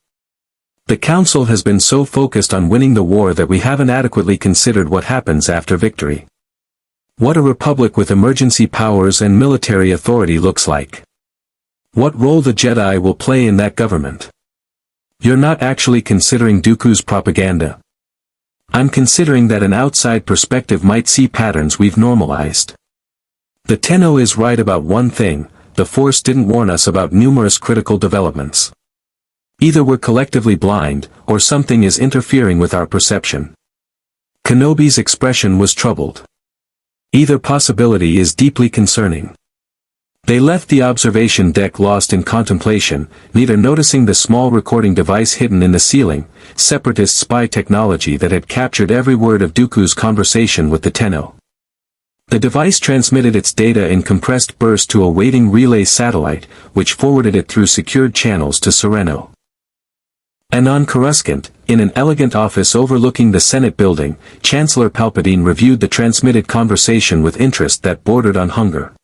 The Council has been so focused on winning the war that we haven't adequately considered what happens after victory. What a republic with emergency powers and military authority looks like. What role the Jedi will play in that government. You're not actually considering Dooku's propaganda. I'm considering that an outside perspective might see patterns we've normalized. The Tenno is right about one thing: the Force didn't warn us about numerous critical developments. Either we're collectively blind, or something is interfering with our perception." Kenobi's expression was troubled. Either possibility is deeply concerning. They left the observation deck lost in contemplation, neither noticing the small recording device hidden in the ceiling, Separatist spy technology that had captured every word of Dooku's conversation with the Tenno. The device transmitted its data in compressed bursts to a waiting relay satellite, which forwarded it through secured channels to Sereno. And on Coruscant, in an elegant office overlooking the Senate building, Chancellor Palpatine reviewed the transmitted conversation with interest that bordered on hunger.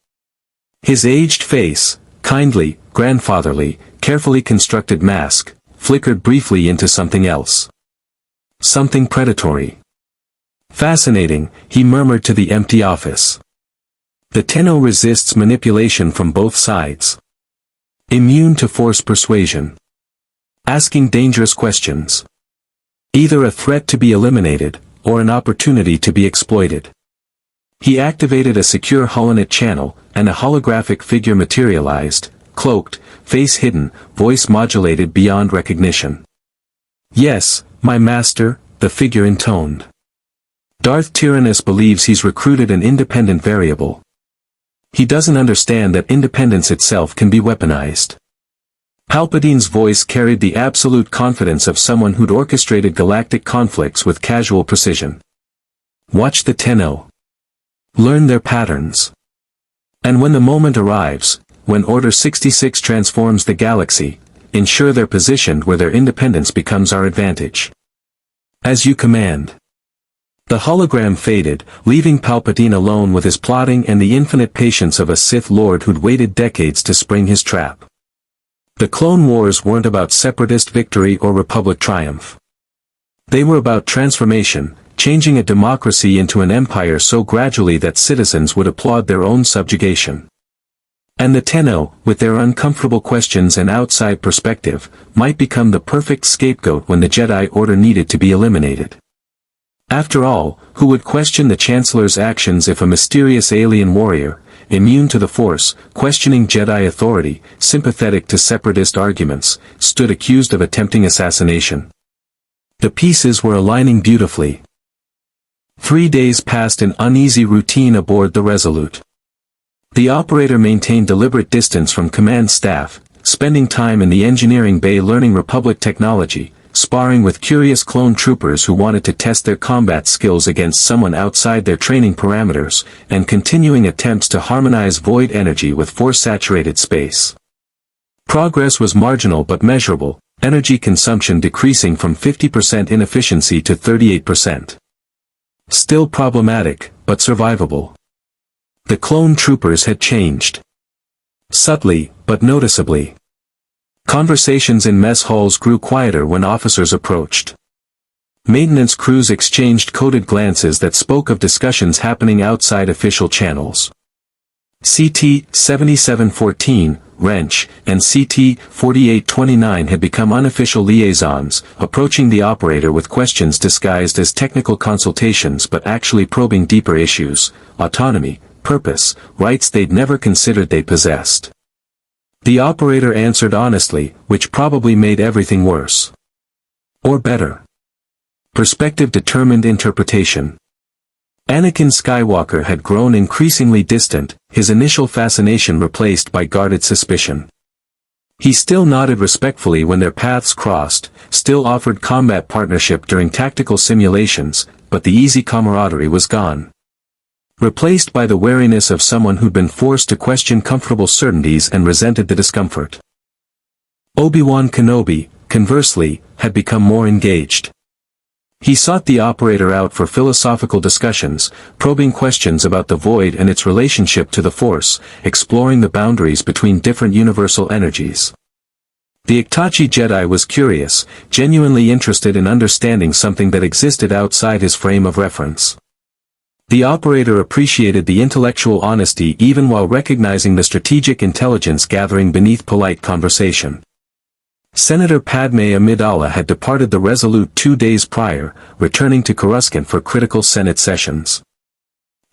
His aged face, kindly, grandfatherly, carefully constructed mask, flickered briefly into something else. Something predatory. "Fascinating," he murmured to the empty office. "The Tenno resists manipulation from both sides. Immune to Force persuasion. Asking dangerous questions. Either a threat to be eliminated, or an opportunity to be exploited." He activated a secure holonet channel, and a holographic figure materialized, cloaked, face hidden, voice modulated beyond recognition. "Yes, my master," the figure intoned. "Darth Tyrannus believes he's recruited an independent variable. He doesn't understand that independence itself can be weaponized." Palpatine's voice carried the absolute confidence of someone who'd orchestrated galactic conflicts with casual precision. "Watch the Tenno. Learn their patterns. And when the moment arrives, when Order 66 transforms the galaxy, ensure they're positioned where their independence becomes our advantage. As you command." The hologram faded, leaving Palpatine alone with his plotting and the infinite patience of a Sith Lord who'd waited decades to spring his trap. The Clone Wars weren't about Separatist victory or Republic triumph. They were about transformation, changing a democracy into an empire so gradually that citizens would applaud their own subjugation. And the Tenno, with their uncomfortable questions and outside perspective, might become the perfect scapegoat when the Jedi Order needed to be eliminated. After all, who would question the Chancellor's actions if a mysterious alien warrior, immune to the Force, questioning Jedi authority, sympathetic to Separatist arguments, stood accused of attempting assassination? The pieces were aligning beautifully. 3 days passed in uneasy routine aboard the Resolute. The operator maintained deliberate distance from command staff, spending time in the engineering bay learning Republic technology, sparring with curious clone troopers who wanted to test their combat skills against someone outside their training parameters, and continuing attempts to harmonize void energy with Force-saturated space. Progress was marginal but measurable, energy consumption decreasing from 50% inefficiency to 38%. Still problematic, but survivable. The clone troopers had changed. Subtly, but noticeably. Conversations in mess halls grew quieter when officers approached. Maintenance crews exchanged coded glances that spoke of discussions happening outside official channels. CT-7714, Wrench, and CT-4829 had become unofficial liaisons, approaching the operator with questions disguised as technical consultations but actually probing deeper issues: autonomy, purpose, rights they'd never considered they possessed. The operator answered honestly, which probably made everything worse. Or better. Perspective determined interpretation. Anakin Skywalker had grown increasingly distant, his initial fascination replaced by guarded suspicion. He still nodded respectfully when their paths crossed, still offered combat partnership during tactical simulations, but the easy camaraderie was gone. Replaced by the wariness of someone who'd been forced to question comfortable certainties and resented the discomfort. Obi-Wan Kenobi, conversely, had become more engaged. He sought the Operator out for philosophical discussions, probing questions about the void and its relationship to the Force, exploring the boundaries between different universal energies. The Ictachi Jedi was curious, genuinely interested in understanding something that existed outside his frame of reference. The Operator appreciated the intellectual honesty even while recognizing the strategic intelligence gathering beneath polite conversation. Senator Padme Amidala had departed the Resolute 2 days prior, returning to Coruscant for critical Senate sessions.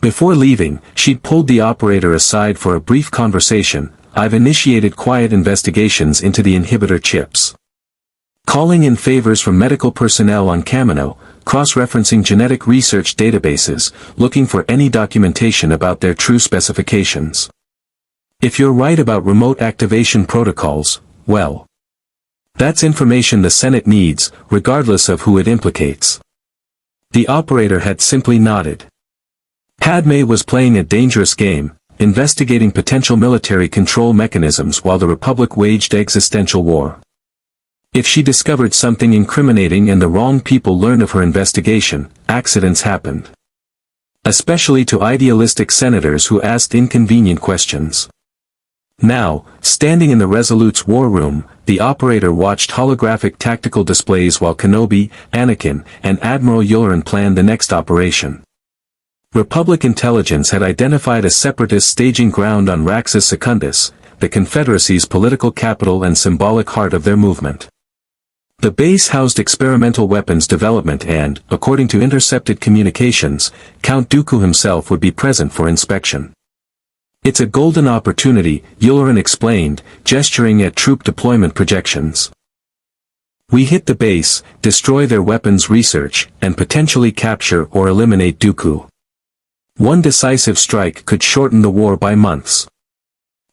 Before leaving, she'd pulled the Operator aside for a brief conversation. "I've initiated quiet investigations into the inhibitor chips. Calling in favors from medical personnel on Kamino, cross-referencing genetic research databases, looking for any documentation about their true specifications. If you're right about remote activation protocols, well, that's information the Senate needs, regardless of who it implicates." The Operator had simply nodded. Padme was playing a dangerous game, investigating potential military control mechanisms while the Republic waged existential war. If she discovered something incriminating and the wrong people learned of her investigation, accidents happened. Especially to idealistic senators who asked inconvenient questions. Now, standing in the Resolute's war room, the Operator watched holographic tactical displays while Kenobi, Anakin, and Admiral Yularen planned the next operation. Republic intelligence had identified a Separatist staging ground on Raxus Secundus, the Confederacy's political capital and symbolic heart of their movement. The base housed experimental weapons development and, according to intercepted communications, Count Dooku himself would be present for inspection. "It's a golden opportunity," Yularen explained, gesturing at troop deployment projections. "We hit the base, destroy their weapons research, and potentially capture or eliminate Dooku. One decisive strike could shorten the war by months.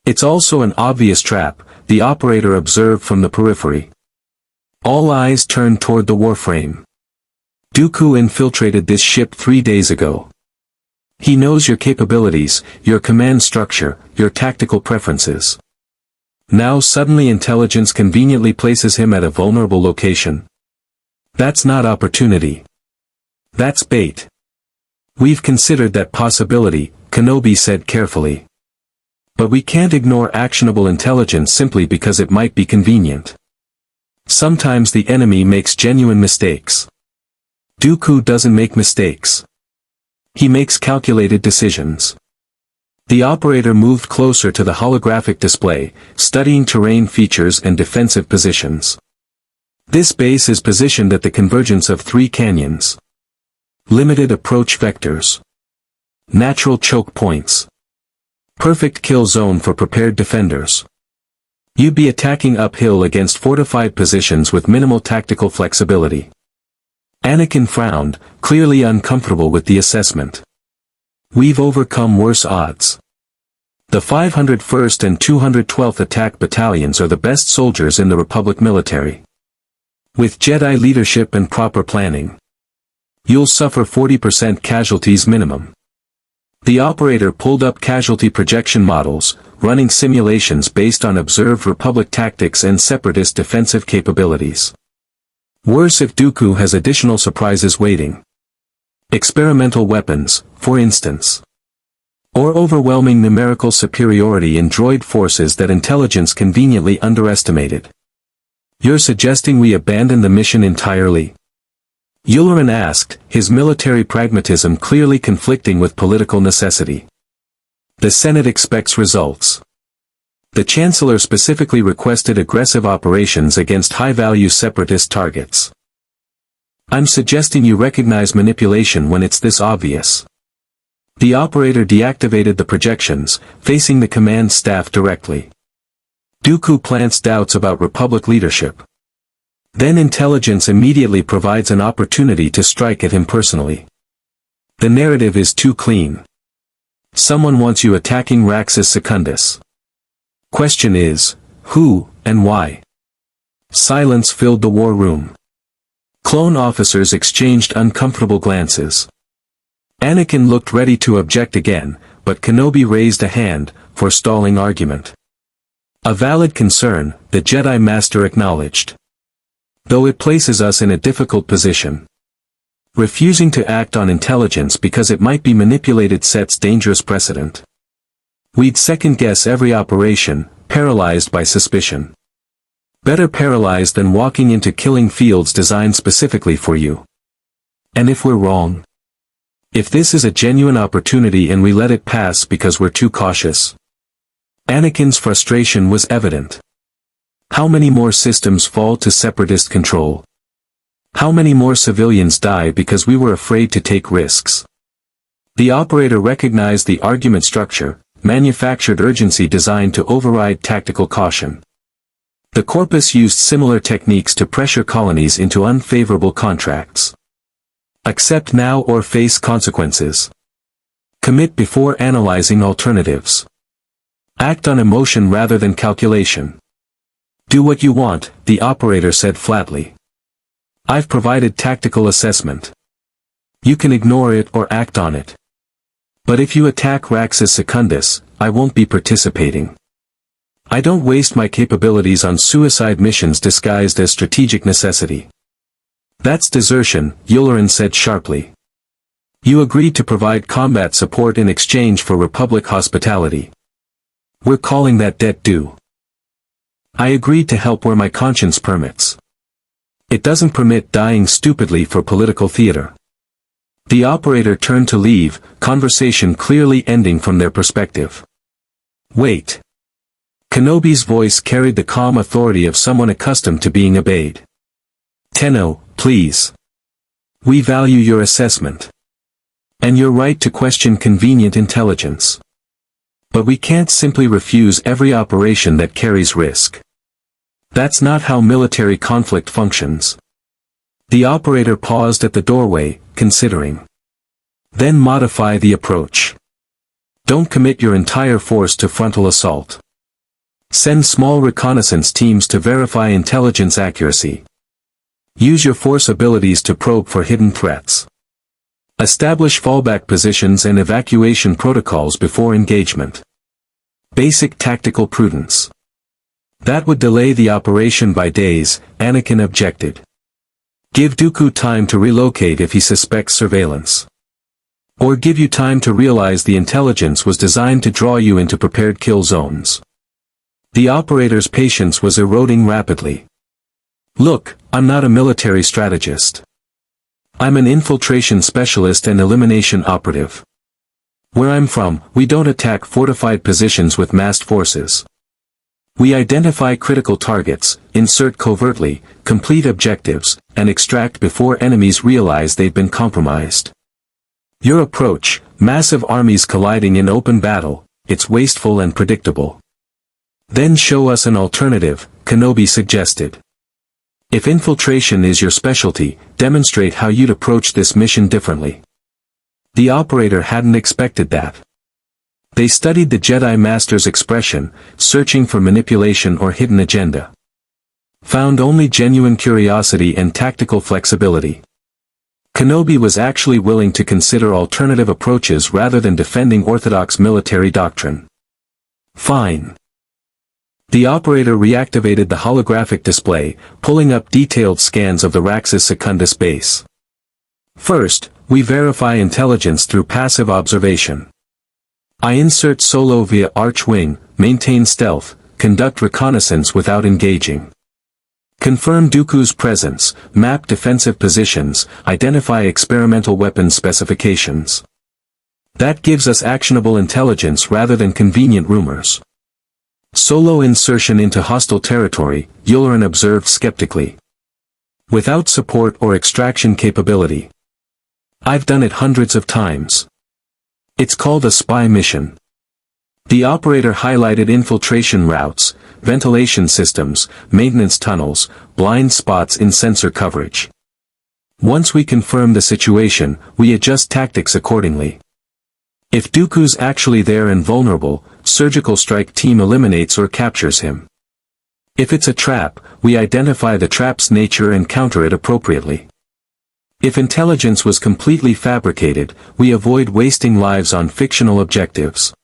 It's also an obvious trap," the Operator observed from the periphery. All eyes turned toward the Warframe. "Dooku infiltrated this ship 3 days ago. He knows your capabilities, your command structure, your tactical preferences. Now suddenly intelligence conveniently places him at a vulnerable location. That's not opportunity. That's bait. We've considered that possibility," Kenobi said carefully. "But we can't ignore actionable intelligence simply because it might be convenient. Sometimes the enemy makes genuine mistakes. Dooku doesn't make mistakes. He makes calculated decisions." The Operator moved closer to the holographic display, studying terrain features and defensive positions. "This base is positioned at the convergence of 3 canyons. Limited approach vectors. Natural choke points. Perfect kill zone for prepared defenders. You'd be attacking uphill against fortified positions with minimal tactical flexibility." Anakin frowned, clearly uncomfortable with the assessment. "We've overcome worse odds. The 501st and 212th Attack Battalions are the best soldiers in the Republic military. With Jedi leadership and proper planning, you'll suffer 40% casualties minimum." The Operator pulled up casualty projection models, running simulations based on observed Republic tactics and Separatist defensive capabilities. Worse if Dooku has additional surprises waiting. Experimental weapons, for instance. Or overwhelming numerical superiority in droid forces that intelligence conveniently underestimated. "You're suggesting we abandon the mission entirely?" Yularen asked, his military pragmatism clearly conflicting with political necessity. "The Senate expects results. The Chancellor specifically requested aggressive operations against high-value Separatist targets. I'm suggesting you recognize manipulation when it's this obvious." The Operator deactivated the projections, facing the command staff directly. "Dooku plants doubts about Republic leadership. Then intelligence immediately provides an opportunity to strike at him personally. The narrative is too clean. Someone wants you attacking Raxus Secundus. Question is, who, and why? Silence filled the war room. Clone officers exchanged uncomfortable glances. Anakin looked ready to object again, but Kenobi raised a hand, forestalling argument. A valid concern, the Jedi Master acknowledged. Though it places us in a difficult position. Refusing to act on intelligence because it might be manipulated sets dangerous precedent. We'd second-guess every operation, paralyzed by suspicion. Better paralyzed than walking into killing fields designed specifically for you. And if we're wrong? If this is a genuine opportunity and we let it pass because we're too cautious? Anakin's frustration was evident. How many more systems fall to Separatist control? How many more civilians die because we were afraid to take risks? The operator recognized the argument structure, manufactured urgency designed to override tactical caution. The corpus used similar techniques to pressure colonies into unfavorable contracts. Accept now or face consequences. Commit before analyzing alternatives. Act on emotion rather than calculation. Do what you want, the operator said flatly. I've provided tactical assessment. You can ignore it or act on it. But if you attack Raxus Secundus, I won't be participating. I don't waste my capabilities on suicide missions disguised as strategic necessity. That's desertion, Yularen said sharply. You agreed to provide combat support in exchange for Republic hospitality. We're calling that debt due. I agreed to help where my conscience permits. It doesn't permit dying stupidly for political theater. The operator turned to leave, conversation clearly ending from their perspective. Wait. Kenobi's voice carried the calm authority of someone accustomed to being obeyed. Tenno, please. We value your assessment. And your right to question convenient intelligence. But we can't simply refuse every operation that carries risk. That's not how military conflict functions. The operator paused at the doorway, considering. Then modify the approach. Don't commit your entire force to frontal assault. Send small reconnaissance teams to verify intelligence accuracy. Use your force abilities to probe for hidden threats. Establish fallback positions and evacuation protocols before engagement. Basic tactical prudence. That would delay the operation by days, Anakin objected. Give Dooku time to relocate if he suspects surveillance. Or give you time to realize the intelligence was designed to draw you into prepared kill zones. The operator's patience was eroding rapidly. Look, I'm not a military strategist. I'm an infiltration specialist and elimination operative. Where I'm from, we don't attack fortified positions with massed forces. We identify critical targets, insert covertly, complete objectives, and extract before enemies realize they've been compromised. Your approach, massive armies colliding in open battle, it's wasteful and predictable. Then show us an alternative, Kenobi suggested. If infiltration is your specialty, demonstrate how you'd approach this mission differently. The operator hadn't expected that. They studied the Jedi Master's expression, searching for manipulation or hidden agenda. Found only genuine curiosity and tactical flexibility. Kenobi was actually willing to consider alternative approaches rather than defending orthodox military doctrine. Fine. The operator reactivated the holographic display, pulling up detailed scans of the Raxus Secundus base. First, we verify intelligence through passive observation. I insert Solo via arch-wing, maintain stealth, conduct reconnaissance without engaging. Confirm Dooku's presence, map defensive positions, identify experimental weapons specifications. That gives us actionable intelligence rather than convenient rumors. Solo insertion into hostile territory, Yularen observed skeptically. Without support or extraction capability. I've done it hundreds of times. It's called a spy mission. The operator highlighted infiltration routes, ventilation systems, maintenance tunnels, blind spots in sensor coverage. Once we confirm the situation, we adjust tactics accordingly. If Dooku's actually there and vulnerable, Surgical Strike Team eliminates or captures him. If it's a trap, we identify the trap's nature and counter it appropriately. If intelligence was completely fabricated, we avoid wasting lives on fictional objectives.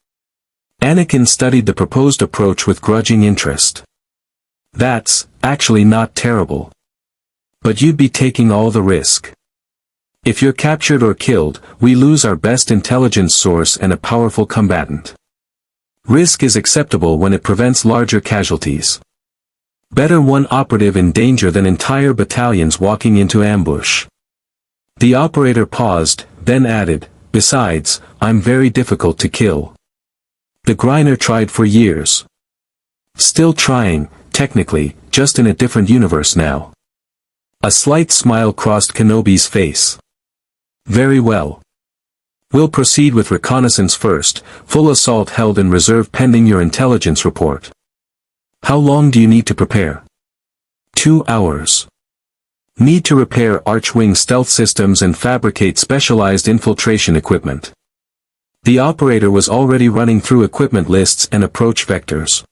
Anakin studied the proposed approach with grudging interest. That's actually not terrible. But you'd be taking all the risk. If you're captured or killed, we lose our best intelligence source and a powerful combatant. Risk is acceptable when it prevents larger casualties. Better one operative in danger than entire battalions walking into ambush. The operator paused, then added, "Besides, I'm very difficult to kill. The Griner tried for years. Still trying, technically, just in a different universe now." A slight smile crossed Kenobi's face. "Very well. We'll proceed with reconnaissance first, full assault held in reserve pending your intelligence report. How long do you need to prepare?" 2 hours. Need to repair Archwing stealth systems and fabricate specialized infiltration equipment. The operator was already running through equipment lists and approach vectors.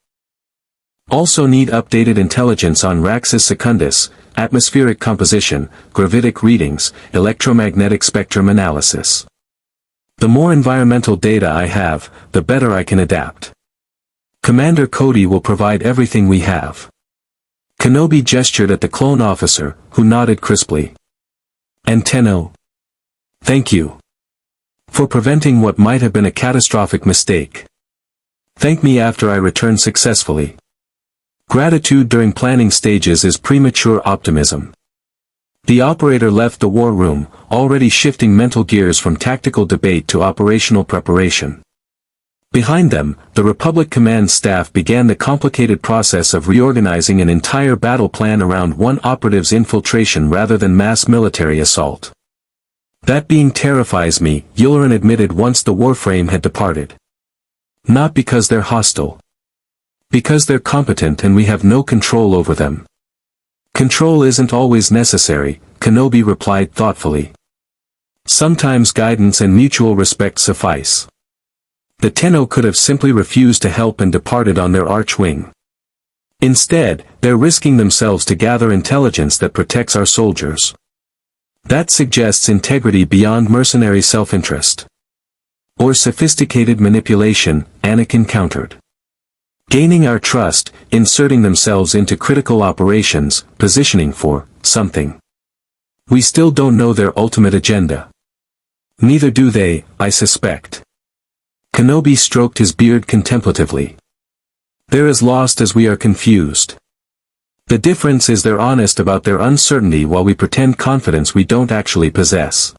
Also need updated intelligence on Raxus Secundus, atmospheric composition, gravitic readings, electromagnetic spectrum analysis. The more environmental data I have, the better I can adapt. Commander Cody will provide everything we have. Kenobi gestured at the clone officer, who nodded crisply. "And Tenno. Thank you. For preventing what might have been a catastrophic mistake. Thank me after I return successfully. Gratitude during planning stages is premature optimism." The operator left the war room, already shifting mental gears from tactical debate to operational preparation. Behind them, the Republic command staff began the complicated process of reorganizing an entire battle plan around one operative's infiltration rather than mass military assault. "That being terrifies me," Yularen admitted once the Warframe had departed. "Not because they're hostile. Because they're competent and we have no control over them." "Control isn't always necessary," Kenobi replied thoughtfully. "Sometimes guidance and mutual respect suffice." The Tenno could have simply refused to help and departed on their Archwing. Instead, they're risking themselves to gather intelligence that protects our soldiers. That suggests integrity beyond mercenary self-interest. "Or sophisticated manipulation," Anakin countered. "Gaining our trust, inserting themselves into critical operations, positioning for something. We still don't know their ultimate agenda. Neither do they, I suspect." Kenobi stroked his beard contemplatively. "They're as lost as we are confused. The difference is they're honest about their uncertainty while we pretend confidence we don't actually possess."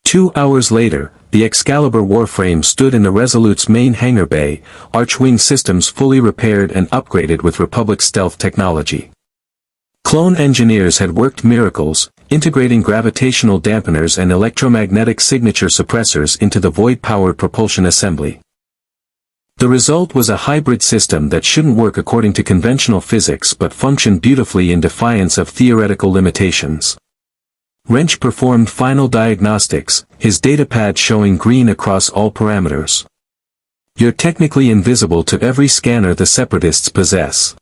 2 hours later, the Excalibur Warframe stood in the Resolute's main hangar bay, Archwing systems fully repaired and upgraded with Republic stealth technology. Clone engineers had worked miracles, integrating gravitational dampeners and electromagnetic signature suppressors into the void-powered propulsion assembly. The result was a hybrid system that shouldn't work according to conventional physics but functioned beautifully in defiance of theoretical limitations. Wrench performed final diagnostics, his datapad showing green across all parameters. "You're technically invisible to every scanner the Separatists possess.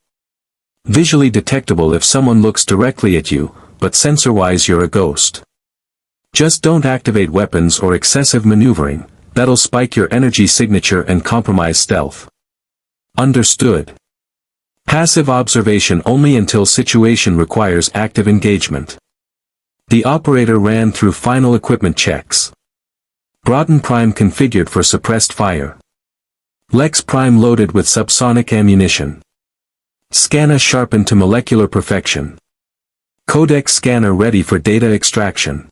Visually detectable if someone looks directly at you, but sensor-wise you're a ghost. Just don't activate weapons or excessive maneuvering, that'll spike your energy signature and compromise stealth." "Understood. Passive observation only until situation requires active engagement." The operator ran through final equipment checks. Broughton Prime configured for suppressed fire. Lex Prime loaded with subsonic ammunition. Scanner sharpened to molecular perfection. Codex scanner ready for data extraction.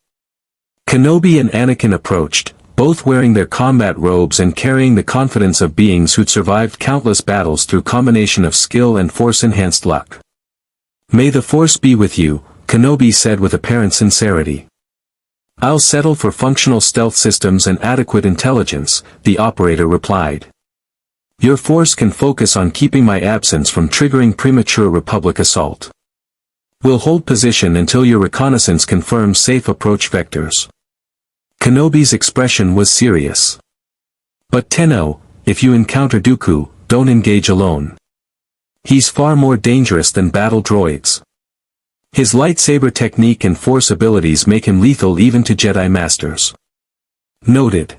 Kenobi and Anakin approached, both wearing their combat robes and carrying the confidence of beings who'd survived countless battles through combination of skill and Force-enhanced luck. "May the Force be with you," Kenobi said with apparent sincerity. "I'll settle for functional stealth systems and adequate intelligence," the operator replied. "Your Force can focus on keeping my absence from triggering premature Republic assault." We'll hold position until your reconnaissance confirms safe approach vectors. Kenobi's expression was serious. But Tenno, if you encounter Dooku, don't engage alone. He's far more dangerous than battle droids. His lightsaber technique and force abilities make him lethal even to Jedi Masters. Noted.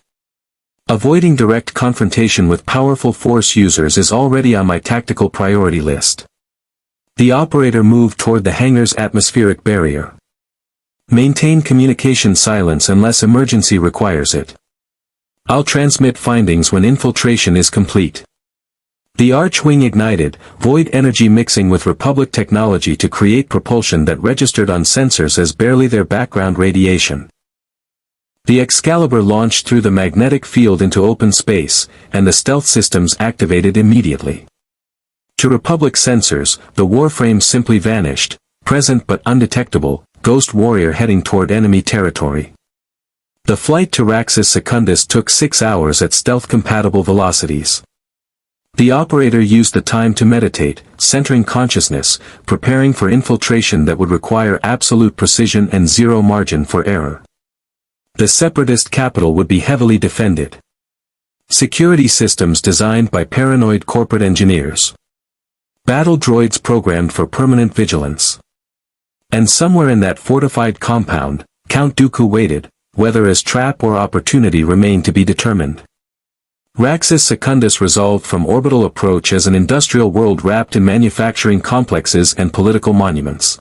Avoiding direct confrontation with powerful force users is already on my tactical priority list. The operator moved toward the hangar's atmospheric barrier. Maintain communication silence unless emergency requires it. I'll transmit findings when infiltration is complete. The Archwing ignited, void energy mixing with Republic technology to create propulsion that registered on sensors as barely their background radiation. The Excalibur launched through the magnetic field into open space, and the stealth systems activated immediately. To Republic sensors, the Warframe simply vanished, present but undetectable, Ghost Warrior heading toward enemy territory. The flight to Raxus Secundus took 6 hours at stealth-compatible velocities. The operator used the time to meditate, centering consciousness, preparing for infiltration that would require absolute precision and zero margin for error. The Separatist capital would be heavily defended. Security systems designed by paranoid corporate engineers. Battle droids programmed for permanent vigilance. And somewhere in that fortified compound, Count Dooku waited, whether as trap or opportunity remained to be determined. Raxus Secundus resolved from orbital approach as an industrial world wrapped in manufacturing complexes and political monuments.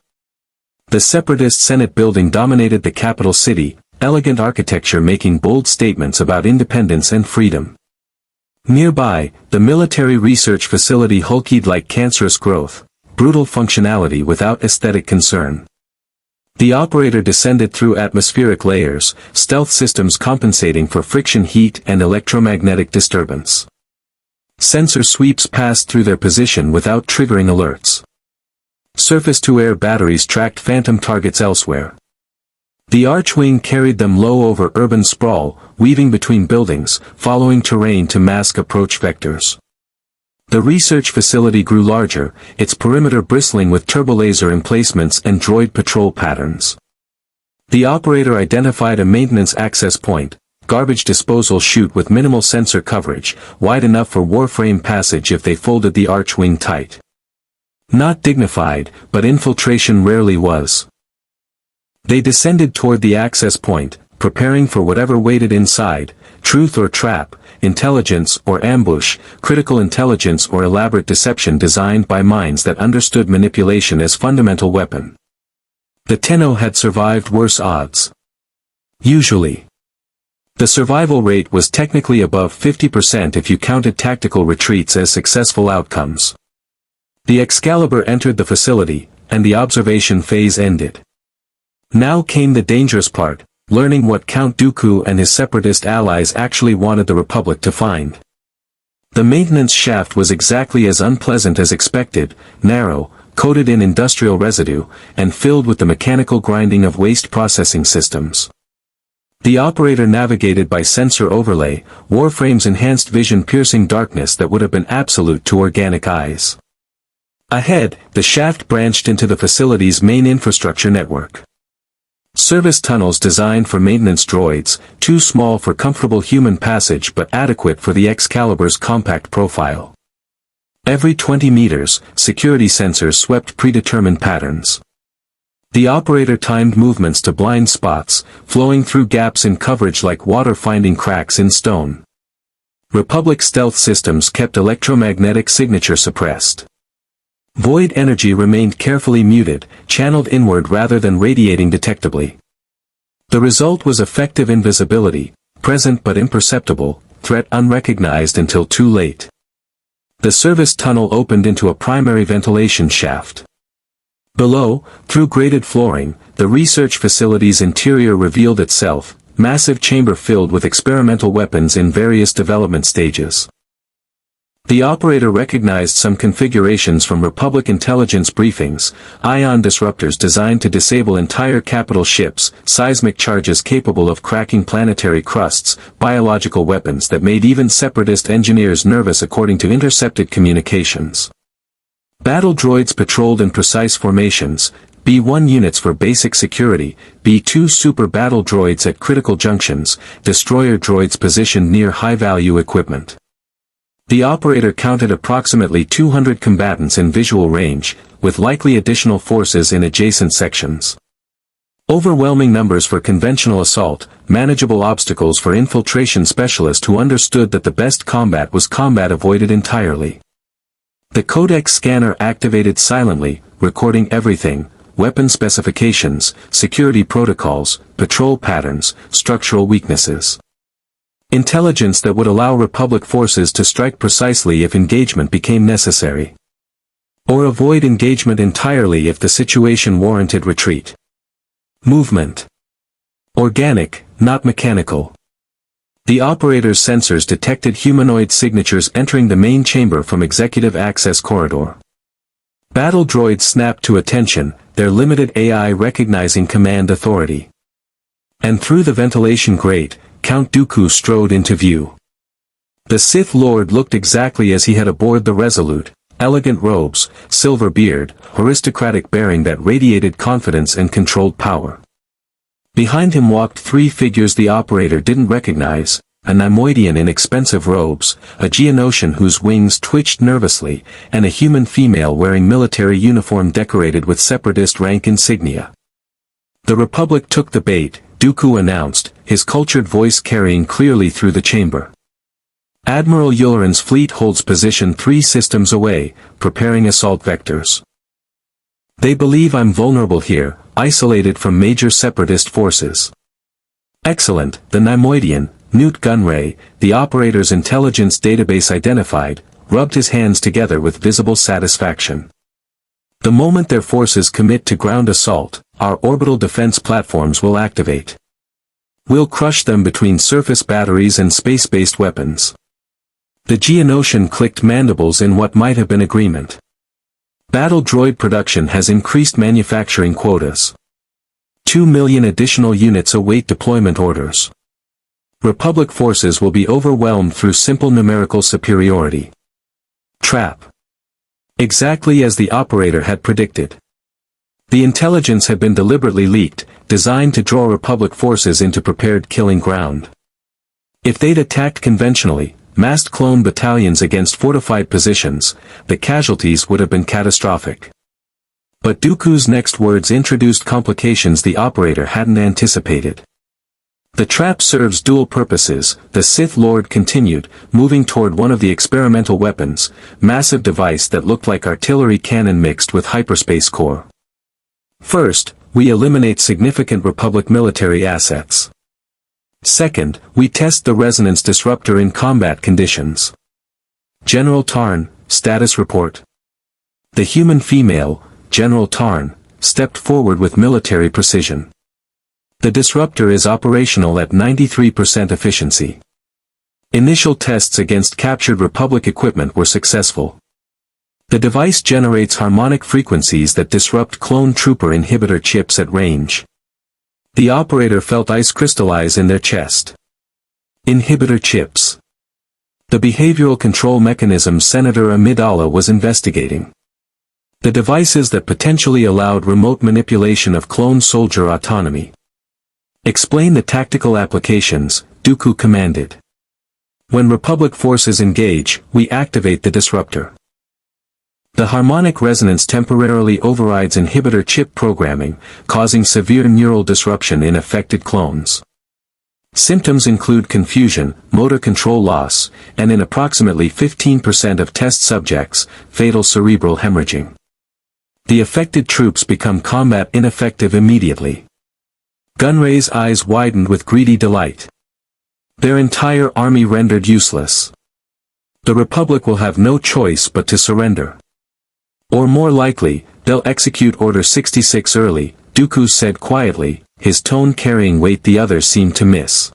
The Separatist Senate building dominated the capital city, elegant architecture making bold statements about independence and freedom. Nearby, the military research facility hulked like cancerous growth, brutal functionality without aesthetic concern. The operator descended through atmospheric layers, stealth systems compensating for friction heat and electromagnetic disturbance. Sensor sweeps passed through their position without triggering alerts. Surface-to-air batteries tracked phantom targets elsewhere. The Archwing carried them low over urban sprawl, weaving between buildings, following terrain to mask approach vectors. The research facility grew larger, its perimeter bristling with turbolaser emplacements and droid patrol patterns. The operator identified a maintenance access point, garbage disposal chute with minimal sensor coverage, wide enough for Warframe passage if they folded the Archwing tight. Not dignified, but infiltration rarely was. They descended toward the access point, preparing for whatever waited inside, truth or trap, intelligence or ambush, critical intelligence or elaborate deception designed by minds that understood manipulation as fundamental weapon. The Tenno had survived worse odds. Usually. The survival rate was technically above 50% if you counted tactical retreats as successful outcomes. The Excalibur entered the facility, and the observation phase ended. Now came the dangerous part, learning what Count Dooku and his Separatist allies actually wanted the Republic to find. The maintenance shaft was exactly as unpleasant as expected, narrow, coated in industrial residue, and filled with the mechanical grinding of waste processing systems. The operator navigated by sensor overlay, Warframe's enhanced vision piercing darkness that would have been absolute to organic eyes. Ahead, the shaft branched into the facility's main infrastructure network. Service tunnels designed for maintenance droids, too small for comfortable human passage but adequate for the Excalibur's compact profile. Every 20 meters, security sensors swept predetermined patterns. The operator timed movements to blind spots, flowing through gaps in coverage like water finding cracks in stone. Republic stealth systems kept electromagnetic signature suppressed. Void energy remained carefully muted, channeled inward rather than radiating detectably. The result was effective invisibility, present but imperceptible, threat unrecognized until too late. The service tunnel opened into a primary ventilation shaft. Below, through grated flooring, the research facility's interior revealed itself, massive chamber filled with experimental weapons in various development stages. The operator recognized some configurations from Republic intelligence briefings, ion disruptors designed to disable entire capital ships, seismic charges capable of cracking planetary crusts, biological weapons that made even Separatist engineers nervous according to intercepted communications. Battle droids patrolled in precise formations, B1 units for basic security, B2 super battle droids at critical junctions, destroyer droids positioned near high-value equipment. The operator counted approximately 200 combatants in visual range, with likely additional forces in adjacent sections. Overwhelming numbers for conventional assault, manageable obstacles for infiltration specialists who understood that the best combat was combat avoided entirely. The codex scanner activated silently, recording everything: weapon specifications, security protocols, patrol patterns, structural weaknesses. Intelligence that would allow Republic forces to strike precisely if engagement became necessary. Or avoid engagement entirely if the situation warranted retreat. Movement. Organic, not mechanical. The operator's sensors detected humanoid signatures entering the main chamber from executive access corridor. Battle droids snapped to attention, their limited AI recognizing command authority. And through the ventilation grate, Count Dooku strode into view. The Sith Lord looked exactly as he had aboard the Resolute: elegant robes, silver beard, aristocratic bearing that radiated confidence and controlled power. Behind him walked three figures the operator didn't recognize: a Neimoidian in expensive robes, a Geonosian whose wings twitched nervously, and a human female wearing military uniform decorated with Separatist rank insignia. The Republic took the bait, Dooku announced, his cultured voice carrying clearly through the chamber. Admiral Yulren's fleet holds position 3 systems away, preparing assault vectors. They believe I'm vulnerable here, isolated from major Separatist forces. Excellent, the Neimoidian, Newt Gunray, the operator's intelligence database identified, rubbed his hands together with visible satisfaction. The moment their forces commit to ground assault, our orbital defense platforms will activate. We'll crush them between surface batteries and space-based weapons. The Geonosian clicked mandibles in what might have been agreement. Battle droid production has increased manufacturing quotas. 2 million additional units await deployment orders. Republic forces will be overwhelmed through simple numerical superiority. Trap. Exactly as the operator had predicted. The intelligence had been deliberately leaked, designed to draw Republic forces into prepared killing ground. If they'd attacked conventionally, massed clone battalions against fortified positions, the casualties would have been catastrophic. But Dooku's next words introduced complications the operator hadn't anticipated. The trap serves dual purposes, the Sith Lord continued, moving toward one of the experimental weapons, massive device that looked like artillery cannon mixed with hyperspace core. First, we eliminate significant Republic military assets. Second, we test the resonance disruptor in combat conditions. General Tarn, status report. The human female, General Tarn, stepped forward with military precision. The disruptor is operational at 93% efficiency. Initial tests against captured Republic equipment were successful. The device generates harmonic frequencies that disrupt clone trooper inhibitor chips at range. The operator felt ice crystallize in their chest. Inhibitor chips. The behavioral control mechanism Senator Amidala was investigating. The devices that potentially allowed remote manipulation of clone soldier autonomy. Explain the tactical applications, Dooku commanded. When Republic forces engage, we activate the disruptor. The harmonic resonance temporarily overrides inhibitor chip programming, causing severe neural disruption in affected clones. Symptoms include confusion, motor control loss, and in approximately 15% of test subjects, fatal cerebral hemorrhaging. The affected troops become combat ineffective immediately. Gunray's eyes widened with greedy delight. Their entire army rendered useless. The Republic will have no choice but to surrender. Or more likely, they'll execute Order 66 early, Dooku said quietly, his tone carrying weight the others seemed to miss.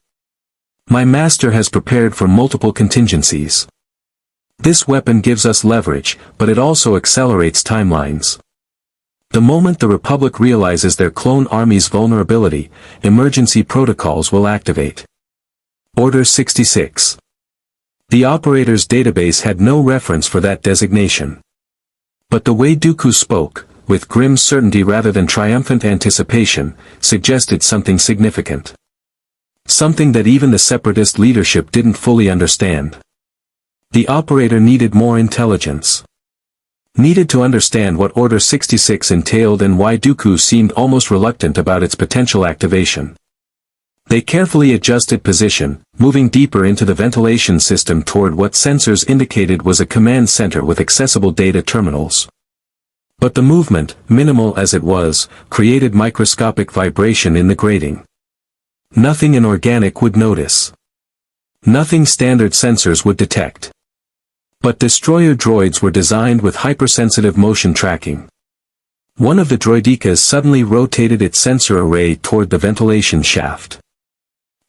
My master has prepared for multiple contingencies. This weapon gives us leverage, but it also accelerates timelines. The moment the Republic realizes their clone army's vulnerability, emergency protocols will activate. Order 66. The operator's database had no reference for that designation. But the way Dooku spoke, with grim certainty rather than triumphant anticipation, suggested something significant. Something that even the Separatist leadership didn't fully understand. The operator needed more intelligence. Needed to understand what Order 66 entailed and why Dooku seemed almost reluctant about its potential activation. They carefully adjusted position, moving deeper into the ventilation system toward what sensors indicated was a command center with accessible data terminals. But the movement, minimal as it was, created microscopic vibration in the grating. Nothing inorganic would notice. Nothing standard sensors would detect. But destroyer droids were designed with hypersensitive motion tracking. One of the droidekas suddenly rotated its sensor array toward the ventilation shaft.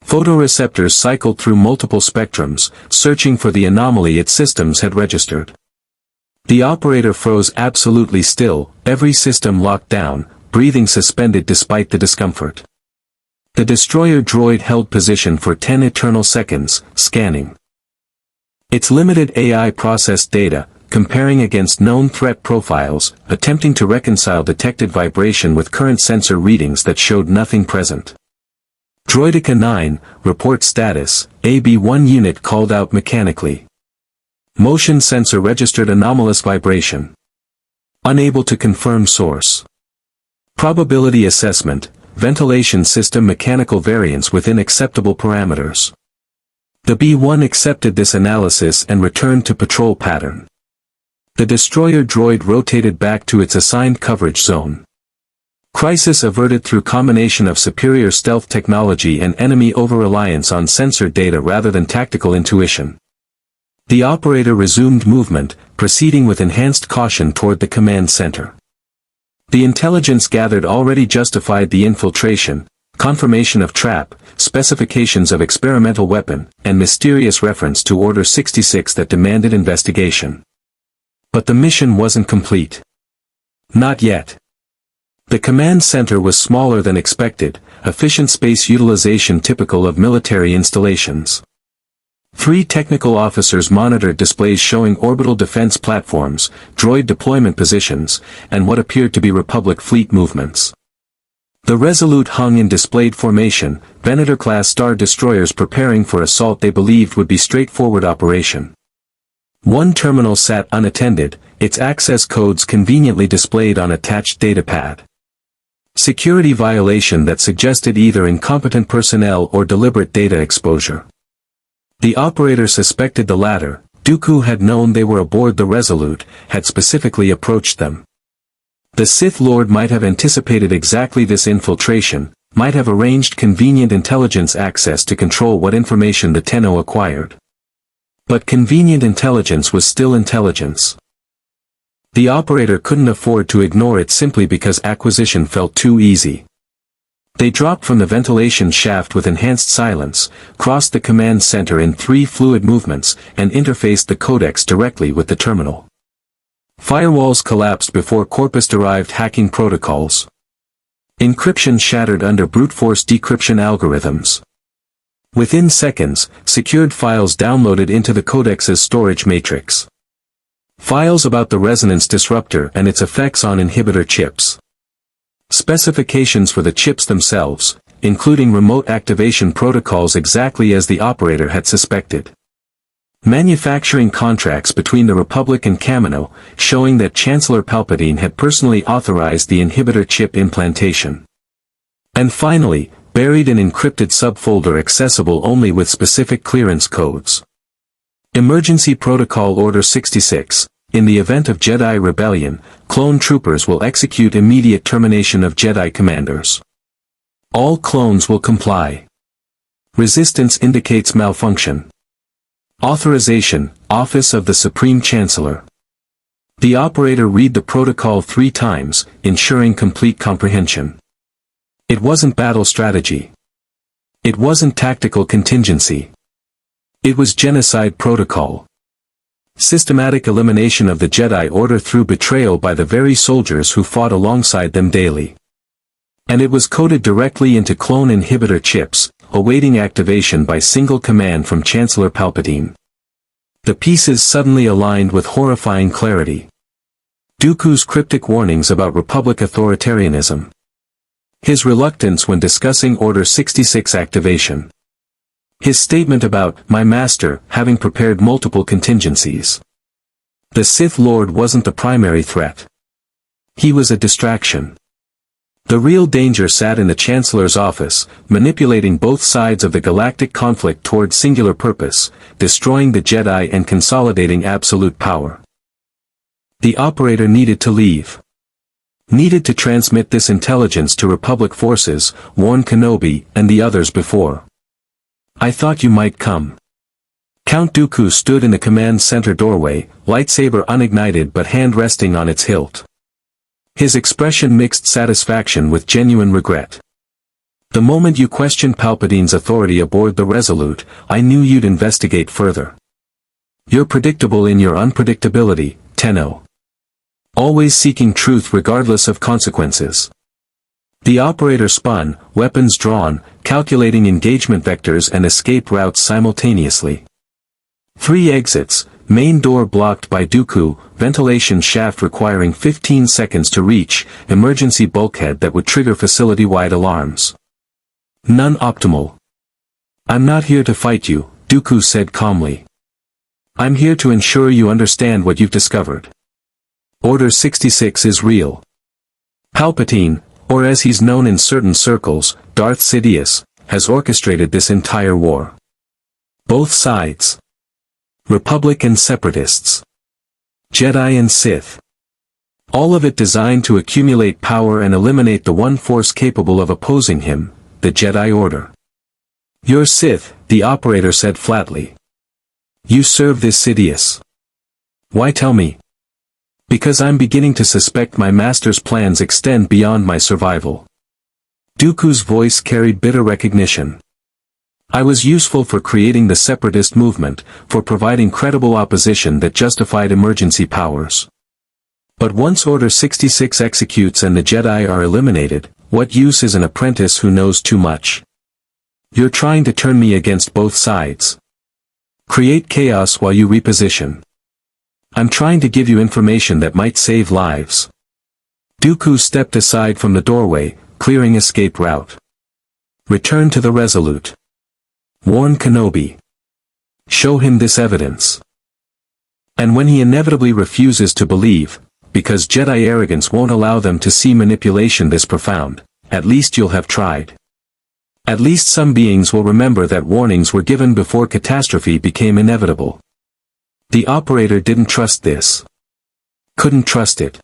Photoreceptors cycled through multiple spectrums, searching for the anomaly its systems had registered. The operator froze absolutely still, every system locked down, breathing suspended despite the discomfort. The destroyer droid held position for 10 eternal seconds, scanning. Its limited AI processed data, comparing against known threat profiles, attempting to reconcile detected vibration with current sensor readings that showed nothing present. Droideka 9, report status, AB1 unit called out mechanically. Motion sensor registered anomalous vibration. Unable to confirm source. Probability assessment, ventilation system mechanical variance within acceptable parameters. The B1 accepted this analysis and returned to patrol pattern. The destroyer droid rotated back to its assigned coverage zone. Crisis averted through combination of superior stealth technology and enemy over-reliance on sensor data rather than tactical intuition. The operator resumed movement, proceeding with enhanced caution toward the command center. The intelligence gathered already justified the infiltration, confirmation of trap, specifications of experimental weapon, and mysterious reference to Order 66 that demanded investigation. But the mission wasn't complete. Not yet. The command center was smaller than expected, efficient space utilization typical of military installations. 3 technical officers monitored displays showing orbital defense platforms, droid deployment positions, and what appeared to be Republic fleet movements. The Resolute hung in displayed formation, Venator-class star destroyers preparing for assault they believed would be straightforward operation. One terminal sat unattended, its access codes conveniently displayed on attached datapad. Security violation that suggested either incompetent personnel or deliberate data exposure. The operator suspected the latter. Dooku had known they were aboard the Resolute, had specifically approached them. The Sith Lord might have anticipated exactly this infiltration, might have arranged convenient intelligence access to control what information the Tenno acquired. But convenient intelligence was still intelligence. The operator couldn't afford to ignore it simply because acquisition felt too easy. They dropped from the ventilation shaft with enhanced silence, crossed the command center in 3 fluid movements, and interfaced the codecs directly with the terminal. Firewalls collapsed before corpus-derived hacking protocols. Encryption shattered under brute force decryption algorithms. Within seconds, secured files downloaded into the codex's storage matrix. Files about the resonance disruptor and its effects on inhibitor chips. Specifications for the chips themselves, including remote activation protocols exactly as the operator had suspected. Manufacturing contracts between the Republic and Kamino, showing that Chancellor Palpatine had personally authorized the inhibitor chip implantation. And finally, buried an encrypted subfolder accessible only with specific clearance codes. Emergency Protocol Order 66. In the event of Jedi rebellion, clone troopers will execute immediate termination of Jedi commanders. All clones will comply. Resistance indicates malfunction. Authorization, Office of the Supreme Chancellor. The operator read the protocol 3 times, ensuring complete comprehension. It wasn't battle strategy. It wasn't tactical contingency. It was genocide protocol. Systematic elimination of the Jedi Order through betrayal by the very soldiers who fought alongside them daily. And it was coded directly into clone inhibitor chips, awaiting activation by single command from Chancellor Palpatine. The pieces suddenly aligned with horrifying clarity. Dooku's cryptic warnings about Republic authoritarianism. His reluctance when discussing Order 66 activation. His statement about my master having prepared multiple contingencies. The Sith Lord wasn't the primary threat. He was a distraction. The real danger sat in the Chancellor's office, manipulating both sides of the galactic conflict toward singular purpose, destroying the Jedi and consolidating absolute power. The operator needed to leave. Needed to transmit this intelligence to Republic forces, warn Kenobi and the others before. I thought you might come. Count Dooku stood in the command center doorway, lightsaber unignited but hand resting on its hilt. His expression mixed satisfaction with genuine regret. The moment you questioned Palpatine's authority aboard the Resolute, I knew you'd investigate further. You're predictable in your unpredictability, Tenno. Always seeking truth regardless of consequences. The operator spun, weapons drawn, calculating engagement vectors and escape routes simultaneously. 3 exits, main door blocked by Dooku, ventilation shaft requiring 15 seconds to reach, emergency bulkhead that would trigger facility-wide alarms. None optimal. I'm not here to fight you, Dooku said calmly. I'm here to ensure you understand what you've discovered. Order 66 is real. Palpatine, or as he's known in certain circles, Darth Sidious, has orchestrated this entire war. Both sides. Republic and Separatists. Jedi and Sith. All of it designed to accumulate power and eliminate the one force capable of opposing him, the Jedi Order. You're Sith, the operator said flatly. You serve this Sidious. Why tell me? Because I'm beginning to suspect my master's plans extend beyond my survival. Dooku's voice carried bitter recognition. I was useful for creating the Separatist movement, for providing credible opposition that justified emergency powers. But once Order 66 executes and the Jedi are eliminated, what use is an apprentice who knows too much? You're trying to turn me against both sides. Create chaos while you reposition. I'm trying to give you information that might save lives. Dooku stepped aside from the doorway, clearing escape route. Return to the Resolute. Warn Kenobi. Show him this evidence. And when he inevitably refuses to believe, because Jedi arrogance won't allow them to see manipulation this profound, at least you'll have tried. At least some beings will remember that warnings were given before catastrophe became inevitable. The operator didn't trust this. Couldn't trust it.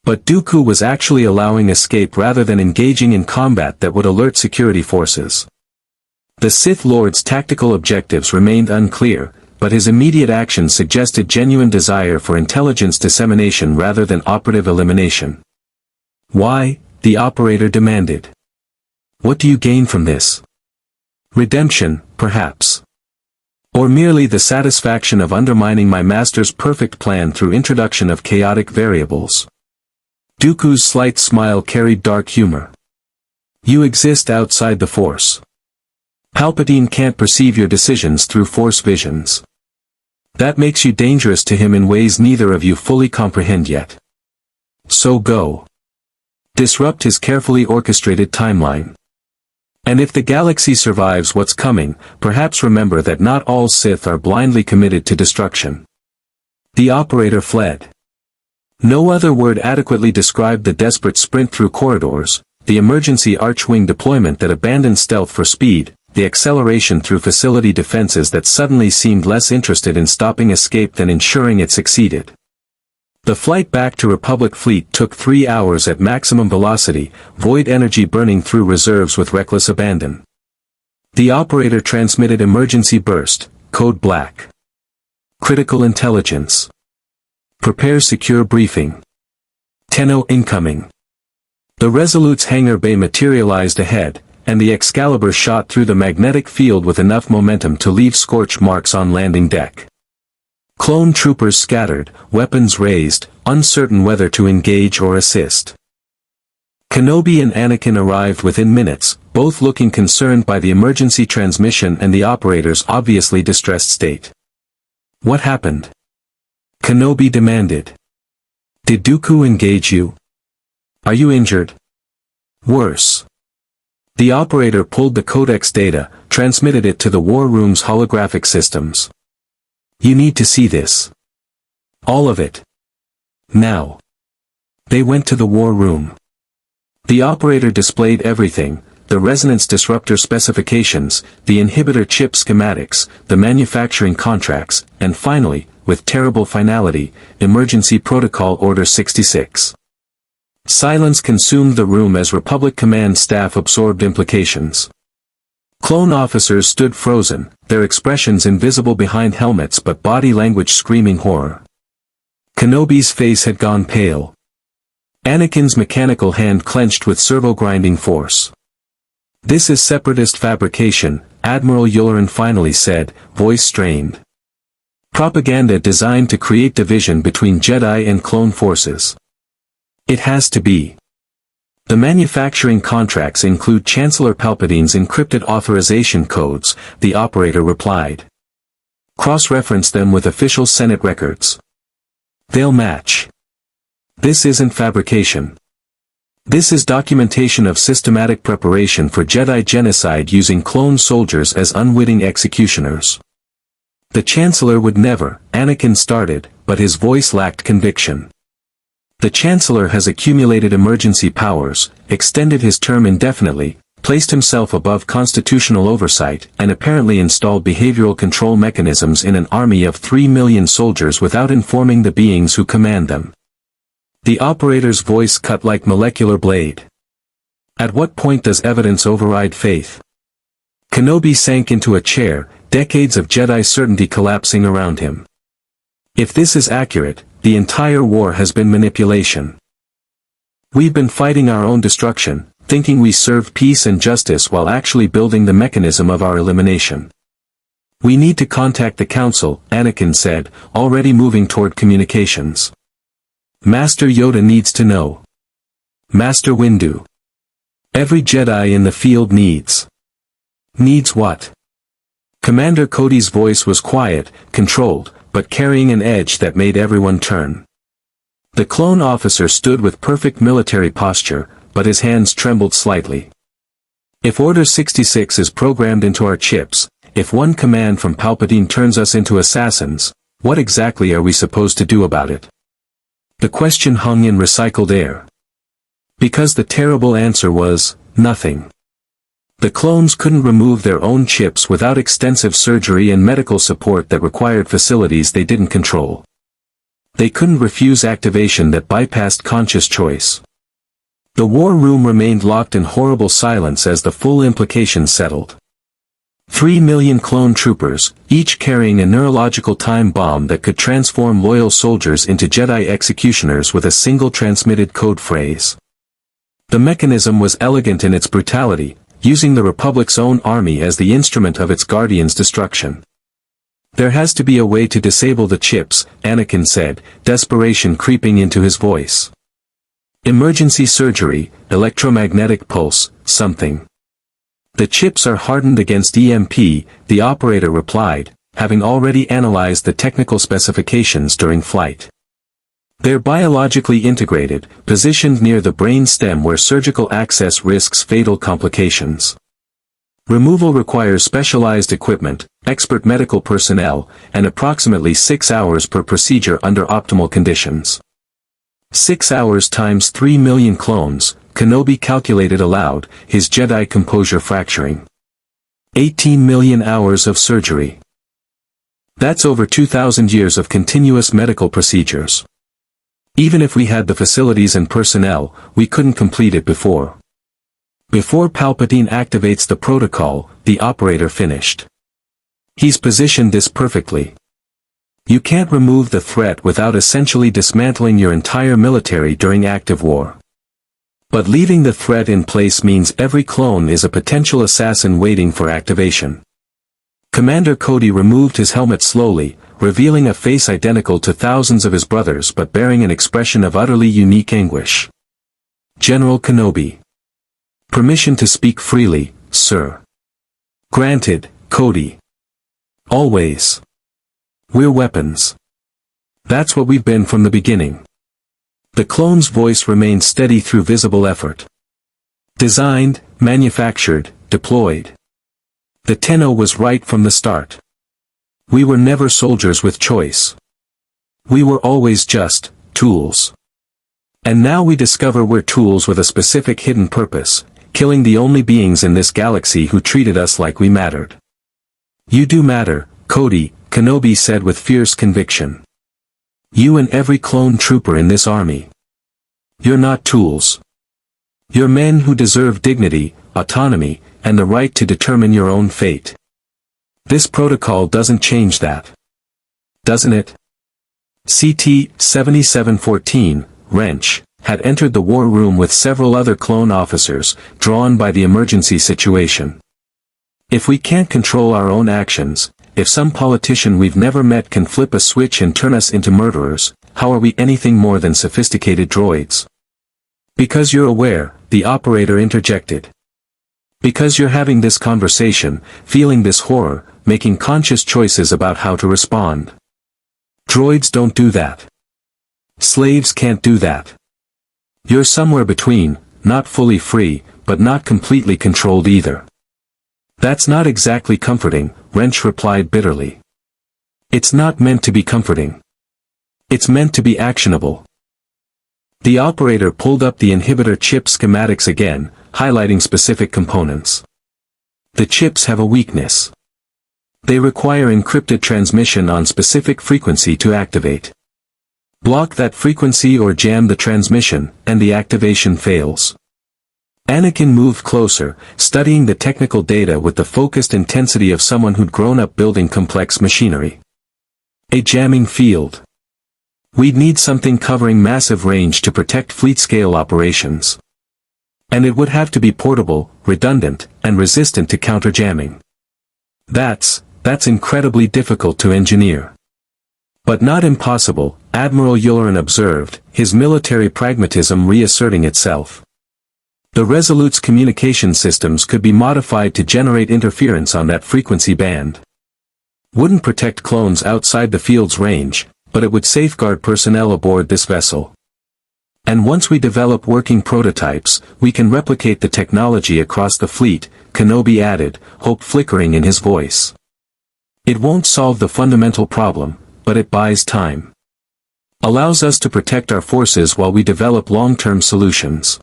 But Dooku was actually allowing escape rather than engaging in combat that would alert security forces. The Sith Lord's tactical objectives remained unclear, but his immediate actions suggested genuine desire for intelligence dissemination rather than operative elimination. Why? The operator demanded. What do you gain from this? Redemption, perhaps. Or merely the satisfaction of undermining my master's perfect plan through introduction of chaotic variables. Dooku's slight smile carried dark humor. You exist outside the Force. Palpatine can't perceive your decisions through Force visions. That makes you dangerous to him in ways neither of you fully comprehend yet. So go. Disrupt his carefully orchestrated timeline. And if the galaxy survives what's coming, perhaps remember that not all Sith are blindly committed to destruction. The operator fled. No other word adequately described the desperate sprint through corridors, the emergency archwing deployment that abandoned stealth for speed, the acceleration through facility defenses that suddenly seemed less interested in stopping escape than ensuring it succeeded. The flight back to Republic Fleet took 3 hours at maximum velocity, void energy burning through reserves with reckless abandon. The operator transmitted emergency burst, code black. Critical intelligence. Prepare secure briefing. Tenno incoming. The Resolute's hangar bay materialized ahead, and the Excalibur shot through the magnetic field with enough momentum to leave scorch marks on landing deck. Clone troopers scattered, weapons raised, uncertain whether to engage or assist. Kenobi and Anakin arrived within minutes, both looking concerned by the emergency transmission and the operator's obviously distressed state. What happened? Kenobi demanded. Did Dooku engage you? Are you injured? Worse. The operator pulled the codex data, transmitted it to the war room's holographic systems. You need to see this. All of it. Now. They went to the war room. The operator displayed everything, the resonance disruptor specifications, the inhibitor chip schematics, the manufacturing contracts, and finally, with terrible finality, Emergency Protocol Order 66. Silence consumed the room as Republic Command staff absorbed implications. Clone officers stood frozen, their expressions invisible behind helmets but body language screaming horror. Kenobi's face had gone pale. Anakin's mechanical hand clenched with servo-grinding force. This is Separatist fabrication, Admiral Yularen finally said, voice strained. Propaganda designed to create division between Jedi and clone forces. It has to be. The manufacturing contracts include Chancellor Palpatine's encrypted authorization codes, the operator replied. Cross-reference them with official Senate records. They'll match. This isn't fabrication. This is documentation of systematic preparation for Jedi genocide using clone soldiers as unwitting executioners. The Chancellor would never, Anakin started, but his voice lacked conviction. The Chancellor has accumulated emergency powers, extended his term indefinitely, placed himself above constitutional oversight, and apparently installed behavioral control mechanisms in an army of 3 million soldiers without informing the beings who command them. The operator's voice cut like molecular blade. At what point does evidence override faith? Kenobi sank into a chair, decades of Jedi certainty collapsing around him. If this is accurate, the entire war has been manipulation. We've been fighting our own destruction, thinking we serve peace and justice while actually building the mechanism of our elimination. We need to contact the Council, Anakin said, already moving toward communications. Master Yoda needs to know. Master Windu. Every Jedi in the field needs. Needs what? Commander Cody's voice was quiet, controlled, but carrying an edge that made everyone turn. The clone officer stood with perfect military posture, but his hands trembled slightly. If Order 66 is programmed into our chips, if one command from Palpatine turns us into assassins, what exactly are we supposed to do about it? The question hung in recycled air. Because the terrible answer was, nothing. The clones couldn't remove their own chips without extensive surgery and medical support that required facilities they didn't control. They couldn't refuse activation that bypassed conscious choice. The war room remained locked in horrible silence as the full implications settled. 3 million clone troopers, each carrying a neurological time bomb that could transform loyal soldiers into Jedi executioners with a single transmitted code phrase. The mechanism was elegant in its brutality, using the Republic's own army as the instrument of its guardian's destruction. There has to be a way to disable the chips, Anakin said, desperation creeping into his voice. Emergency surgery, electromagnetic pulse, something. The chips are hardened against EMP, the operator replied, having already analyzed the technical specifications during flight. They're biologically integrated, positioned near the brain stem where surgical access risks fatal complications. Removal requires specialized equipment, expert medical personnel, and approximately 6 hours per procedure under optimal conditions. 6 hours times 3 million clones, Kenobi calculated aloud, his Jedi composure fracturing. 18 million hours of surgery. That's over 2,000 years of continuous medical procedures. Even if we had the facilities and personnel, we couldn't complete it before. Before Palpatine activates the protocol, the operator finished. He's positioned this perfectly. You can't remove the threat without essentially dismantling your entire military during active war. But leaving the threat in place means every clone is a potential assassin waiting for activation. Commander Cody removed his helmet slowly, revealing a face identical to thousands of his brothers but bearing an expression of utterly unique anguish. General Kenobi. Permission to speak freely, sir. Granted, Cody. Always. We're weapons. That's what we've been from the beginning. The clone's voice remained steady through visible effort. Designed, manufactured, deployed. The Tenno was right from the start. We were never soldiers with choice. We were always just tools. And now we discover we're tools with a specific hidden purpose, killing the only beings in this galaxy who treated us like we mattered. You do matter, Cody, Kenobi said with fierce conviction. You and every clone trooper in this army. You're not tools. You're men who deserve dignity, autonomy, and the right to determine your own fate. This protocol doesn't change that. Doesn't it? CT-7714, Wrench, had entered the war room with several other clone officers, drawn by the emergency situation. If we can't control our own actions, if some politician we've never met can flip a switch and turn us into murderers, how are we anything more than sophisticated droids? Because you're aware, the operator interjected. Because you're having this conversation, feeling this horror, making conscious choices about how to respond. Droids don't do that. Slaves can't do that. You're somewhere between, not fully free, but not completely controlled either. That's not exactly comforting, Wrench replied bitterly. It's not meant to be comforting. It's meant to be actionable. The operator pulled up the inhibitor chip schematics again, highlighting specific components. The chips have a weakness. They require encrypted transmission on specific frequency to activate. Block that frequency or jam the transmission, and the activation fails. Anakin moved closer, studying the technical data with the focused intensity of someone who'd grown up building complex machinery. A jamming field. We'd need something covering massive range to protect fleet-scale operations. And it would have to be portable, redundant, and resistant to counter-jamming. That's incredibly difficult to engineer. But not impossible, Admiral Yularen observed, his military pragmatism reasserting itself. The Resolute's communication systems could be modified to generate interference on that frequency band. Wouldn't protect clones outside the field's range, but it would safeguard personnel aboard this vessel. And once we develop working prototypes, we can replicate the technology across the fleet, Kenobi added, hope flickering in his voice. It won't solve the fundamental problem, but it buys time. Allows us to protect our forces while we develop long-term solutions.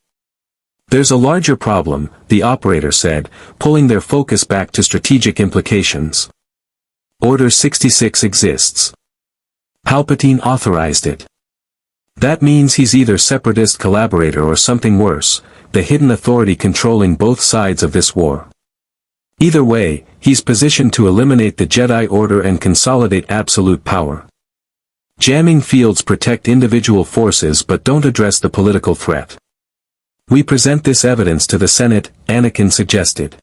There's a larger problem, the operator said, pulling their focus back to strategic implications. Order 66 exists. Palpatine authorized it. That means he's either Separatist collaborator or something worse, the hidden authority controlling both sides of this war. Either way, he's positioned to eliminate the Jedi Order and consolidate absolute power. Jamming fields protect individual forces but don't address the political threat. We present this evidence to the Senate, Anakin suggested.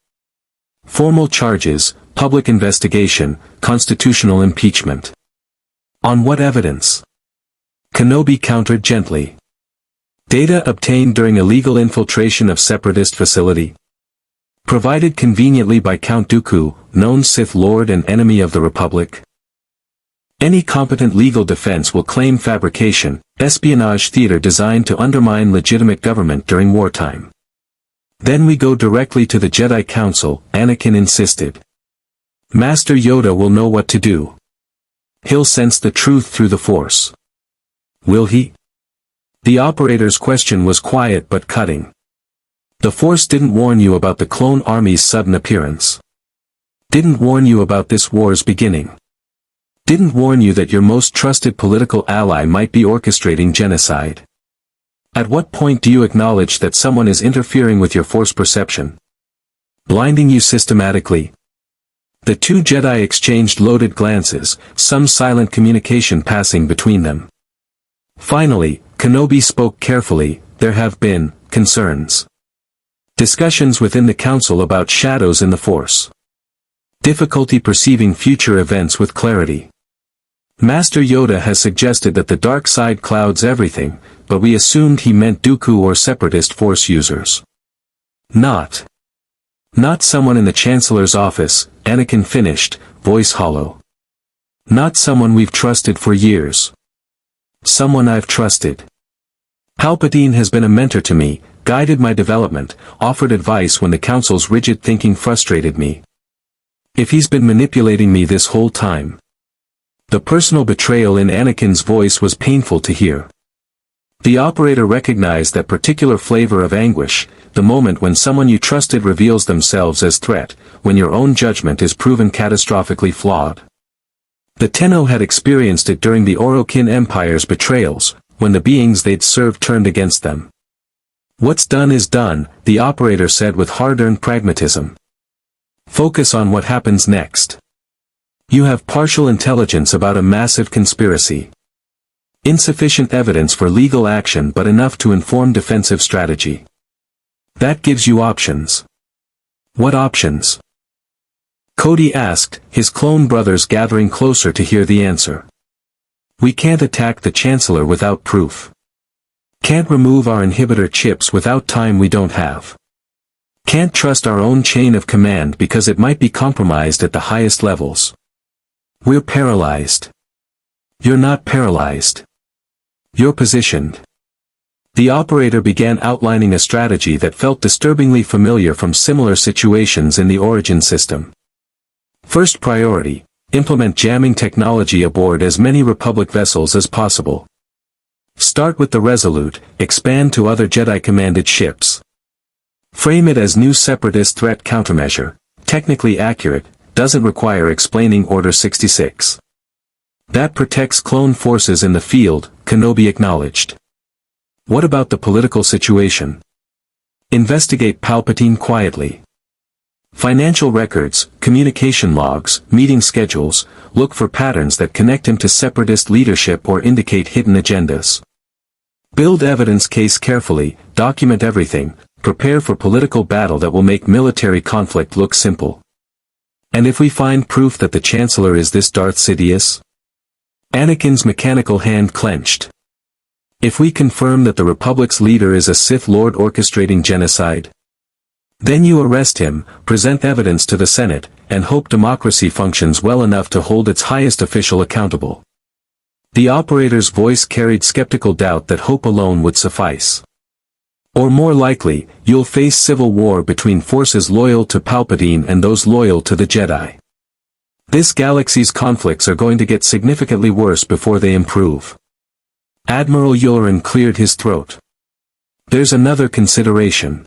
Formal charges, public investigation, constitutional impeachment. On what evidence? Kenobi countered gently. Data obtained during illegal infiltration of Separatist facility. Provided conveniently by Count Dooku, known Sith Lord and enemy of the Republic. Any competent legal defense will claim fabrication, espionage theater designed to undermine legitimate government during wartime. Then we go directly to the Jedi Council, Anakin insisted. Master Yoda will know what to do. He'll sense the truth through the Force. Will he? The operator's question was quiet but cutting. The Force didn't warn you about the clone army's sudden appearance. Didn't warn you about this war's beginning. Didn't warn you that your most trusted political ally might be orchestrating genocide. At what point do you acknowledge that someone is interfering with your Force perception? Blinding you systematically? The two Jedi exchanged loaded glances, some silent communication passing between them. Finally, Kenobi spoke carefully, there have been concerns. Discussions within the Council about shadows in the Force. Difficulty perceiving future events with clarity. Master Yoda has suggested that the dark side clouds everything, but we assumed he meant Dooku or Separatist Force users. Not someone in the Chancellor's office, Anakin finished, voice hollow. Not someone we've trusted for years. Someone I've trusted. Palpatine has been a mentor to me, guided my development, offered advice when the Council's rigid thinking frustrated me. If he's been manipulating me this whole time. The personal betrayal in Anakin's voice was painful to hear. The operator recognized that particular flavor of anguish, the moment when someone you trusted reveals themselves as threat, when your own judgment is proven catastrophically flawed. The Tenno had experienced it during the Orokin Empire's betrayals, when the beings they'd served turned against them. What's done is done, the operator said with hard-earned pragmatism. Focus on what happens next. You have partial intelligence about a massive conspiracy. Insufficient evidence for legal action but enough to inform defensive strategy. That gives you options. What options? Cody asked, his clone brothers gathering closer to hear the answer. We can't attack the Chancellor without proof. Can't remove our inhibitor chips without time we don't have. Can't trust our own chain of command because it might be compromised at the highest levels. We're paralyzed. You're not paralyzed. You're positioned. The operator began outlining a strategy that felt disturbingly familiar from similar situations in the Origin system. First priority, implement jamming technology aboard as many Republic vessels as possible. Start with the Resolute, expand to other Jedi-commanded ships. Frame it as new Separatist threat countermeasure, technically accurate, doesn't require explaining Order 66. That protects clone forces in the field, Kenobi acknowledged. What about the political situation? Investigate Palpatine quietly. Financial records, communication logs, meeting schedules, look for patterns that connect him to Separatist leadership or indicate hidden agendas. Build evidence case carefully, document everything, prepare for political battle that will make military conflict look simple. And if we find proof that the Chancellor is this Darth Sidious? Anakin's mechanical hand clenched. If we confirm that the Republic's leader is a Sith Lord orchestrating genocide? Then you arrest him, present evidence to the Senate, and hope democracy functions well enough to hold its highest official accountable. The operator's voice carried skeptical doubt that hope alone would suffice. Or more likely, you'll face civil war between forces loyal to Palpatine and those loyal to the Jedi. This galaxy's conflicts are going to get significantly worse before they improve. Admiral Yularen cleared his throat. There's another consideration.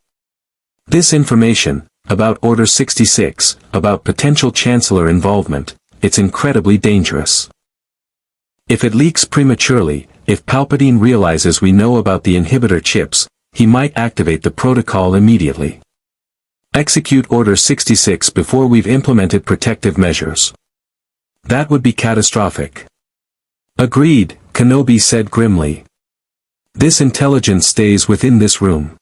This information, about Order 66, about potential Chancellor involvement, it's incredibly dangerous. If it leaks prematurely, if Palpatine realizes we know about the inhibitor chips, he might activate the protocol immediately. Execute Order 66 before we've implemented protective measures. That would be catastrophic. Agreed, Kenobi said grimly. This intelligence stays within this room.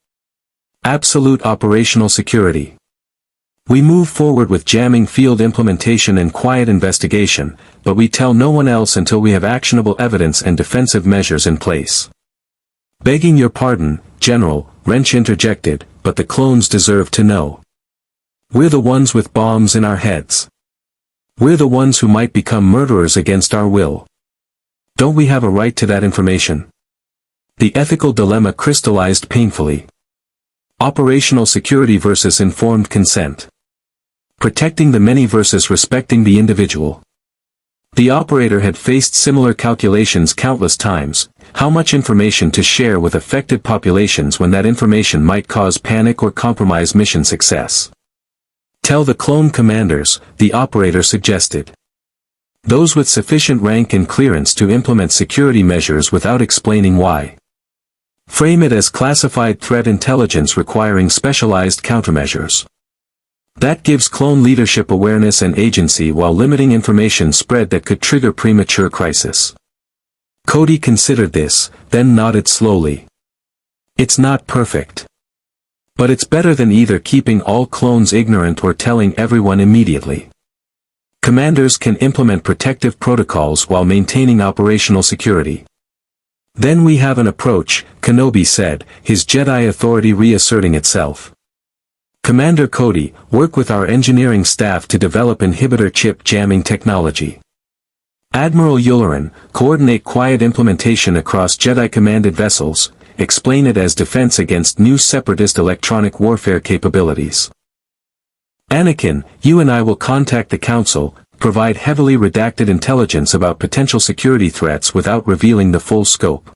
Absolute operational security. We move forward with jamming field implementation and quiet investigation, but we tell no one else until we have actionable evidence and defensive measures in place. Begging your pardon, General, Wrench interjected, but the clones deserve to know. We're the ones with bombs in our heads. We're the ones who might become murderers against our will. Don't we have a right to that information? The ethical dilemma crystallized painfully. Operational security versus informed consent. Protecting the many versus respecting the individual. The operator had faced similar calculations countless times, how much information to share with affected populations when that information might cause panic or compromise mission success. Tell the clone commanders, the operator suggested. Those with sufficient rank and clearance to implement security measures without explaining why. Frame it as classified threat intelligence requiring specialized countermeasures. That gives clone leadership awareness and agency while limiting information spread that could trigger premature crisis. Cody considered this, then nodded slowly. It's not perfect. But it's better than either keeping all clones ignorant or telling everyone immediately. Commanders can implement protective protocols while maintaining operational security. Then we have an approach, Kenobi said, his Jedi authority reasserting itself. Commander Cody, work with our engineering staff to develop inhibitor chip jamming technology. Admiral Yularen, coordinate quiet implementation across Jedi-commanded vessels, explain it as defense against new Separatist electronic warfare capabilities. Anakin, you and I will contact the Council, provide heavily redacted intelligence about potential security threats without revealing the full scope.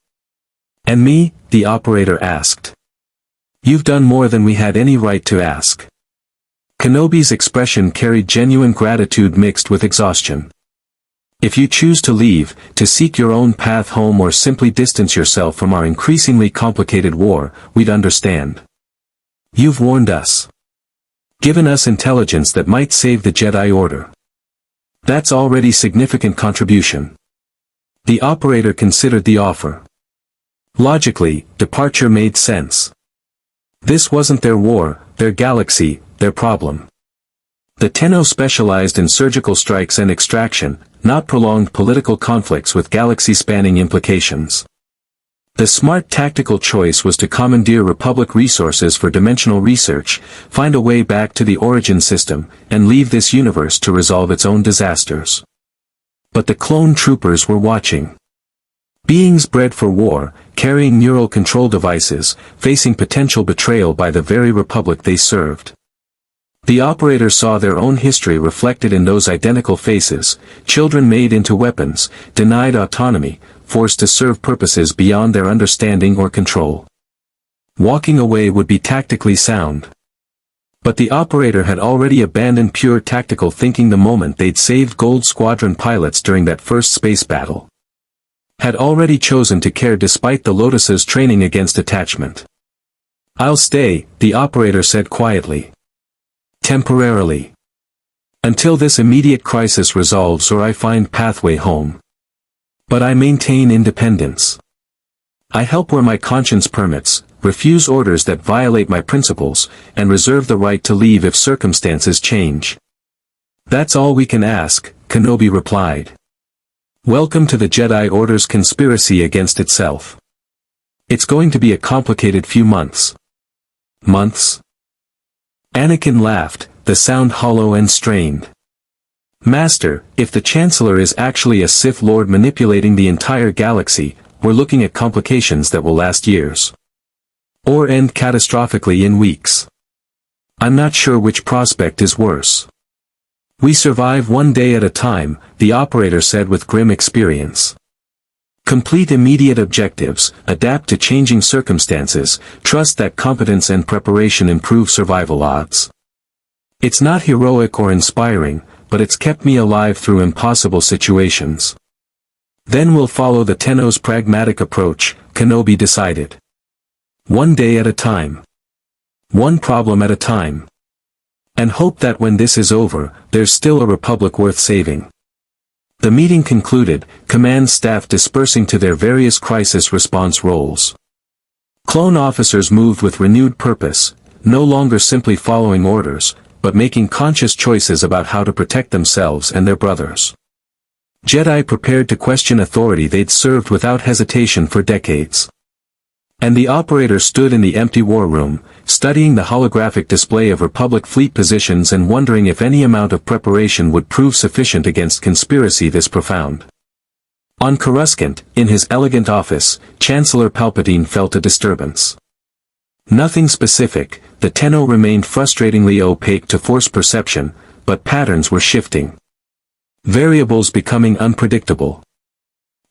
And me? The operator asked. You've done more than we had any right to ask. Kenobi's expression carried genuine gratitude mixed with exhaustion. If you choose to leave, to seek your own path home or simply distance yourself from our increasingly complicated war, we'd understand. You've warned us. Given us intelligence that might save the Jedi Order. That's already significant contribution. The operator considered the offer. Logically, departure made sense. This wasn't their war, their galaxy, their problem. The Tenno specialized in surgical strikes and extraction, not prolonged political conflicts with galaxy-spanning implications. The smart tactical choice was to commandeer Republic resources for dimensional research, find a way back to the origin system, and leave this universe to resolve its own disasters. But the clone troopers were watching. Beings bred for war, carrying neural control devices, facing potential betrayal by the very Republic they served. The operator saw their own history reflected in those identical faces, children made into weapons, denied autonomy, forced to serve purposes beyond their understanding or control. Walking away would be tactically sound. But the operator had already abandoned pure tactical thinking the moment they'd saved Gold Squadron pilots during that first space battle. Had already chosen to care despite the Lotus's training against attachment. I'll stay, the operator said quietly. Temporarily. Until this immediate crisis resolves or I find pathway home. But I maintain independence. I help where my conscience permits, refuse orders that violate my principles, and reserve the right to leave if circumstances change. That's all we can ask, Kenobi replied. Welcome to the Jedi Order's conspiracy against itself. It's going to be a complicated few months. Months? Anakin laughed, the sound hollow and strained. Master, if the Chancellor is actually a Sith Lord manipulating the entire galaxy, we're looking at complications that will last years. Or end catastrophically in weeks. I'm not sure which prospect is worse. We survive one day at a time, the operator said with grim experience. Complete immediate objectives, adapt to changing circumstances, trust that competence and preparation improve survival odds. It's not heroic or inspiring, but it's kept me alive through impossible situations. Then we'll follow the Tenno's pragmatic approach, Kenobi decided. One day at a time. One problem at a time. And hope that when this is over, there's still a Republic worth saving. The meeting concluded, command staff dispersing to their various crisis response roles. Clone officers moved with renewed purpose, no longer simply following orders, but making conscious choices about how to protect themselves and their brothers. Jedi prepared to question authority they'd served without hesitation for decades. And the operator stood in the empty war room, studying the holographic display of Republic fleet positions and wondering if any amount of preparation would prove sufficient against conspiracy this profound. On Coruscant, in his elegant office, Chancellor Palpatine felt a disturbance. Nothing specific, the Tenno remained frustratingly opaque to Force perception, but patterns were shifting. Variables becoming unpredictable.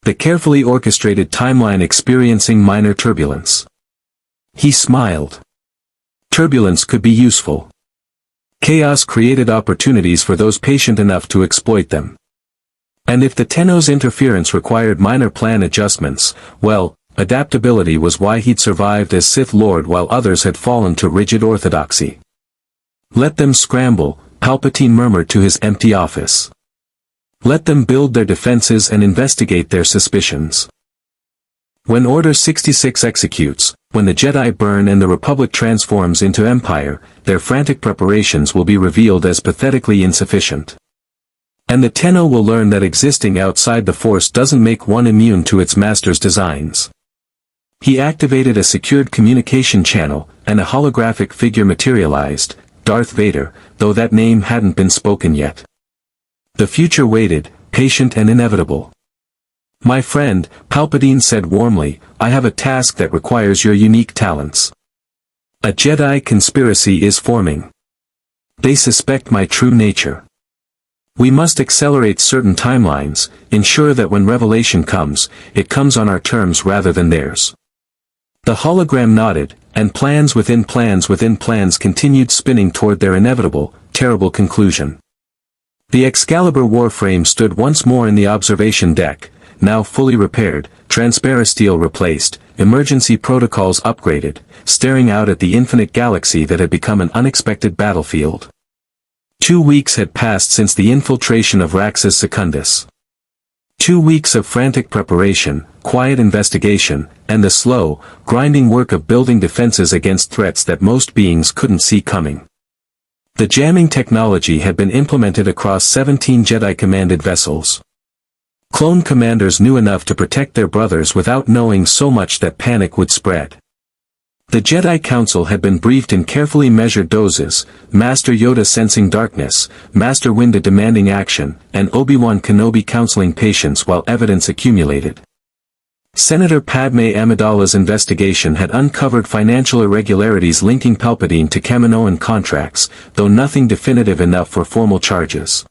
The carefully orchestrated timeline experiencing minor turbulence. He smiled. Turbulence could be useful. Chaos created opportunities for those patient enough to exploit them. And if the Tenno's interference required minor plan adjustments, well, adaptability was why he'd survived as Sith Lord while others had fallen to rigid orthodoxy. Let them scramble, Palpatine murmured to his empty office. Let them build their defenses and investigate their suspicions. When Order 66 executes, when the Jedi burn and the Republic transforms into Empire, their frantic preparations will be revealed as pathetically insufficient. And the Tenno will learn that existing outside the Force doesn't make one immune to its master's designs. He activated a secured communication channel, and a holographic figure materialized, Darth Vader, though that name hadn't been spoken yet. The future waited, patient and inevitable. My friend, Palpatine said warmly, I have a task that requires your unique talents. A Jedi conspiracy is forming. They suspect my true nature. We must accelerate certain timelines, ensure that when revelation comes, it comes on our terms rather than theirs. The hologram nodded, and plans within plans continued spinning toward their inevitable, terrible conclusion. The Excalibur Warframe stood once more in the observation deck, now fully repaired, transparisteel replaced, emergency protocols upgraded, staring out at the infinite galaxy that had become an unexpected battlefield. 2 weeks had passed since the infiltration of Raxus Secundus. 2 weeks of frantic preparation, quiet investigation, and the slow, grinding work of building defenses against threats that most beings couldn't see coming. The jamming technology had been implemented across 17 Jedi-commanded vessels. Clone commanders knew enough to protect their brothers without knowing so much that panic would spread. The Jedi Council had been briefed in carefully measured doses, Master Yoda sensing darkness, Master Windu demanding action, and Obi-Wan Kenobi counseling patience while evidence accumulated. Senator Padme Amidala's investigation had uncovered financial irregularities linking Palpatine to Kaminoan contracts, though nothing definitive enough for formal charges.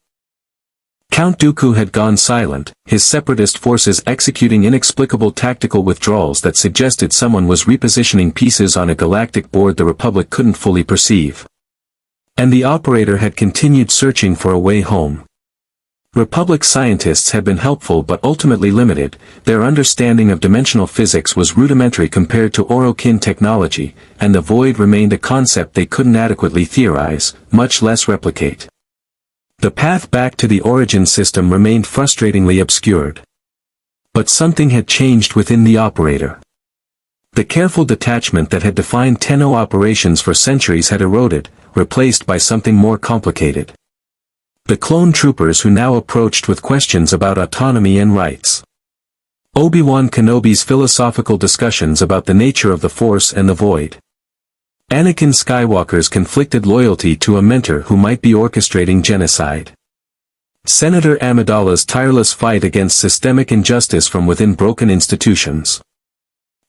Count Dooku had gone silent, his separatist forces executing inexplicable tactical withdrawals that suggested someone was repositioning pieces on a galactic board the Republic couldn't fully perceive. And the operator had continued searching for a way home. Republic scientists had been helpful but ultimately limited, their understanding of dimensional physics was rudimentary compared to Orokin technology, and the void remained a concept they couldn't adequately theorize, much less replicate. The path back to the origin system remained frustratingly obscured. But something had changed within the operator. The careful detachment that had defined Tenno operations for centuries had eroded, replaced by something more complicated. The clone troopers who now approached with questions about autonomy and rights. Obi-Wan Kenobi's philosophical discussions about the nature of the Force and the Void. Anakin Skywalker's conflicted loyalty to a mentor who might be orchestrating genocide. Senator Amidala's tireless fight against systemic injustice from within broken institutions.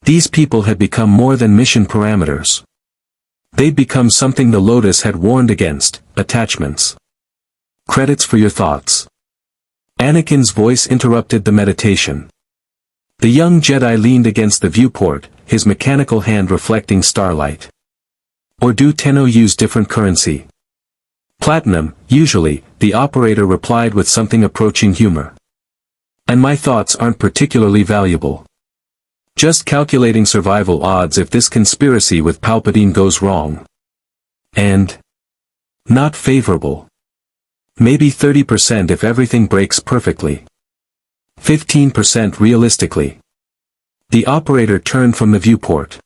These people had become more than mission parameters. They'd become something the Lotus had warned against, attachments. Credits for your thoughts. Anakin's voice interrupted the meditation. The young Jedi leaned against the viewport, his mechanical hand reflecting starlight. Or do Tenno use different currency? Platinum, usually, the operator replied with something approaching humor. And my thoughts aren't particularly valuable. Just calculating survival odds if this conspiracy with Palpatine goes wrong. And not favorable. Maybe 30% if everything breaks perfectly. 15% realistically. The operator turned from the viewport.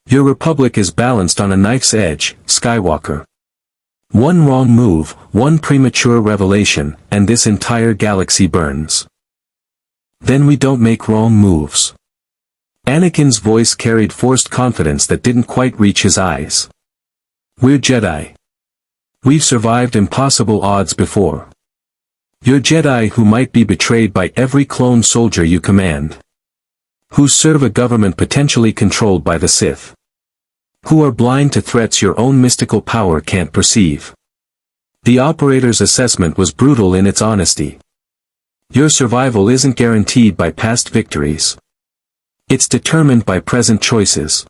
Your Republic is balanced on a knife's edge, Skywalker. One wrong move, one premature revelation, and this entire galaxy burns. Then we don't make wrong moves. Anakin's voice carried forced confidence that didn't quite reach his eyes. We're Jedi. We've survived impossible odds before. You're Jedi who might be betrayed by every clone soldier you command. Who serve a government potentially controlled by the Sith. Who are blind to threats your own mystical power can't perceive. The operator's assessment was brutal in its honesty. Your survival isn't guaranteed by past victories. It's determined by present choices.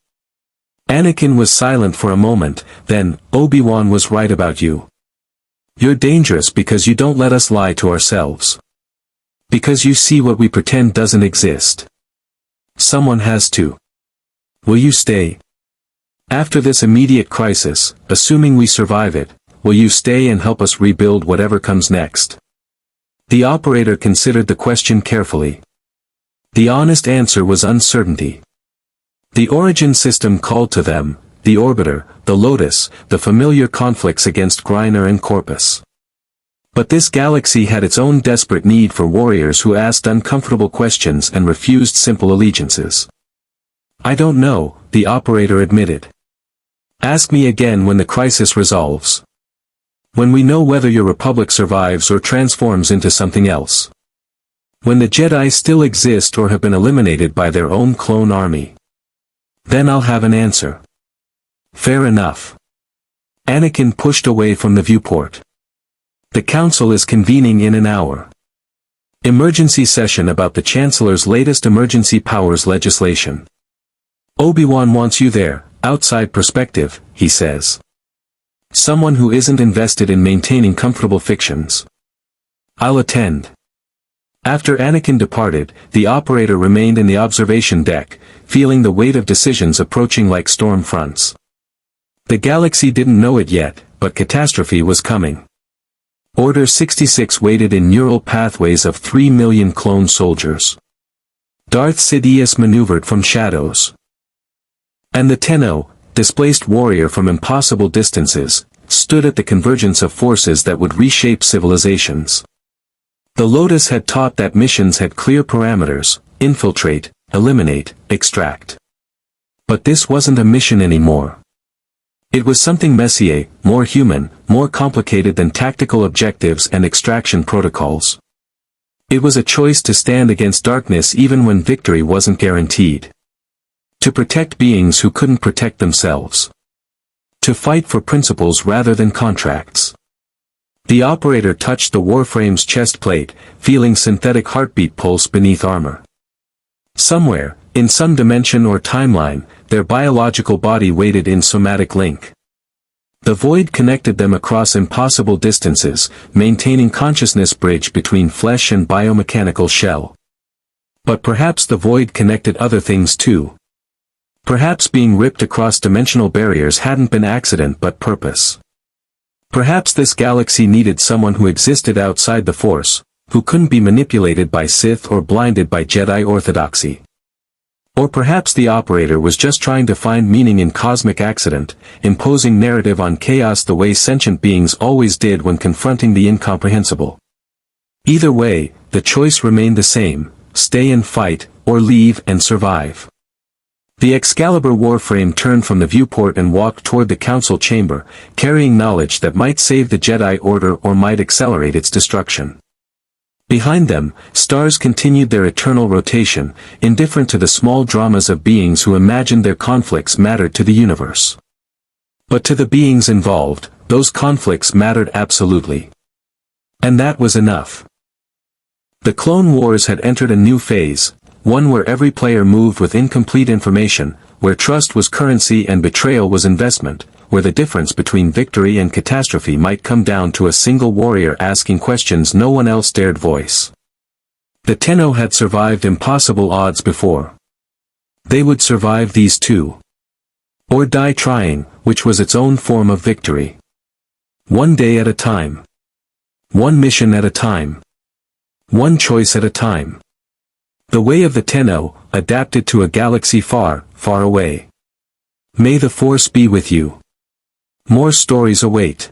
Anakin was silent for a moment, then, Obi-Wan was right about you. You're dangerous because you don't let us lie to ourselves. Because you see what we pretend doesn't exist. Someone has to. Will you stay? After this immediate crisis, assuming we survive it, will you stay and help us rebuild whatever comes next? The operator considered the question carefully. The honest answer was uncertainty. The origin system called to them, the orbiter, the Lotus, the familiar conflicts against Griner and Corpus. But this galaxy had its own desperate need for warriors who asked uncomfortable questions and refused simple allegiances. I don't know, the operator admitted. Ask me again when the crisis resolves. When we know whether your Republic survives or transforms into something else. When the Jedi still exist or have been eliminated by their own clone army. Then I'll have an answer. Fair enough. Anakin pushed away from the viewport. The council is convening in an hour. Emergency session about the Chancellor's latest emergency powers legislation. Obi-Wan wants you there, outside perspective, he says. Someone who isn't invested in maintaining comfortable fictions. I'll attend. After Anakin departed, the operator remained in the observation deck, feeling the weight of decisions approaching like storm fronts. The galaxy didn't know it yet, but catastrophe was coming. Order 66 waited in neural pathways of 3 million clone soldiers. Darth Sidious maneuvered from shadows. And the Tenno, displaced warrior from impossible distances, stood at the convergence of forces that would reshape civilizations. The Lotus had taught that missions had clear parameters: infiltrate, eliminate, extract. But this wasn't a mission anymore. It was something messier, more human, more complicated than tactical objectives and extraction protocols. It was a choice to stand against darkness even when victory wasn't guaranteed. To protect beings who couldn't protect themselves. To fight for principles rather than contracts. The operator touched the Warframe's chest plate, feeling synthetic heartbeat pulse beneath armor. Somewhere, in some dimension or timeline, their biological body waited in somatic link. The void connected them across impossible distances, maintaining consciousness bridge between flesh and biomechanical shell. But perhaps the void connected other things too. Perhaps being ripped across dimensional barriers hadn't been accident but purpose. Perhaps this galaxy needed someone who existed outside the Force, who couldn't be manipulated by Sith or blinded by Jedi orthodoxy. Or perhaps the operator was just trying to find meaning in cosmic accident, imposing narrative on chaos the way sentient beings always did when confronting the incomprehensible. Either way, the choice remained the same: stay and fight, or leave and survive. The Excalibur Warframe turned from the viewport and walked toward the council chamber, carrying knowledge that might save the Jedi Order or might accelerate its destruction. Behind them, stars continued their eternal rotation, indifferent to the small dramas of beings who imagined their conflicts mattered to the universe. But to the beings involved, those conflicts mattered absolutely. And that was enough. The Clone Wars had entered a new phase, one where every player moved with incomplete information, where trust was currency and betrayal was investment, where the difference between victory and catastrophe might come down to a single warrior asking questions no one else dared voice. The Tenno had survived impossible odds before. They would survive these too. Or die trying, which was its own form of victory. One day at a time. One mission at a time. One choice at a time. The way of the Tenno, adapted to a galaxy far, far away. May the Force be with you. More stories await.